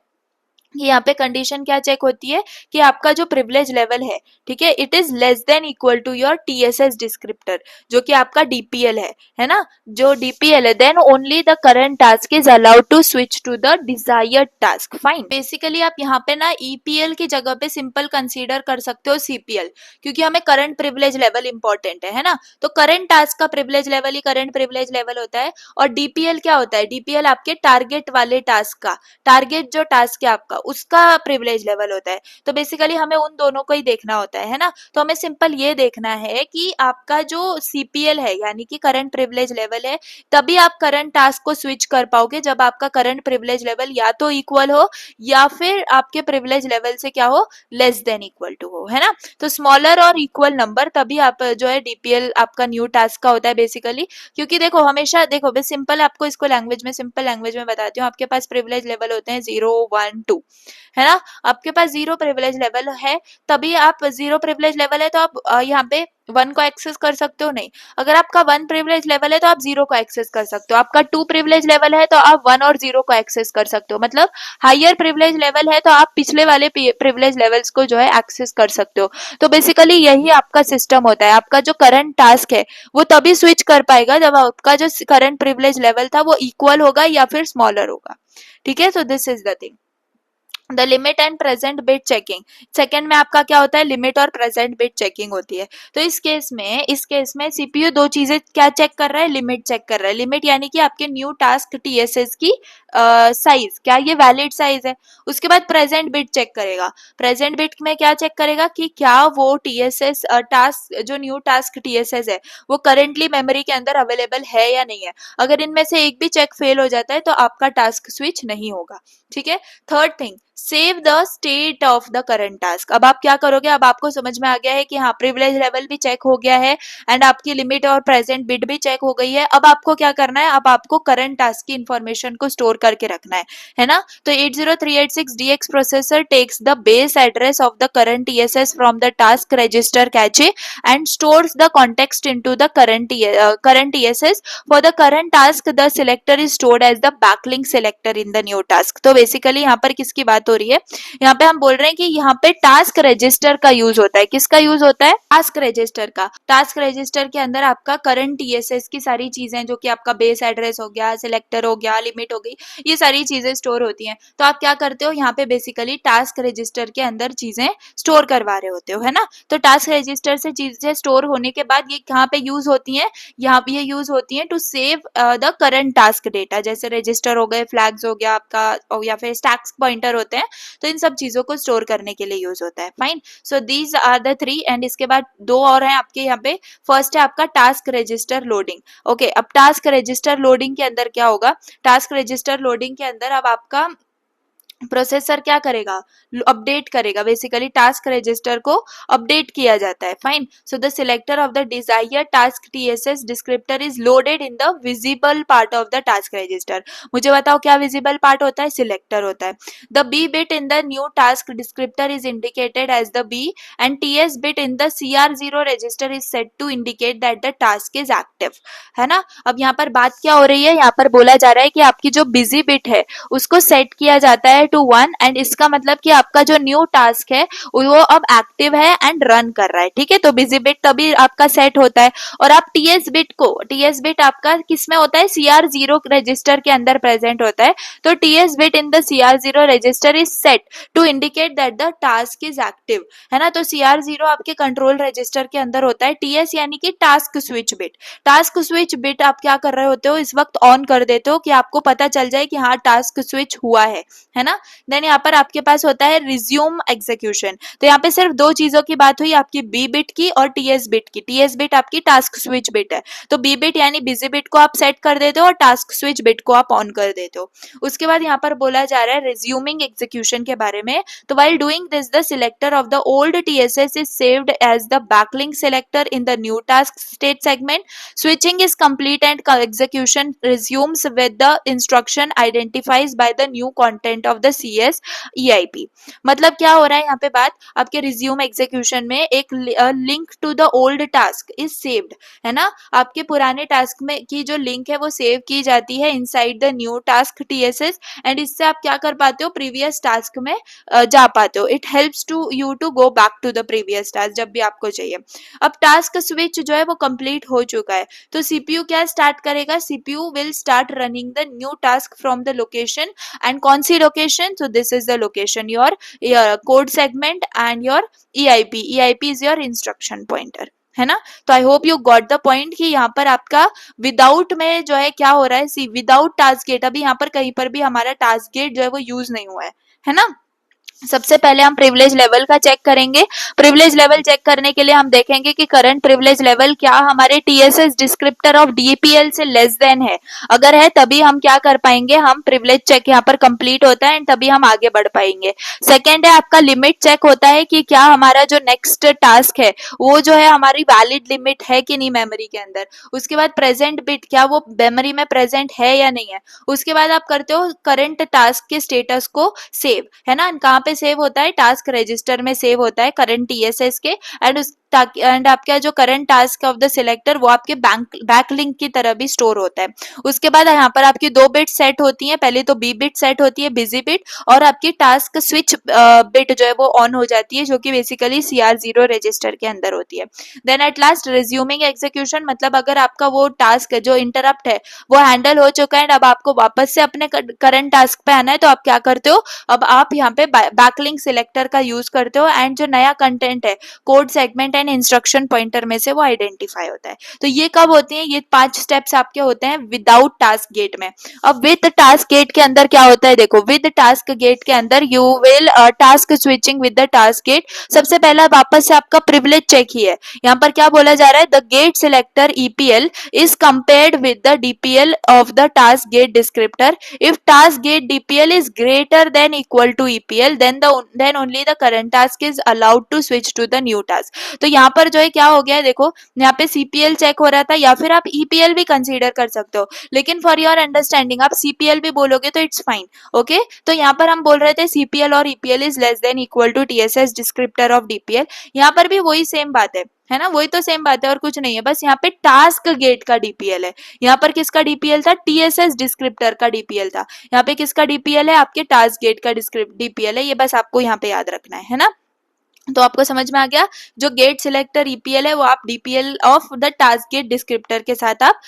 यहाँ पे कंडीशन क्या चेक होती है कि आपका जो प्रिविलेज लेवल है, ठीक है, it is less than equal to your TSS descriptor, जो कि आपका डीपीएल है ना। जो डीपीएल है, then only the current task is allowed to switch to the desired task. Fine. Basically आप यहाँ पे ना ईपीएल की जगह पे सिंपल कंसीडर कर सकते हो सीपीएल, क्योंकि हमें करंट प्रिविलेज लेवल इंपॉर्टेंट है ना। तो करंट टास्क का प्रिविलेज लेवल ही करंट प्रिविलेज लेवल होता है। और डीपीएल क्या होता है, डीपीएल आपके टारगेट वाले टास्क का, टारगेट जो टास्क है आपका उसका प्रिविलेज लेवल होता है। तो बेसिकली हमें उन दोनों को ही देखना होता है ना। तो हमें सिंपल ये देखना है कि आपका जो सीपीएल है, यानी कि करंट प्रिविलेज लेवल है, तभी आप करंट टास्क को स्विच कर पाओगे जब आपका करंट प्रिविलेज लेवल या तो इक्वल हो या फिर आपके प्रिविलेज लेवल से क्या हो, लेस देन इक्वल टू हो, है ना। तो स्मॉलर और इक्वल नंबर, तभी आप जो है डीपीएल आपका न्यू टास्क का होता है बेसिकली। क्योंकि देखो हमेशा देखो बस सिंपल, आपको इसको लैंग्वेज में, सिंपल लैंग्वेज में बताती हूँ। आपके पास प्रिविलेज लेवल होते हैं 0 1 2, है ना। आपके पास 0 प्रिविलेज लेवल है, तभी आप 0 प्रिविलेज लेवल है तो आप यहाँ पे 1 को एक्सेस कर सकते हो, नहीं। अगर आपका 1 प्रिविलेज लेवल है तो आप 0 को एक्सेस कर सकते हो। आपका 2 प्रिविलेज लेवल है तो आप 1 और 0 को एक्सेस कर सकते हो। मतलब हायर प्रिविलेज लेवल है तो आप पिछले वाले प्रिविलेज लेवल्स को जो है एक्सेस कर सकते हो। तो बेसिकली यही आपका सिस्टम होता है। आपका जो करंट टास्क है वो तभी स्विच कर पाएगा जब आपका जो करंट प्रिविलेज लेवल था वो इक्वल होगा या फिर स्मॉलर होगा, ठीक है। So this is the thing, the limit and present bit checking. Second में आपका क्या होता है, लिमिट और प्रेजेंट बिट चेकिंग होती है। तो इस केस में सीपीयू दो चीजें क्या चेक कर रहा है, लिमिट चेक कर रहा है। लिमिट यानी कि आपके न्यू टास्क टीएसएस की साइज, क्या ये वैलिड साइज है। उसके बाद प्रेजेंट बिट चेक करेगा। प्रेजेंट बिट में क्या चेक करेगा कि क्या वो टीएसएस टास्क, जो न्यू टास्क टीएसएस है, वो करेंटली मेमोरी के अंदर अवेलेबल है या नहीं है। अगर इनमें से एक भी चेक फेल हो जाता है तो आपका टास्क स्विच नहीं होगा, ठीक है। Third thing, save the state of the current task. अब आप क्या करोगे, अब आपको समझ में आ गया है कि हाँ प्रिविलेज लेवल भी चेक हो गया है एंड आपकी लिमिट और प्रेजेंट बिट भी चेक हो गई है। अब आपको क्या करना है, अब आपको करंट टास्क की इंफॉर्मेशन को स्टोर करके रखना है ना। तो 80386DX processor takes the base address of the current TSS from the task register cache and stores the context into the current TSS. For the current task the selector is stored as the backlink selector in the new task. तो basically यहाँ पर किसकी बात हो रही है, यहाँ पे हम बोल रहे हैं कि यहाँ पे टास्क रजिस्टर का यूज होता है। किसका यूज होता है, टास्क रजिस्टर का। टास्क रजिस्टर के अंदर आपका करंट टीएसएस की सारी चीजें, जो कि आपका बेस एड्रेस हो गया, सिलेक्टर हो गया, लिमिट हो गई, ये सारी चीजें स्टोर होती हैं। तो आप क्या करते हो, यहाँ पे बेसिकली टास्क रजिस्टर के अंदर चीजें स्टोर करवा रहे होते हो, है ना। तो टास्क रजिस्टर से चीजें स्टोर होने के बाद ये कहाँ पे यूज होती हैं, यहाँ पे ये यूज होती हैं to save the current task data. जैसे रजिस्टर हो गए, फ्लैग्स हो गया आपका, या फिर स्टैक्स पॉइंटर होते हैं, तो इन सब चीजों को स्टोर करने के लिए यूज होता है। Fine. So these are the 3 and इसके बाद 2 और हैं आपके यहाँ पे। फर्स्ट है आपका टास्क रजिस्टर लोडिंग। ओके, अब टास्क रजिस्टर लोडिंग के अंदर क्या होगा, टास्क रजिस्टर लोडिंग के अंदर अब आपका प्रोसेसर क्या करेगा, अपडेट करेगा। बेसिकली टास्क रजिस्टर को अपडेट किया जाता है। Fine. So the selector of the desire task TSS descriptor is loaded in the visible part of the task register. मुझे बताओ क्या विजिबल पार्ट होता है, सिलेक्टर होता है। The B bit in the new task descriptor is indicated as the B and TS bit in the CR0 register is set to indicate that the task is active, है ना। अब यहाँ पर बात क्या हो रही है, यहाँ पर बोला जा रहा है कि आपकी जो बिजी बिट है उसको सेट किया जाता है टू 1 एंड इसका मतलब कि आपका जो न्यू टास्क है वो अब एक्टिव है एंड रन कर रहा है, ठीक है। तो बिजी बिट तभी आपका सेट होता है। और आप टीएस बिट आपका किस में होता है, CR0 रजिस्टर के अंदर प्रेजेंट होता है। तो TS bit in the CR0 register is set to indicate that the task is active, है ना। तो CR0 आपके कंट्रोल रजिस्टर के अंदर होता है। टीएस यानी कि task switch bit. Task switch bit आप क्या कर रहे होते हो, इस वक्त ऑन कर देते हो कि आपको पता चल जाए कि हाँ टास्क स्विच हुआ है ना। देन यहाँ पर आपके पास होता है रिज्यूम एग्जीक्यूशन। तो यहाँ पे सिर्फ दो चीजों की बात हुई, आपकी बी बिट की और टीएस बिट की। टीएस बिट आपकी टास्क स्विच बिट है, तो बी बिट यानी बिजी बिट को आप सेट कर देते हो और टास्क स्विच बिट को आप ऑन कर देते हो। उसके बाद यहाँ पर बोला जा रहा है रिज्यूमिंग एग्जीक्यूशन के बारे में। तो while doing this, the selector of the old TSS is saved as the backlink selector in the new task state segment. Switching is complete and execution resumes with the instruction identifies by the new content of the CS EIP. मतलब क्या हो रहा है यहाँ पे बात, आपके resume execution में एक link to the old task is saved, है ना। आपके पुराने टास्क में की जो लिंक है वो सेव की जाती है inside the new task TSS and इससे आप क्या कर पाते हो, प्रीवियस टास्क में जा पाते हो। It helps to you to go back to the previous task जब भी आपको चाहिए। अब टास्क स्विच जो है वो कंप्लीट हो चुका है, तो सीपीयू क्या स्टार्ट करेगा, CPU will start running the new task from the location. And कौन सी location, so this is the location your code segment and your EIP is your instruction pointer, है ना। तो I hope you got the point कि यहाँ पर आपका without में जो है क्या हो रहा है, सी विदाउट टास्क गेट, अभी यहाँ पर कहीं पर भी हमारा टास्क गेट जो है वो यूज नहीं हुआ है ना। सबसे पहले हम प्रिविलेज लेवल का चेक करेंगे। प्रिविलेज लेवल चेक करने के लिए हम देखेंगे कि करंट प्रिविलेज लेवल क्या हमारे टीएसएस डिस्क्रिप्टर ऑफ डीपीएल से लेस देन है। अगर है तभी हम क्या कर पाएंगे, हम प्रिविलेज चेक यहाँ पर कंप्लीट होता है एंड तभी हम आगे बढ़ पाएंगे। सेकेंड है आपका लिमिट चेक होता है कि क्या हमारा जो नेक्स्ट टास्क है वो जो है हमारी वैलिड लिमिट है कि नहीं मेमोरी के अंदर। उसके बाद प्रेजेंट बिट, क्या वो मेमोरी में प्रेजेंट है या नहीं है। उसके बाद आप करते हो करंट टास्क के स्टेटस को सेव, है ना। कहाँ पे सेव होता है, टास्क रजिस्टर में सेव होता है करंट टीएसएस के। एंड उस एंड आपका जो current task of the selector वो आपके बैक लिंक की तरह भी स्टोर होता है। उसके बाद यहाँ पर आपकी दो बिट सेट होती है, पहले तो बी बिट सेट होती है बिजी बिट, और आपकी टास्क स्विच बिट जो है वो ऑन हो जाती है, जो कि बेसिकली CR0 रजिस्टर के अंदर होती है। Then at last resuming execution, मतलब अगर आपका वो टास्क जो इंटरप्ट है वो हैंडल हो चुका है एंड अब आपको वापस से अपने करंट टास्क पे आना है, तो आप क्या करते हो, अब आप यहाँ पे बैकलिंक सिलेक्टर का यूज करते हो एंड जो नया कंटेंट है code segment and instruction pointer में से वो आइडेंटिफाई होता है। तो ये कब होते हैं, ये 5 स्टेप्स आपके होते हैं विदाउट टास्क गेट में। अब विद टास्क गेट के अंदर क्या होता है, देखो विद टास्क गेट के अंदर you will task switching with the task gate. सबसे पहला वापस से आपका प्रिविलेज चेक ही है। यहाँ पर क्या बोला जा रहा है, the gate selector EPL is compared with the DPL of the task gate descriptor. If task gate DPL is greater than equal to EPL, then only the current task is allowed to switch to the new task. तो यहाँ पर जो है क्या हो गया है, देखो यहाँ पे CPL चेक हो रहा था, या फिर आप EPL भी कंसीडर कर सकते हो, लेकिन फॉर योर अंडरस्टैंडिंग आप CPL भी बोलोगे तो इट्स फाइन, ओके। तो यहाँ पर हम बोल रहे थे CPL और EPL is less than equal to TSS descriptor of DPL। यहाँ पर भी वही सेम बात है ना, वही तो सेम बात है और कुछ नहीं है, बस यहाँ पे टास्क गेट का DPL है। यहाँ पर किसका DPL था, TSS डिस्क्रिप्टर का DPL था। यहाँ पे किसका DPL है, आपके टास्क गेट का DPL है। ये बस आपको यहाँ पे याद रखना है ना। तो आपको समझ में आ गया, जो गेट सिलेक्टर EPL है वो आप DPL of the task gate descriptor के साथ आप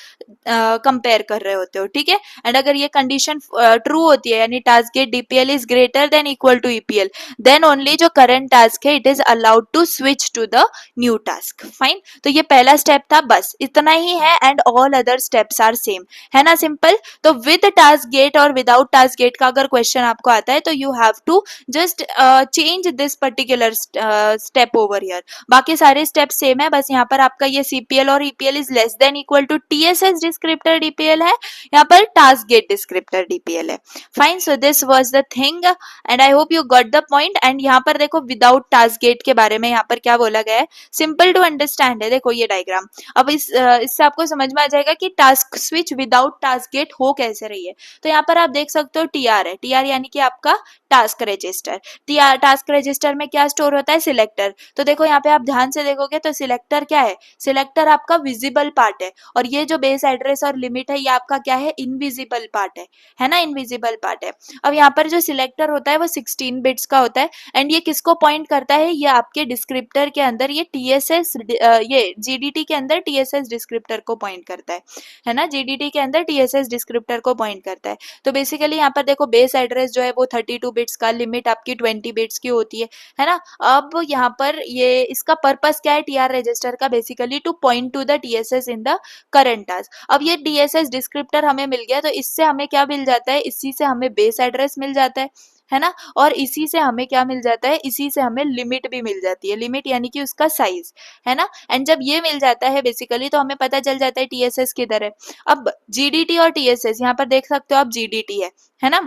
कंपेयर कर रहे होते हो, ठीक है। एंड अगर ये कंडीशन ट्रू होती है, यानी task gate DPL is greater than equal to EPL, then only जो करंट टास्क है it is allowed to switch to the new task. Fine, तो ये पहला स्टेप था, बस इतना ही है and all other steps are same, है ना, सिंपल। तो विद टास्क गेट और विदाउट टास्क गेट का अगर क्वेश्चन आपको आता है तो you have to just change this particular step over here. बाकी सारे स्टेप सेम है, बस यहाँ पर आपका ये CPL और EPL is less than equal to TSS descriptor DPL है, यहाँ पर टास्क गेट डिस्क्रिप्टर DPL है। Fine, so this was the thing and I hope you got the point. And यहाँ पर देखो विदाउट टास्क गेट के बारे में यहाँ पर क्या बोला गया है, सिंपल टू अंडरस्टैंड है। देखो ये डायग्राम, अब इससे आपको समझ में आ जाएगा कि task switch without task gate हो कैसे रही है। तो यहाँ पर आप देख सकते हो TR है, TR यानी कि आपका टास्क रजिस्टर। टास्क रजिस्टर में क्या स्टोर होता है, सिलेक्टर, तो देखो यहाँ पे आप ध्यान से देखोगे तो सिलेक्टर क्या है, सिलेक्टर आपका विजिबल पार्ट है, और ये जो बेस एड्रेस और लिमिट है ये आपका क्या है, इनविजिबल पार्ट है ना, इनविजिबल पार्ट है। अब यहाँ पर जो सिलेक्टर होता है वो 16 बिट्स का होता है, एंड ये किसको पॉइंट करता है, ये आपके डिस्क्रिप्टर के अंदर ये टीएसएस ये जीडीटी के अंदर टीएसएस डिस्क्रिप्टर को पॉइंट करता है ना, जीडीटी के अंदर टीएसएस डिस्क्रिप्टर को पॉइंट करता है। तो बेसिकली यहाँ पर देखो बेस एड्रेस जो है वो 32 बिट्स का, लिमिट आपकी 20 बिट्स की होती है ना। अब यहाँ पर ये इसका पर्पस क्या है टीआर रजिस्टर का, basically two point two the TSS in the current task. अब ये टीएसएस डिस्क्रिप्टर हमें मिल गया, तो इससे हमें क्या मिल जाता है, इसी से हमें बेस एड्रेस मिल जाता है ना, और इसी से हमें क्या मिल जाता है, इसी से हमें लिमिट भी मिल जाती है, लिमिट यानी कि उसका साइज, है ना। एंड जब ये मिल जाता है बेसिकली तो हमें पता चल जाता है टीएसएस किधर है। अब जीडीटी और टीएसएस यहाँ पर देख सकते हो आप, जीडीटी है ना,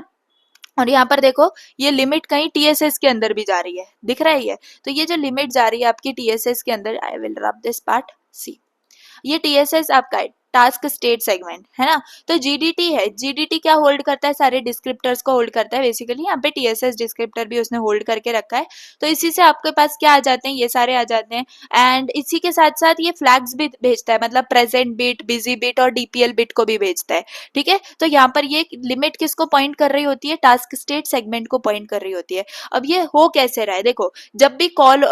और यहाँ पर देखो ये लिमिट कहीं टीएसएस के अंदर भी जा रही है, दिख रहा है ये, तो ये जो लिमिट जा रही है आपकी टीएसएस के अंदर, I will rub this part, see ये टीएसएस आपका है, टास्क स्टेट सेगमेंट, है ना। तो जीडीटी है, जीडीटी क्या होल्ड करता है, सारे डिस्क्रिप्टर्स को होल्ड करता है, बेसिकली यहाँ पे टीएसएस डिस्क्रिप्टर भी उसने होल्ड करके रखा है, तो इसी से आपके पास क्या आ जाते हैं, ये सारे आ जाते हैं। एंड इसी के साथ साथ ये फ्लैग्स भी भेजता है, मतलब प्रेजेंट बिट, बिजी बिट और डीपीएल बिट को भी भेजता है, ठीक है। तो यहाँ पर ये लिमिट किसको पॉइंट कर रही होती है, टास्क स्टेट सेगमेंट को पॉइंट कर रही होती है। अब ये हो कैसे रहा है, देखो जब भी कॉल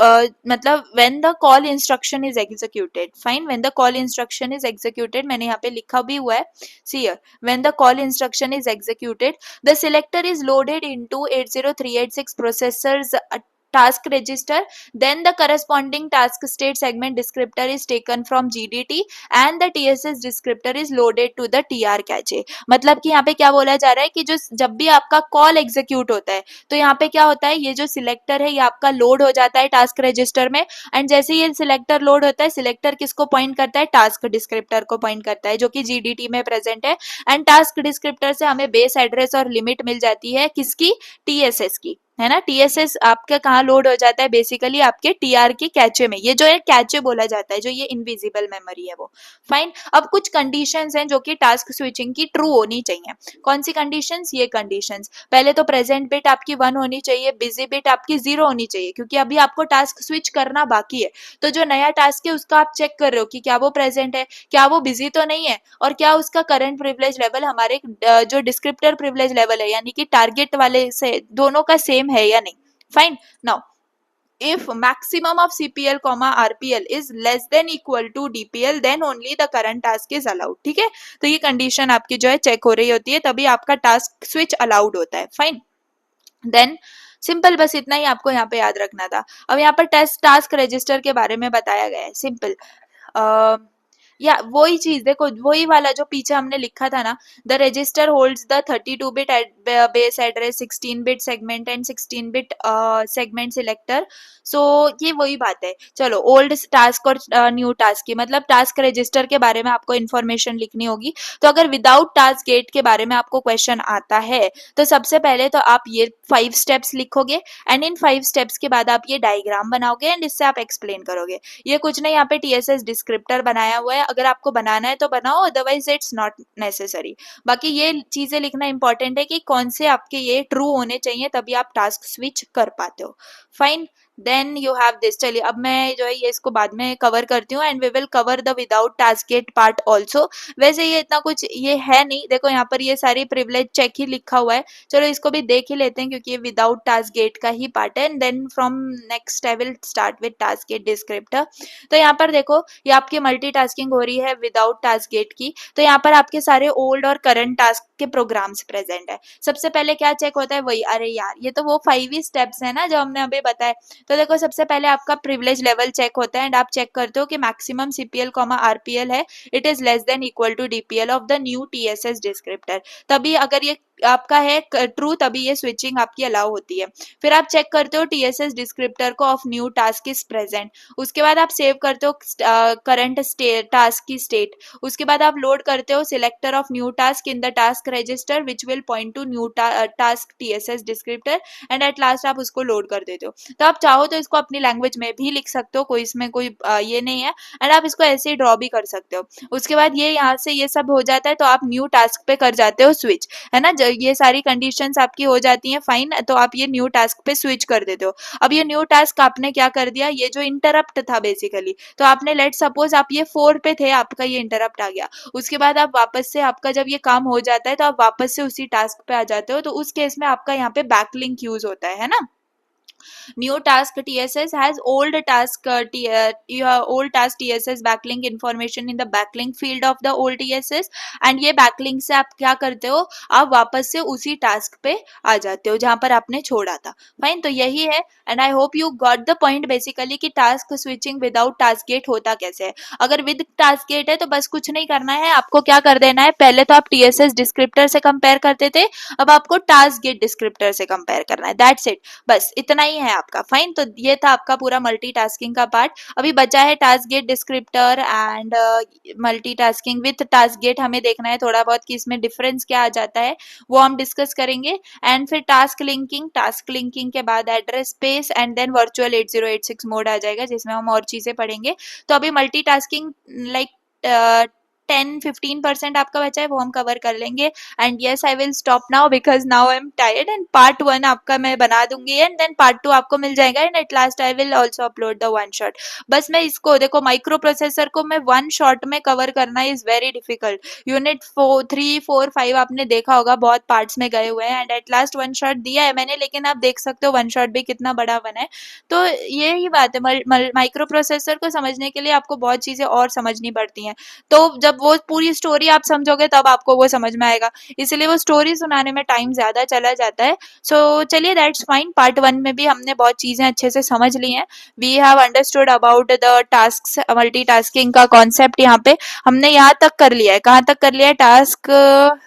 मतलब when the call instruction is executed, fine, when the call instruction is executed, मैंने यहाँ पे लिखा भी हुआ है, see here, when the call instruction is executed the selector is loaded into 80386 processors task register, then the corresponding task state segment descriptor is taken from GDT and the TSS descriptor is loaded to the TR cache। मतलब कि यहाँ पे क्या बोला जा रहा है कि जो जब भी आपका कॉल एग्जीक्यूट होता है तो यहाँ पे क्या होता है, ये जो सिलेक्टर है ये आपका लोड हो जाता है टास्क रजिस्टर में, एंड जैसे ये सिलेक्टर लोड होता है, सिलेक्टर किसको पॉइंट करता है, टास्क डिस्क्रिप्टर को पॉइंट करता है जो कि जीडीटी में प्रेजेंट है, एंड टास्क डिस्क्रिप्टर से हमें बेस एड्रेस और लिमिट मिल जाती है किसकी, टीएसएस की, है ना। टीएसएस आपका कहाँ लोड हो जाता है, बेसिकली आपके टीआर के कैचे में, ये जो है कैचे बोला जाता है, जो ये इनविजिबल मेमोरी है वो, फाइन। अब कुछ कंडीशंस हैं जो कि टास्क स्विचिंग की ट्रू होनी चाहिए, कौन सी कंडीशंस, ये कंडीशंस, पहले तो प्रेजेंट बिट आपकी 1 होनी चाहिए, बिजी बिट आपकी 0 होनी चाहिए, क्योंकि अभी आपको टास्क स्विच करना बाकी है, तो जो नया टास्क है उसका आप चेक कर रहे हो कि क्या वो प्रेजेंट है, क्या वो बिजी तो नहीं है, और क्या उसका करंट प्रिविलेज लेवल हमारे जो डिस्क्रिप्टर प्रिविलेज लेवल है यानी कि टारगेट वाले से दोनों का सेम है या नहीं, fine. Now if maximum of CPL RPL is less than equal to DPL then only the current task is allowed, ठीक है। तो ये कंडीशन आपकी जो है चेक हो रही होती है, तभी आपका टास्क स्विच अलाउड होता है, फाइन। देन सिंपल, बस इतना ही आपको यहाँ पे याद रखना था। अब यहाँ पर टास्क रजिस्टर के बारे में बताया गया है, सिंपल या वही चीज देखो, वही वाला जो पीछे हमने लिखा था ना, the register holds the 32 bit base address, 16 bit segment and 16 bit segment selector. So ये वही बात है। चलो ओल्ड टास्क और न्यू टास्क की, मतलब टास्क रजिस्टर के बारे में आपको इन्फॉर्मेशन लिखनी होगी। तो अगर विदाउट टास्क गेट के बारे में आपको क्वेश्चन आता है तो सबसे पहले तो आप ये 5 स्टेप्स लिखोगे, एंड इन 5 स्टेप्स के बाद आप ये डायग्राम बनाओगे एंड इससे आप एक्सप्लेन करोगे। ये कुछ नहीं, यहाँ पे टीएसएस डिस्क्रिप्टर बनाया हुआ है, अगर आपको बनाना है तो बनाओ, अदरवाइज इट्स नॉट नेसेसरी। बाकी ये चीजें लिखना इंपॉर्टेंट है कि कौन से आपके ये ट्रू होने चाहिए, तभी आप टास्क स्विच कर पाते हो, fine. Then you have this, चलिए अब मैं जो है ये इसको बाद में कवर करती हूँ, and we will cover the without task gate part also. वैसे ये इतना कुछ ये है नहीं, देखो यहाँ पर ये सारी प्रिविलेज चेक ही लिखा हुआ है, चलो इसको भी देख ही लेते हैं क्योंकि ये विदाउट टास्क गेट का ही पार्ट है। And then from next I will start with task gate descriptor. तो यहाँ पर देखो ये आपकी मल्टीटास्किंग हो रही है विदाउट टास्क गेट की, तो यहाँ पर आपके सारे ओल्ड और करंट टास्क के प्रोग्राम्स प्रेजेंट है। सबसे पहले क्या चेक होता है, वही, अरे यार ये तो वो 5 ही स्टेप्स है ना जो हमने अभी बताए। तो देखो सबसे पहले आपका प्रिविलेज लेवल चेक होता है, एंड आप चेक करते हो कि मैक्सिमम सीपीएल आरपीएल है, it is less than equal to DPL of the new TSS descriptor, तभी अगर ये आपका है ट्रू तभी ये स्विचिंग आपकी अलाउ होती है। फिर आप चेक करते हो टीएसएस डिस्क्रिप्टर को of new task is present, उसके बाद आप सेव करते हो करंट टास्क की स्टेट, उसके बाद आप लोड करते हो selector of new task in the task register which will point two new task TSS descriptor, and at last आप उसको लोड कर देते हो। तो आप चाहो तो इसको अपनी लैंग्वेज में भी लिख सकते हो, कोई इसमें कोई ये नहीं है, एंड आप इसको ऐसे ही ड्रॉ भी कर सकते हो। उसके बाद ये यहाँ से ये सब हो जाता है तो आप न्यू टास्क पे कर जाते हो स्विच, है ना। ये सारी कंडीशंस आपकी हो जाती हैं फाइन, तो आप ये न्यू टास्क पे स्विच कर देते हो। अब ये न्यू टास्क आपने क्या कर दिया, ये जो इंटरप्ट था बेसिकली, तो आपने लेट सपोज आप ये 4 पे थे, आपका ये इंटरप्ट आ गया, उसके बाद आप वापस से आपका जब ये काम हो जाता है तो आप वापस से उसी टास्क पे आ जाते हो, तो उस केस में आपका यहाँ पे बैकलिंक यूज होता है ना। New task TSS has old task old task TSS backlink information in the backlink field of the old TSS, and ये backlink से आप क्या करते हो, आप वापस से उसी टास्क पे आ जाते हो जहां पर आपने छोड़ा था। फाइन, तो यही है, and I hope you got the point basically कि task switching without task gate होता कैसे है। अगर विद टास्क गेट है तो बस कुछ नहीं करना है, आपको क्या कर देना है, पहले तो आप TSS डिस्क्रिप्टर से कंपेयर करते थे, अब आपको टास्क गेट डिस्क्रिप्टर से कंपेयर करना है, दैट्स इट, बस इतना ही है आपका। फाइन, तो ये था आपका पूरा मल्टीटास्किंग का पार्ट। अभी बचा है task gate descriptor and multitasking with task gate, हमें देखना है थोड़ा बहुत कि इसमें डिफरेंस क्या आ जाता है, वो हम डिस्कस करेंगे। एंड फिर टास्क लिंकिंग के बाद address space and then virtual 8086 mode आ जाएगा जिसमें हम और चीजें पढ़ेंगे। तो अभी मल्टीटास्किंग लाइक 10-15% आपका बचा है, वो हम कवर कर लेंगे। And yes, I will stop now because now I am tired, and part 1 आपका मैं बना दूंगी एंड देन पार्ट 2 आपको मिल जाएगा, and at last I will also upload the one shot. बस मैं इसको देखो, माइक्रो प्रोसेसर को मैं वन शॉट में कवर करना इज वेरी डिफिकल्ट। यूनिट 3, 4, 5 आपने देखा होगा, बहुत पार्ट्स में गए हुए हैं, and at last one shot दिया है मैंने, लेकिन आप देख सकते हो वन शॉट भी कितना बड़ा बना है। तो यही बात है, माइक्रो प्रोसेसर को समझने के लिए आपको बहुत चीजें और समझनी पड़ती हैं, तो जब वो पूरी स्टोरी आप समझोगे तब आपको वो समझ में आएगा, इसलिए वो स्टोरी सुनाने में टाइम ज्यादा चला जाता है। सो चलिए, दैट्स फाइन, पार्ट 1 में भी हमने बहुत चीजें अच्छे से समझ ली हैं। We have understood about the task, multitasking का कॉन्सेप्ट यहाँ पे हमने यहाँ तक कर लिया है। कहाँ तक कर लिया है, task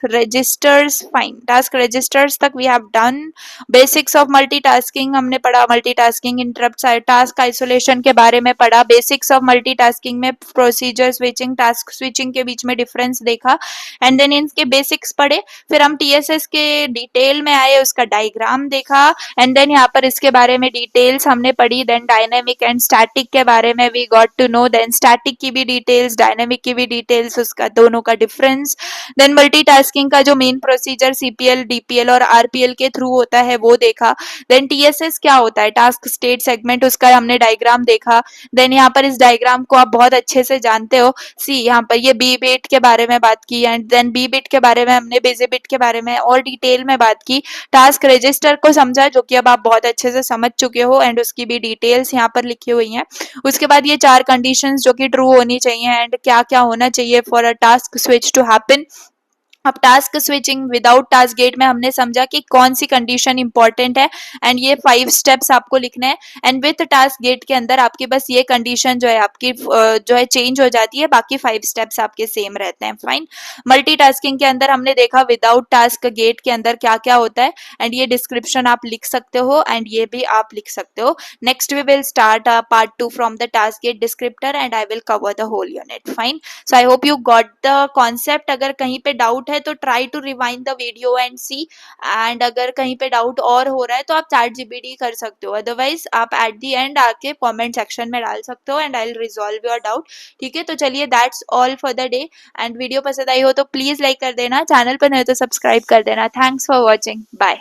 registers, fine, task registers तक we have done. Basics of multitasking हमने पढ़ा, मल्टीटास्किंग इंटरप्ट, टास्क आइसोलेशन के बारे में पढ़ा, बेसिक्स ऑफ मल्टीटास्किंग में प्रोसीजर स्विचिंग, टास्क स्विचिंग के बीच में डिफरेंस देखा, एंड देन इनके बेसिक्स पढ़े। फिर हम TSS के डिटेल में आए, उसका डायग्राम देखा, एंड देन यहाँ पर इसके बारे में डिटेल्स हमने पढ़ी। देन डायनेमिक एंड स्टैटिक के बारे में we got to know, then static की भी डिटेल्स, डायनेमिक की भी डिटेल्स, उसका दोनों का डिफरेंस। देन मल्टीटास्किंग का जो मेन प्रोसीजर CPL, DPL और RPL के थ्रू होता है वो देखा। देन TSS क्या होता है, टास्क स्टेट सेगमेंट, उसका हमने डायग्राम देखा। देन यहाँ पर इस डायग्राम को आप बहुत अच्छे से जानते हो, सी यहाँ पर ये बी बिट के बारे में बात की, एंड देन बी बिट के बारे में हमने बिजी बिट के बारे में और डिटेल में बात की। टास्क रजिस्टर को समझा, जो कि अब आप बहुत अच्छे से समझ चुके हो, एंड उसकी भी डिटेल्स यहाँ पर लिखी हुई हैं। उसके बाद ये 4 कंडीशंस जो कि ट्रू होनी चाहिए एंड क्या क्या होना चाहिए for a task switch to happen. अब task switching without task gate में हमने समझा कि कौन सी कंडीशन इंपॉर्टेंट है, एंड ये 5 स्टेप्स आपको लिखने हैं, एंड विथ टास्क गेट के अंदर आपकी बस ये कंडीशन जो है आपकी जो है चेंज हो जाती है, बाकी 5 स्टेप्स आपके सेम रहते हैं। फाइन, मल्टीटास्किंग के अंदर हमने देखा विदाउट टास्क गेट के अंदर क्या क्या होता है, एंड ये डिस्क्रिप्शन आप लिख सकते हो एंड ये भी आप लिख सकते हो। Next we will start part 2 from the task gate descriptor, and I will cover the whole unit. Fine, so I hope you got the concept. अगर कहीं पे डाउट है तो try to rewind the video and see, and अगर कहीं पे doubt और हो रहा है तो आप ChatGPT कर सकते हो, अदरवाइज आप एट द एंड आके कमेंट सेक्शन में डाल सकते हो and I will resolve your doubt. ठीक है, तो चलिए, that's all for the day, and video पसंद आई हो तो प्लीज लाइक कर देना, चैनल पर नहीं हो तो सब्सक्राइब कर देना। Thanks for watching, bye.